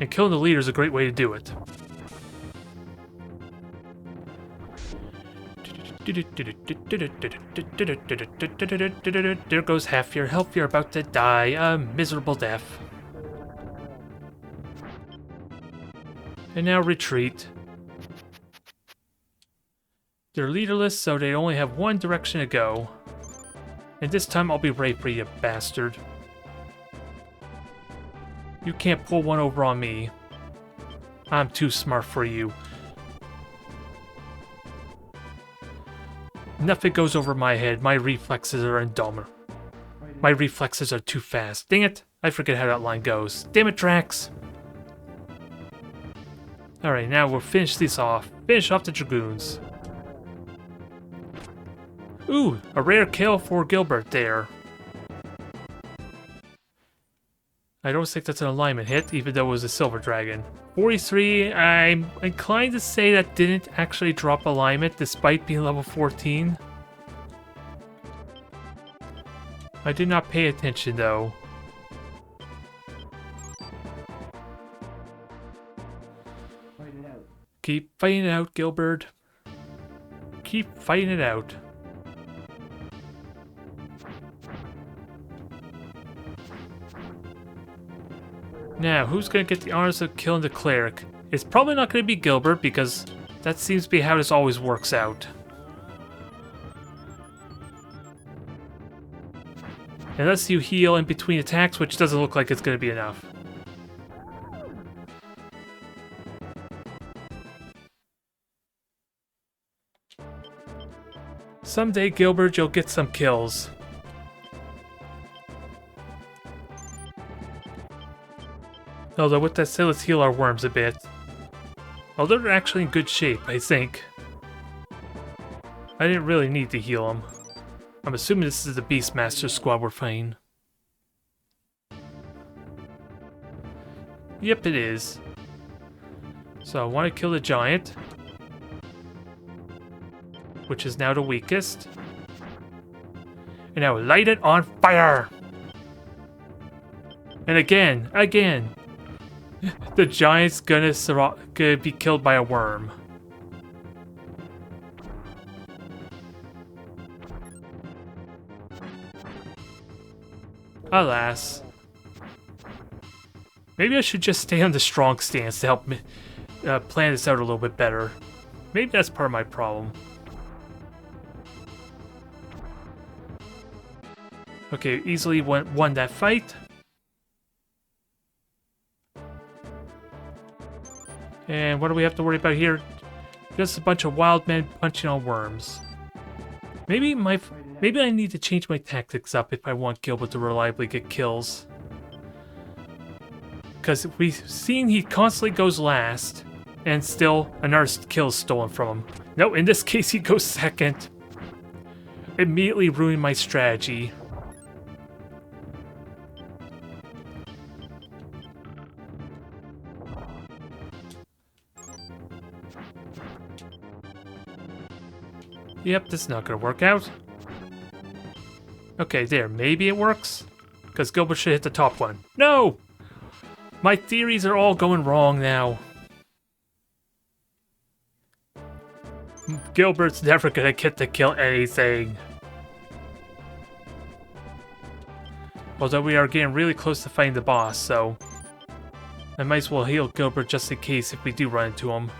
And killing the leader is a great way to do it. There goes half your health. You're about to die a miserable death. And now retreat. They're leaderless, so they only have one direction to go. And this time I'll be right for you, bastard. You can't pull one over on me. I'm too smart for you. Nothing goes over my head. My reflexes are indomitable. My reflexes are too fast. Dang it! I forget how that line goes. Damn it, Drax! Alright, now we'll finish this off. Finish off the Dragoons. Ooh, a rare kill for Gilbert there. I don't think that's an alignment hit, even though it was a silver dragon. 43, I'm inclined to say that didn't actually drop alignment despite being level 14. I did not pay attention though. Keep fighting it out, Gilbert. Keep fighting it out. Now, who's going to get the honors of killing the cleric? It's probably not going to be Gilbert, because that seems to be how this always works out. Unless you heal in between attacks, which doesn't look like it's going to be enough. Someday, Gilbert, you'll get some kills. Although with that said, let's heal our worms a bit. Although they're actually in good shape, I think. I didn't really need to heal them. I'm assuming this is the Beastmaster squad we're fighting. Yep, it is. So I want to kill the giant, which is now the weakest. And now light it on fire! And again! The giant's gonna be killed by a worm. Alas. Maybe I should just stay on the strong stance to help me plan this out a little bit better. Maybe that's part of my problem. Okay, easily won that fight. And what do we have to worry about here? Just a bunch of wild men punching on worms. Maybe I need to change my tactics up if I want Gilbert to reliably get kills. Because we've seen he constantly goes last, and still another kill is stolen from him. No, in this case he goes second. Immediately ruined my strategy. Yep, this is not gonna work out. Okay, there, maybe it works? Because Gilbert should hit the top one. No! My theories are all going wrong now. Gilbert's never gonna get to kill anything. Although we are getting really close to fighting the boss, so I might as well heal Gilbert just in case if we do run into him.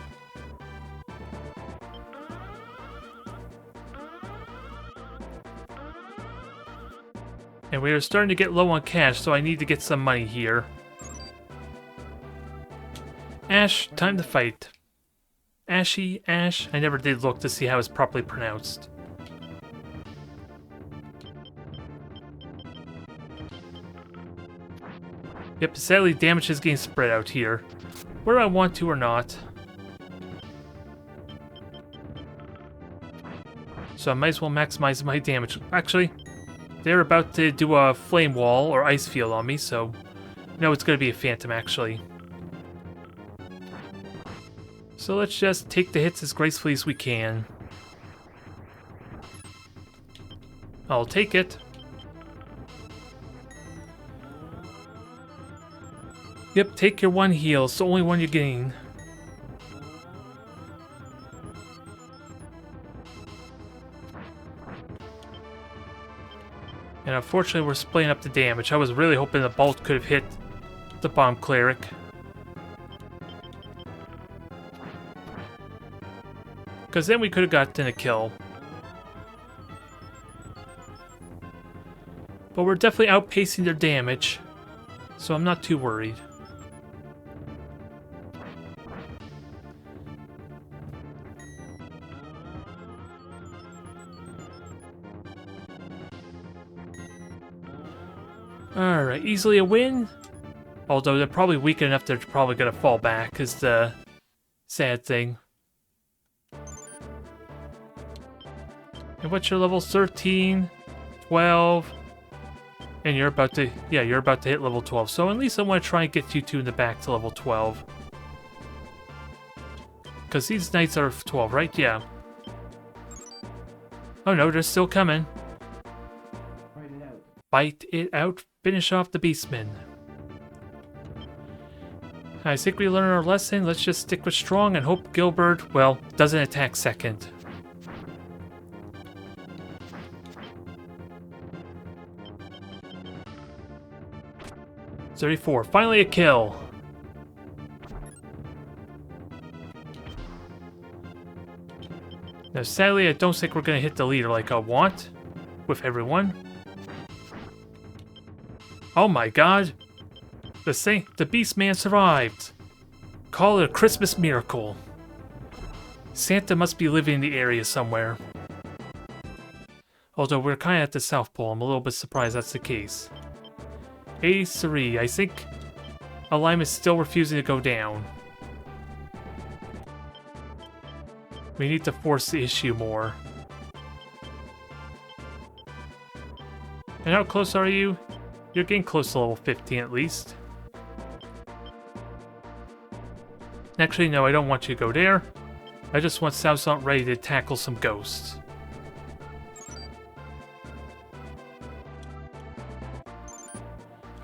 And we are starting to get low on cash, so I need to get some money here. Ash, time to fight. Ashy, Ash. I never did look to see how it's properly pronounced. Yep, sadly damage is getting spread out here. Whether I want to or not. So I might as well maximize my damage. Actually, they're about to do a flame wall or ice field on me, so no, it's going to be a phantom actually. So let's just take the hits as gracefully as we can. I'll take it. Yep, take your one heal. It's the only one you gain. And unfortunately, we're splitting up the damage. I was really hoping the bolt could have hit the bomb cleric. Because then we could have gotten a kill. But we're definitely outpacing their damage, so I'm not too worried. Alright, easily a win. Although they're probably weak enough they're probably going to fall back, is the sad thing. And what's your level? 13, 12, and you're about to, yeah, you're about to hit level 12. So at least I want to try and get you two in the back to level 12. Because these knights are 12, right? Yeah. Oh no, they're still coming. Bite it out, finish off the beastmen. I think we learned our lesson. Let's just stick with strong and hope Gilbert, well, doesn't attack second. .34, finally a kill. Now sadly I don't think we're gonna hit the leader like I want with everyone. Oh my god! The beast man survived! Call it a Christmas miracle. Santa must be living in the area somewhere. Although we're kinda at the South Pole, I'm a little bit surprised that's the case. 83, I think alignment's still refusing to go down. We need to force the issue more. And how close are you? You're getting close to level 15 at least. Actually, no, I don't want you to go there. I just want Southsont ready to tackle some ghosts.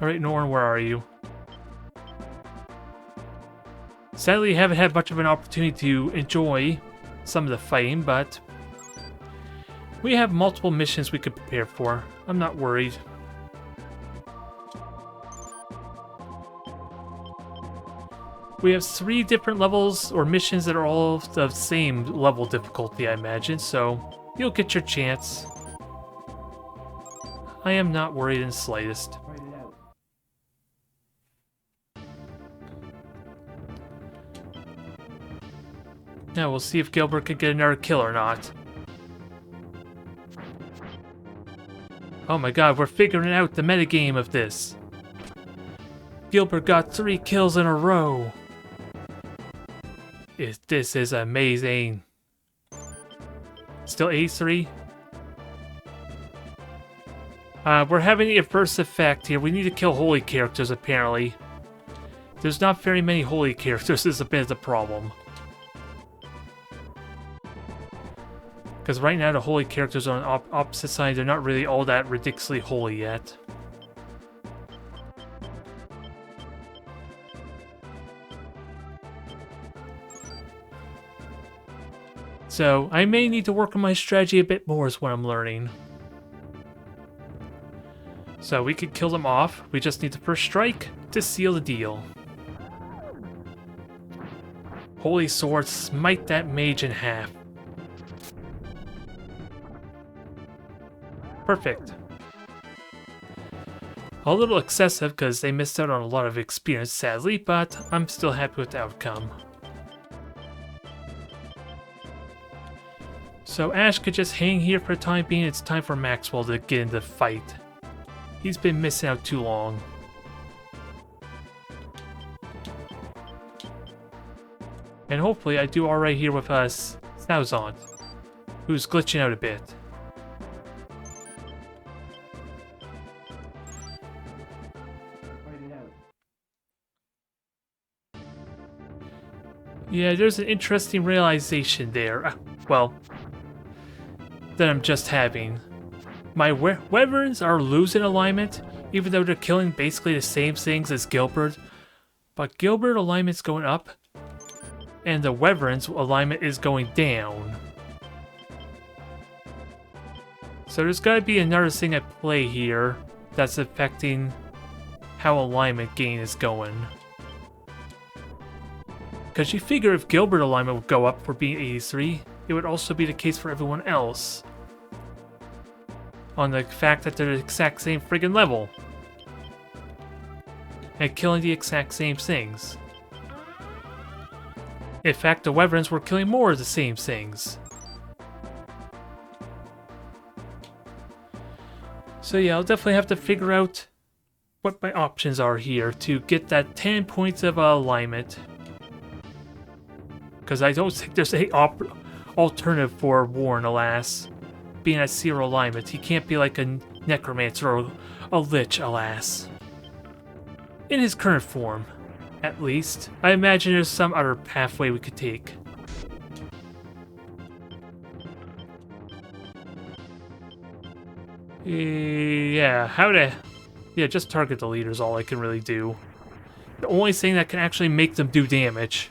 Alright, Norn, where are you? Sadly, I haven't had much of an opportunity to enjoy some of the fighting, but we have multiple missions we could prepare for. I'm not worried. We have 3 different levels or missions that are all the same level difficulty, I imagine, so you'll get your chance. I am not worried in the slightest. Now we'll see if Gilbert can get another kill or not. Oh my god, we're figuring out the metagame of this. Gilbert got 3 kills in a row. This is amazing. Still 83? We're having the adverse effect here. We need to kill holy characters, apparently. There's not very many holy characters, is a bit of the problem. Because right now the holy characters are on opposite sides. They're not really all that ridiculously holy yet. So I may need to work on my strategy a bit more is what I'm learning. So we could kill them off. We just need the first strike to seal the deal. Holy sword, smite that mage in half. Perfect. A little excessive because they missed out on a lot of experience, sadly, but I'm still happy with the outcome. So Ash could just hang here for the time being. It's time for Maxwell to get into the fight. He's been missing out too long. And hopefully I do alright here with Snouzant, who's glitching out a bit. Yeah, there's an interesting realization there. Well, that I'm just having. My Wyverns are losing alignment, even though they're killing basically the same things as Gilbert. But Gilbert alignment's going up, and the Wyvern's alignment is going down. So there's gotta be another thing at play here that's affecting how alignment gain is going. Because you figure if Gilbert alignment would go up for being 83, it would also be the case for everyone else. On the fact that they're the exact same friggin' level. And killing the exact same things. In fact, the Wyverns were killing more of the same things. So yeah, I'll definitely have to figure out what my options are here to get that 10 points of alignment. Because I don't think there's any alternative for Warren, alas. Being at 0 alignment, he can't be like a necromancer or a lich, alas. In his current form, at least. I imagine there's some other pathway we could take. Yeah, yeah, just target the leader is all I can really do. The only thing that can actually make them do damage.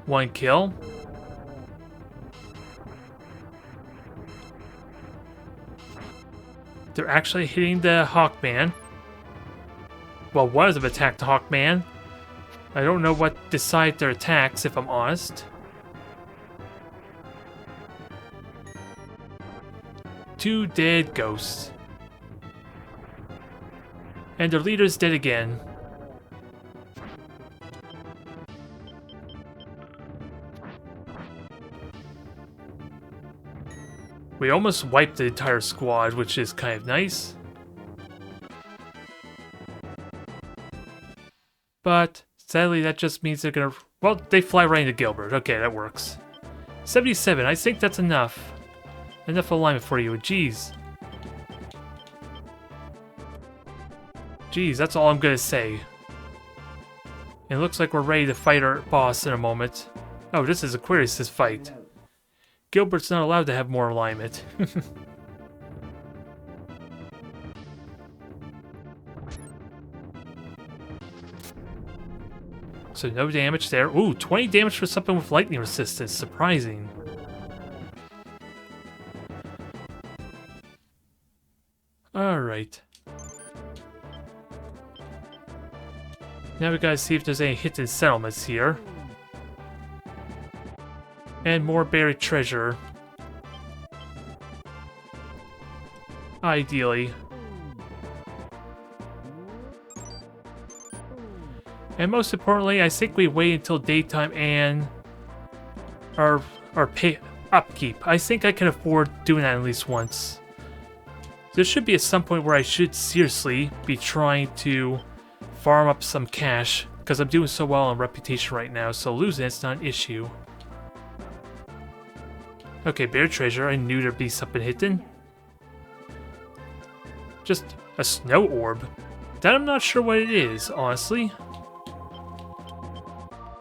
One kill. They're actually hitting the Hawkman. Well, one of them attacked the Hawkman. I don't know what decide their attacks, if I'm honest. Two dead ghosts. And their leader's dead again. We almost wiped the entire squad, which is kind of nice. But sadly, that just means they're gonna... Well, they fly right into Gilbert. Okay, that works. 77, I think that's enough. Enough alignment for you, jeez. Jeez, that's all I'm gonna say. It looks like we're ready to fight our boss in a moment. Oh, this is Aquarius' fight. Gilbert's not allowed to have more alignment. So no damage there. Ooh, 20 damage for something with lightning resistance. Surprising. Alright. Now we gotta see if there's any hidden settlements here. And more buried treasure. Ideally. And most importantly, I think we wait until daytime and our pay upkeep. I think I can afford doing that at least once. There should be at some point where I should seriously be trying to farm up some cash, because I'm doing so well on reputation right now, so losing it's not an issue. Okay, bear treasure. I knew there'd be something hidden. Just a snow orb. That I'm not sure what it is, honestly.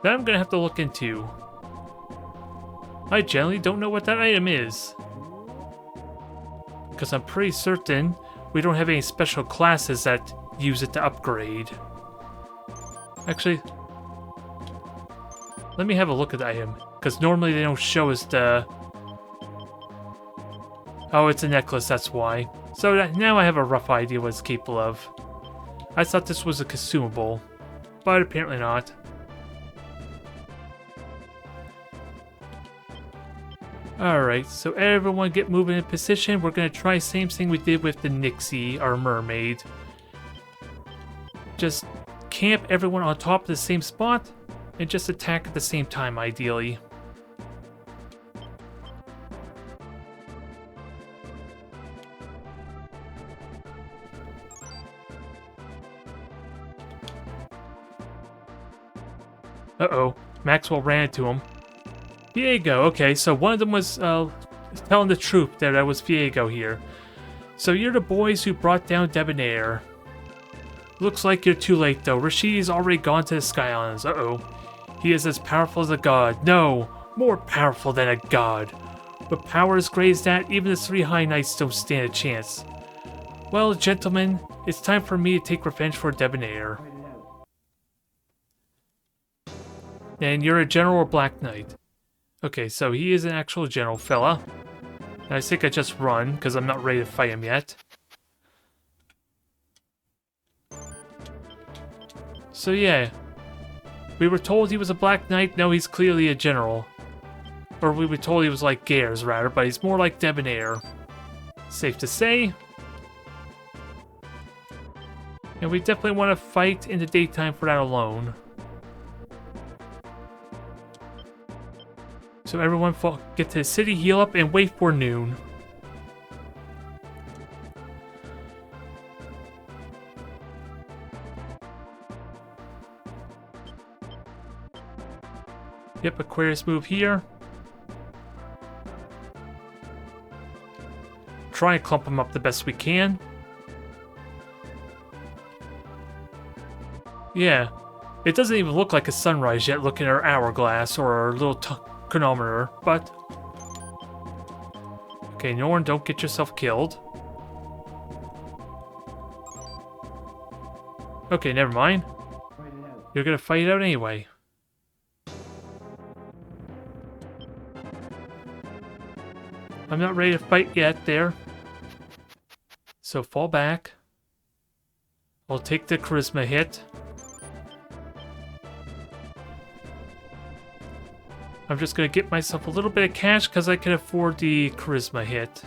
That I'm gonna have to look into. I generally don't know what that item is. Because I'm pretty certain we don't have any special classes that use it to upgrade. Actually, let me have a look at the item. Because normally they don't show us the... Oh, it's a necklace, that's why. So now I have a rough idea what it's capable of. I thought this was a consumable, but apparently not. Alright, so everyone get moving in position. We're going to try the same thing we did with the Nixie, our mermaid. Just camp everyone on top of the same spot, and just attack at the same time, ideally. Uh-oh, Maxwell ran into him. Viego, okay, so one of them was telling the troop that I was Viego here. So you're the boys who brought down Debonair. Looks like you're too late though. Rashidi's already gone to the Sky Islands. Uh-oh. He is as powerful as a god. No, more powerful than a god. With power as great as that, even the 3 High Knights don't stand a chance. Well, gentlemen, it's time for me to take revenge for Debonair. And you're a general or black knight. Okay, so he is an actual general fella. And I think I just run, because I'm not ready to fight him yet. So yeah. We were told he was a black knight, no, he's clearly a general. Or we were told he was like Gares, rather, but he's more like Debonair. Safe to say. And we definitely want to fight in the daytime for that alone. So everyone get to the city, heal up, and wait for noon. Yep, Aquarius move here. Try and clump them up the best we can. Yeah, it doesn't even look like a sunrise yet looking at our hourglass or our little chronometer, but... Okay, Norn, don't get yourself killed. Okay, never mind. You're gonna fight it out anyway. I'm not ready to fight yet there. So fall back. I'll take the charisma hit. I'm just going to get myself a little bit of cash because I can afford the charisma hit.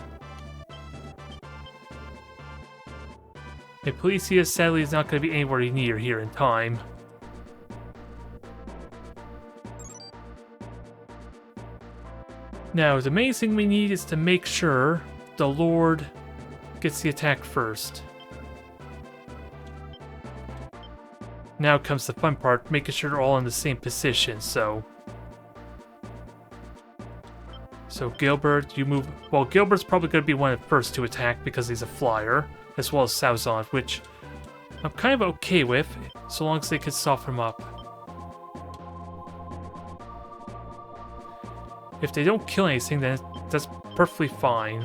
And Policia sadly is not going to be anywhere near here in time. Now, the main thing we need is to make sure the Lord gets the attack first. Now comes the fun part, making sure they're all in the same position, so Gilbert, you move... Well, Gilbert's probably going to be one of the first to attack because he's a flyer, as well as Sauzon, which I'm kind of okay with, so long as they can soften him up. If they don't kill anything, then that's perfectly fine.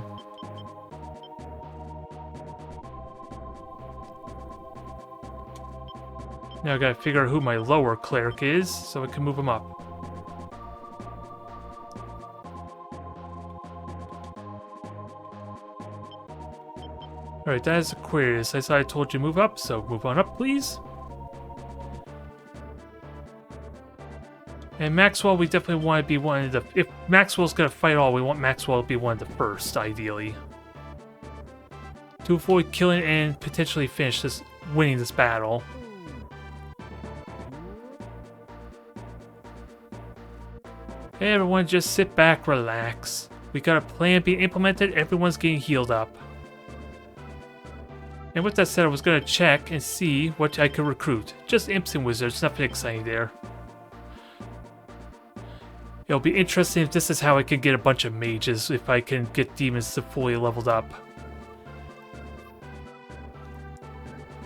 Now I gotta figure out who my lower cleric is, so I can move him up. Alright, that is Aquarius. I thought I told you to move up, so move on up, please. And Maxwell, we definitely want to be one of the... If Maxwell's going to fight all, we want Maxwell to be one of the first, ideally. To avoid killing and potentially finish this, winning this battle. Hey everyone, just sit back, relax. We got a plan being implemented, everyone's getting healed up. And with that said, I was going to check and see what I could recruit. Just imps and wizards, nothing exciting there. It'll be interesting if this is how I can get a bunch of mages, if I can get demons to fully leveled up.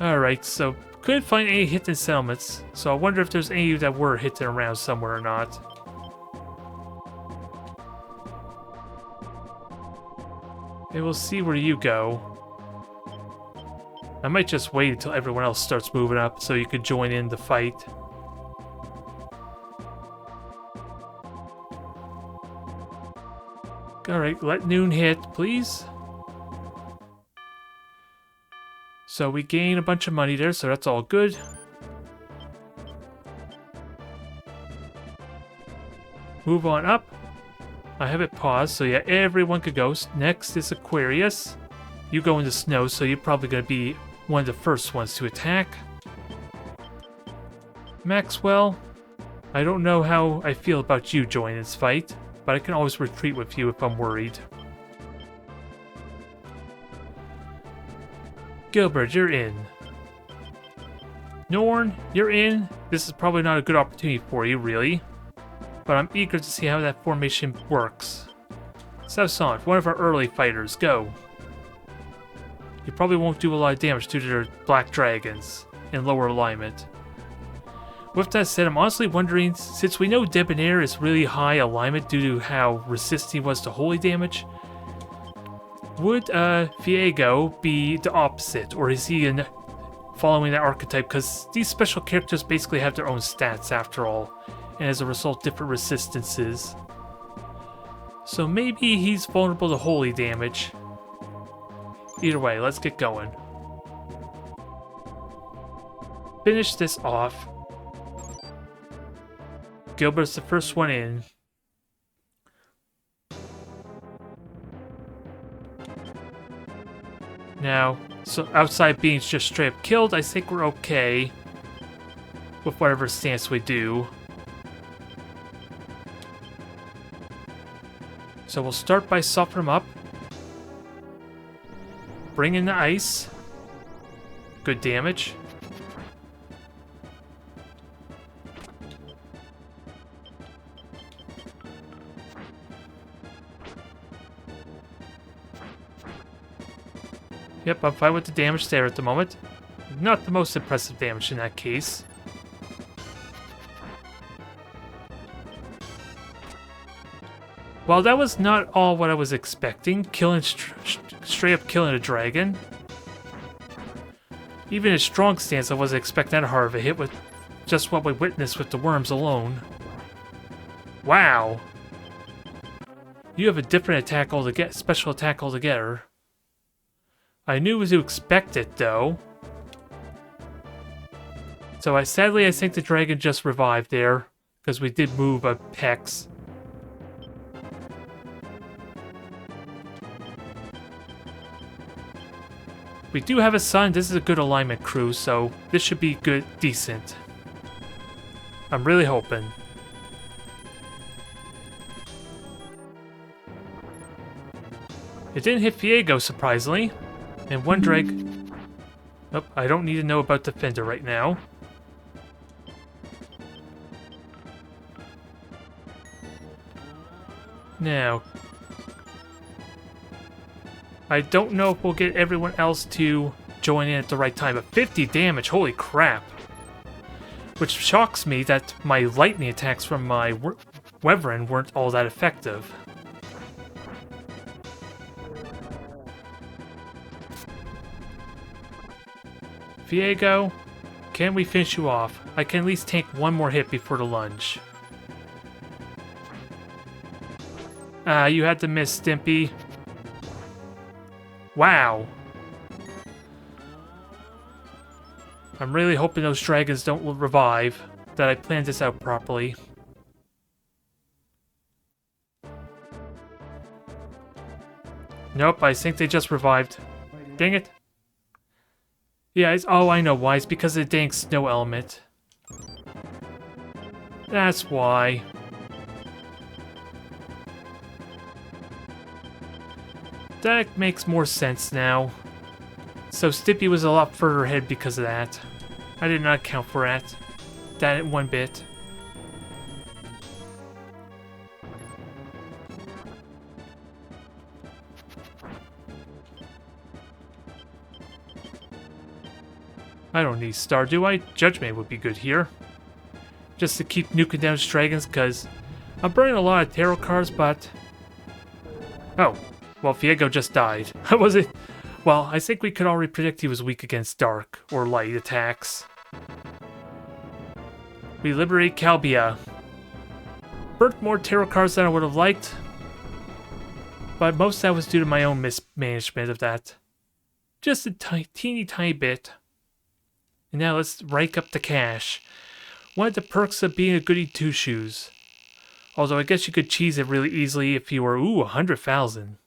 Alright, so couldn't find any hidden settlements, so I wonder if there's any that were hidden around somewhere or not. And we'll see where you go. I might just wait until everyone else starts moving up so you could join in the fight. Alright, let noon hit, please. So we gain a bunch of money there, so that's all good. Move on up. I have it paused, so yeah, everyone could go. Next is Aquarius. You go in the snow, so you're probably going to be one of the first ones to attack. Maxwell, I don't know how I feel about you joining this fight, but I can always retreat with you if I'm worried. Gilbert, you're in. Norn, you're in. This is probably not a good opportunity for you, really. But I'm eager to see how that formation works. Savsant, one of our early fighters, go. You probably won't do a lot of damage due to their black dragons in lower alignment. With that said, I'm honestly wondering, since we know Debonair is really high alignment due to how resistant he was to holy damage, would Viego be the opposite, or is he following that archetype? Because these special characters basically have their own stats after all, and as a result different resistances. So maybe he's vulnerable to holy damage. Either way, let's get going. Finish this off. Gilbert's the first one in. Now, so outside being just straight up killed, I think we're okay with whatever stance we do. So we'll start by softening them up. Bring in the ice. Good damage. Yep, I'm fine with the damage there at the moment. Not the most impressive damage in that case. Well, that was not all what I was expecting. Killing straight up killing a dragon. Even a strong stance, I wasn't expecting that hard of a hit with just what we witnessed with the worms alone. Wow. You have a different attack altogether, special attack altogether. I knew to expect it, though. So sadly, I think the dragon just revived there, because we did move a Hex. We do have a sun. This is a good alignment crew, so this should be good, decent. I'm really hoping. It didn't hit Viego, surprisingly. And one drag... Oh, I don't need to know about Defender right now. Now... I don't know if we'll get everyone else to join in at the right time, but 50 damage, holy crap. Which shocks me that my lightning attacks from my Wyvern weren't all that effective. Viego, can we finish you off? I can at least take one more hit before the lunge. Ah, you had to miss, Stimpy. Wow. I'm really hoping those dragons don't revive, that I planned this out properly. Nope, I think they just revived. Dang it. Yeah, oh, I know why. It's because of the dang snow element. That's why. That makes more sense now. So Stippy was a lot further ahead because of that. I did not account for that one bit. I don't need star, do I? Judgment would be good here. Just to keep nuking down dragons, because I'm burning a lot of tarot cards, but... Oh, well, Viego just died. Was it? Well, I think we could already predict he was weak against dark or light attacks. We liberate Calbia. Burnt more tarot cards than I would have liked, but most of that was due to my own mismanagement of that. Just a teeny tiny bit. And now let's rake up the cash. One of the perks of being a goody two-shoes. Although I guess you could cheese it really easily if you were, 100,000.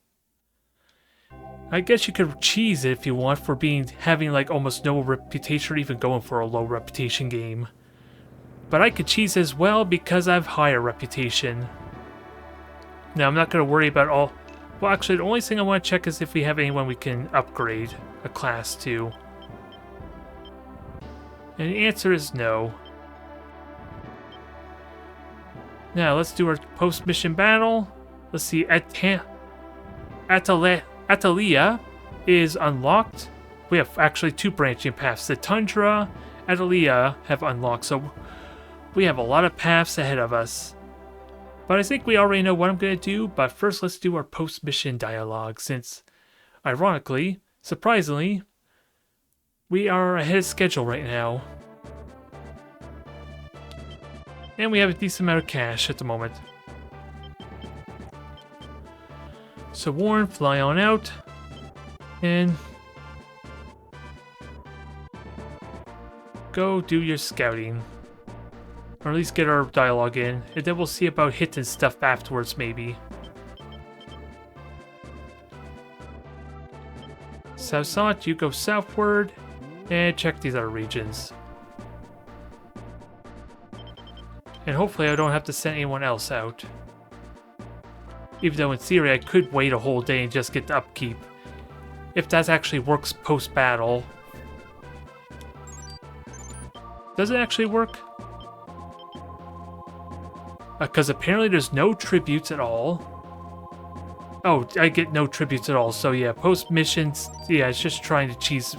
I guess you could cheese it if you want for having like almost no reputation or even going for a low reputation game. But I could cheese as well because I have higher reputation. Now I'm not going to worry about all... Well, actually the only thing I want to check is if we have anyone we can upgrade a class to. And the answer is no. Now, let's do our post-mission battle. Let's see, Atalia is unlocked. We have actually 2 branching paths. The Tundra, Atalia have unlocked, so we have a lot of paths ahead of us. But I think we already know what I'm going to do, but first let's do our post-mission dialogue, since, ironically, surprisingly, we are ahead of schedule right now. And we have a decent amount of cash at the moment. So Warren, fly on out. And go do your scouting. Or at least get our dialogue in. And then we'll see about hitting stuff afterwards, maybe. Southside, you go southward. And check these other regions. And hopefully I don't have to send anyone else out. Even though in theory I could wait a whole day and just get the upkeep. If that actually works post-battle. Does it actually work? Because apparently there's no tributes at all. Oh, I get no tributes at all. So yeah, post-missions, yeah, it's just trying to cheese.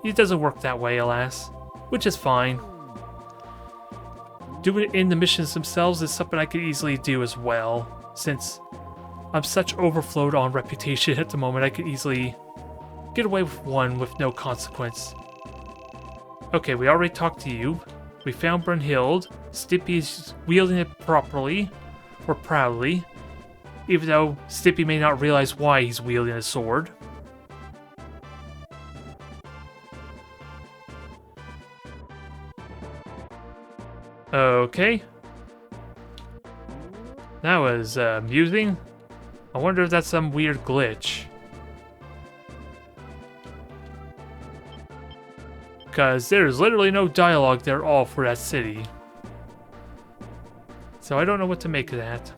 It doesn't work that way, alas. Which is fine. Doing it in the missions themselves is something I could easily do as well, since I'm such overflowed on reputation at the moment. I could easily get away with one with no consequence. Okay, we already talked to you. We found Brunhild. Stippy is wielding it properly, or proudly, even though Stippy may not realize why he's wielding a sword. Okay. That was amusing. I wonder if that's some weird glitch. Because there's literally no dialogue there all for that city. So I don't know what to make of that.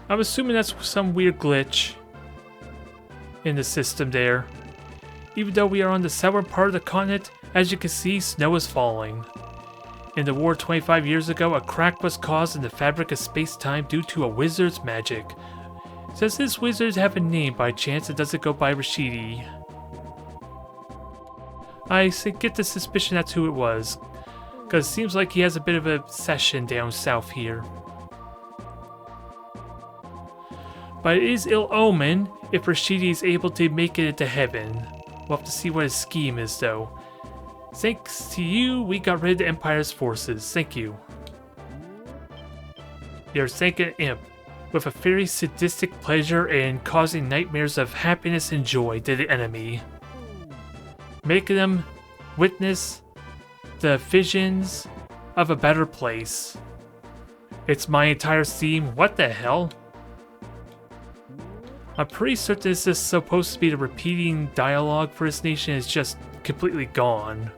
I'm assuming that's some weird glitch in the system there. Even though we are on the southern part of the continent, as you can see, snow is falling. In the war 25 years ago, a crack was caused in the fabric of space-time due to a wizard's magic. Does this wizard have a name by chance, and does it go by Rashidi? I get the suspicion that's who it was, because it seems like he has a bit of a session down south here. But it is ill omen if Rashidi is able to make it into heaven. We'll have to see what his scheme is, though. Thanks to you, we got rid of the Empire's forces. Thank you. You're thanking Imp, with a very sadistic pleasure in causing nightmares of happiness and joy to the enemy. making them witness the visions of a better place. It's my entire theme. What the hell? I'm pretty certain this is supposed to be the repeating dialogue for this nation. It's just completely gone.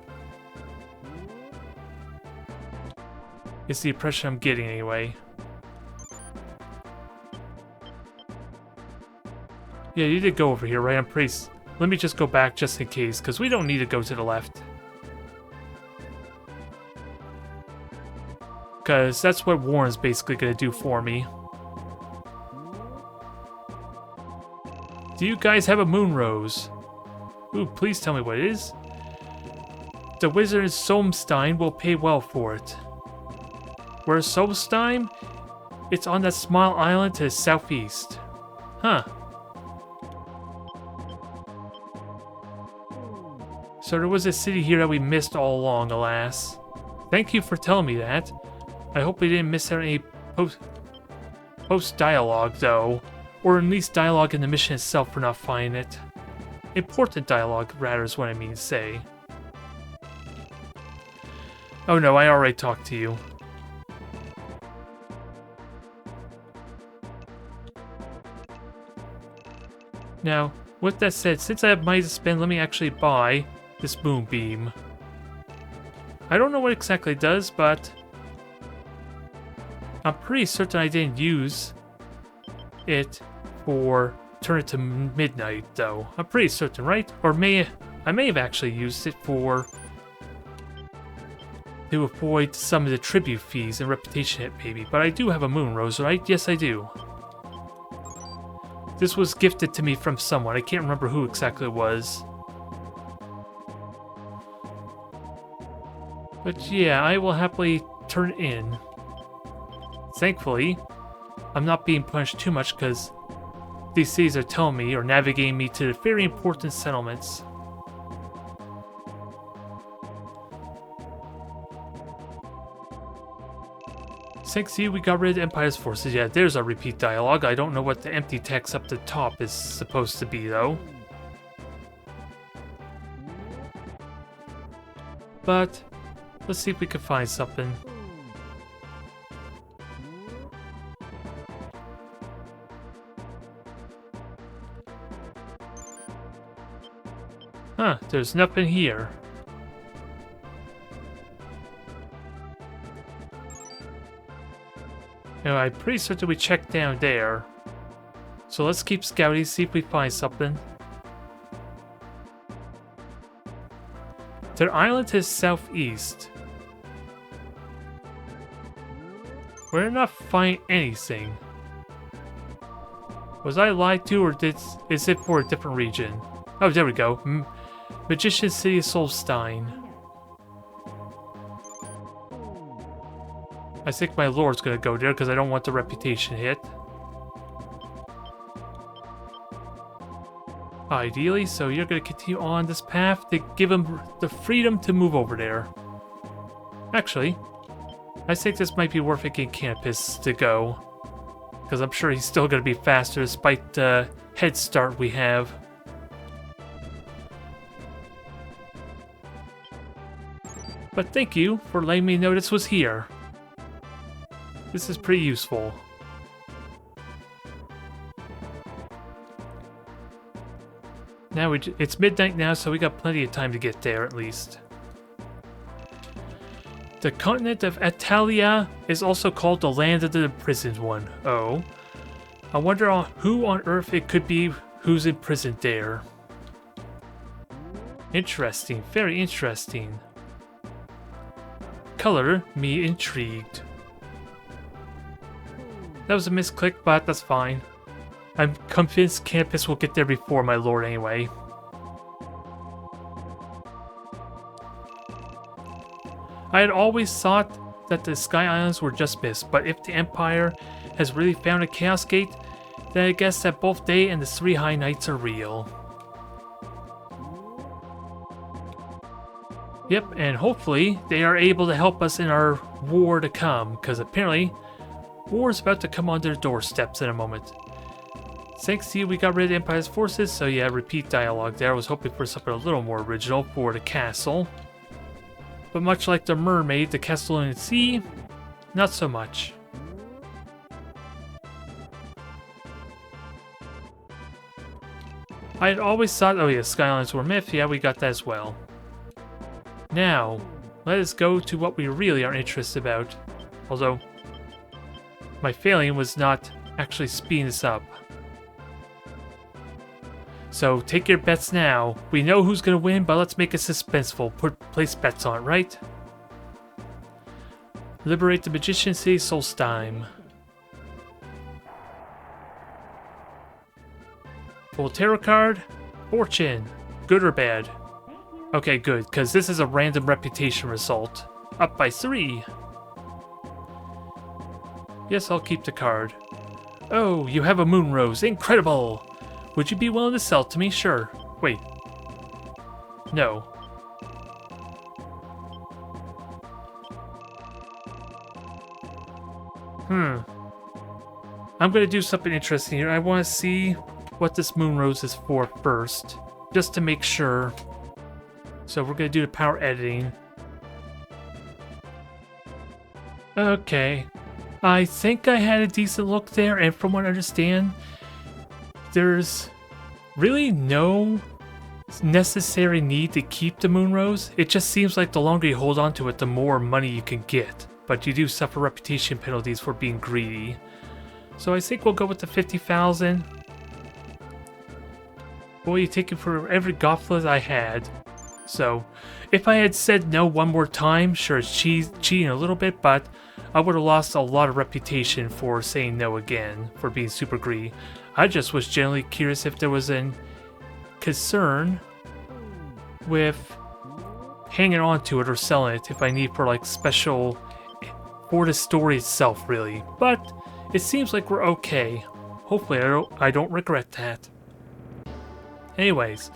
It's the impression I'm getting anyway. Yeah, you did go over here, right? I'm pretty... Let me just go back just in case, because we don't need to go to the left. Because that's what Warren's basically going to do for me. Do you guys have a moon rose? Ooh, please tell me what it is. The wizard Solmstein will pay well for it. Where's Solmstein? It's on that small island to the southeast. Huh. So there was a city here that we missed all along, alas. Thank you for telling me that. I hope we didn't miss out any post-dialogue, though. Or at least dialogue in the mission itself for not finding it. Important dialogue, rather, is what I mean to say. Oh no, I already talked to you. Now, with that said, since I have money to spend, let me actually buy this moonbeam. I don't know what exactly it does, but I'm pretty certain I didn't use it for turn it to midnight, though. I'm pretty certain, right? Or I may have actually used it for to avoid some of the tribute fees and reputation hit, maybe. But I do have a moon rose, right? Yes, I do. This was gifted to me from someone. I can't remember who exactly it was. But yeah, I will happily turn it in. Thankfully, I'm not being punished too much because these cities are telling me or navigating me to the very important settlements. Thanks to you, we got rid of Empire's forces. Yeah, there's our repeat dialogue. I don't know what the empty text up the top is supposed to be, though. But let's see if we can find something. Huh, there's nothing here. Now, I'm pretty certain we checked down there. So let's keep scouting, see if we find something. Their island is southeast. We're not finding anything. Was I lied to, or is it for a different region? Oh, there we go. Magician City of Solstein. I think my lord's gonna go there because I don't want the reputation hit. Ideally, so you're gonna continue on this path to give him the freedom to move over there. Actually, I think this might be worth it getting Campus to go. Because I'm sure he's still gonna be faster despite the head start we have. But thank you for letting me know this was here. This is pretty useful. Now it's midnight now, so we got plenty of time to get there, at least. The continent of Italia is also called the land of the imprisoned one. Oh. I wonder who on earth it could be who's imprisoned there. Interesting, very interesting. Color me intrigued. That was a misclick, but that's fine. I'm convinced Campus will get there before my lord anyway. I had always thought that the Sky Islands were just missed, but if the Empire has really found a Chaos Gate, then I guess that both they and the 3 High Knights are real. Yep, and hopefully they are able to help us in our war to come, because apparently war is about to come on their doorsteps in a moment. Thanks to you, we got rid of Empire's forces, so yeah, repeat dialogue there. I was hoping for something a little more original for the castle. But much like the mermaid, the Kastolatian Sea, not so much. I had always thought, oh yeah, skylines were myth, yeah, we got that as well. Now, let us go to what we really are interested about. Although, my failing was not actually speeding this up. So, take your bets now. We know who's gonna win, but let's make it suspenseful. Place bets on it, right? Liberate the Magician City Solstheim. Full tarot card. Fortune. Good or bad? Okay, good, because this is a random reputation result. Up by 3. Yes, I'll keep the card. Oh, you have a moon rose. Incredible! Would you be willing to sell it to me? Sure. Wait. No. I'm gonna do something interesting here. I want to see what this moon rose is for first, just to make sure. So we're gonna do the power editing. Okay. I think I had a decent look there, and from what I understand, there's really no necessary need to keep the moon rose. It just seems like the longer you hold on to it, the more money you can get. But you do suffer reputation penalties for being greedy. So I think we'll go with the 50,000. Boy, you take it for every goblet I had. So, if I had said no one more time, sure, it's cheating a little bit, but I would have lost a lot of reputation for saying no again, for being super greedy. I just was generally curious if there was a concern with hanging on to it or selling it if I need for like special for the story itself, really. But it seems like we're okay. Hopefully I don't regret that. Anyways,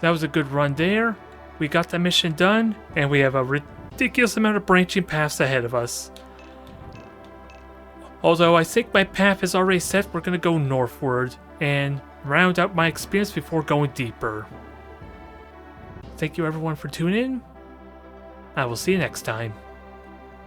that was a good run there. We got that mission done, and we have a ridiculous amount of branching paths ahead of us. Although I think my path is already set, we're going to go northward and round out my experience before going deeper. Thank you everyone for tuning in. I will see you next time.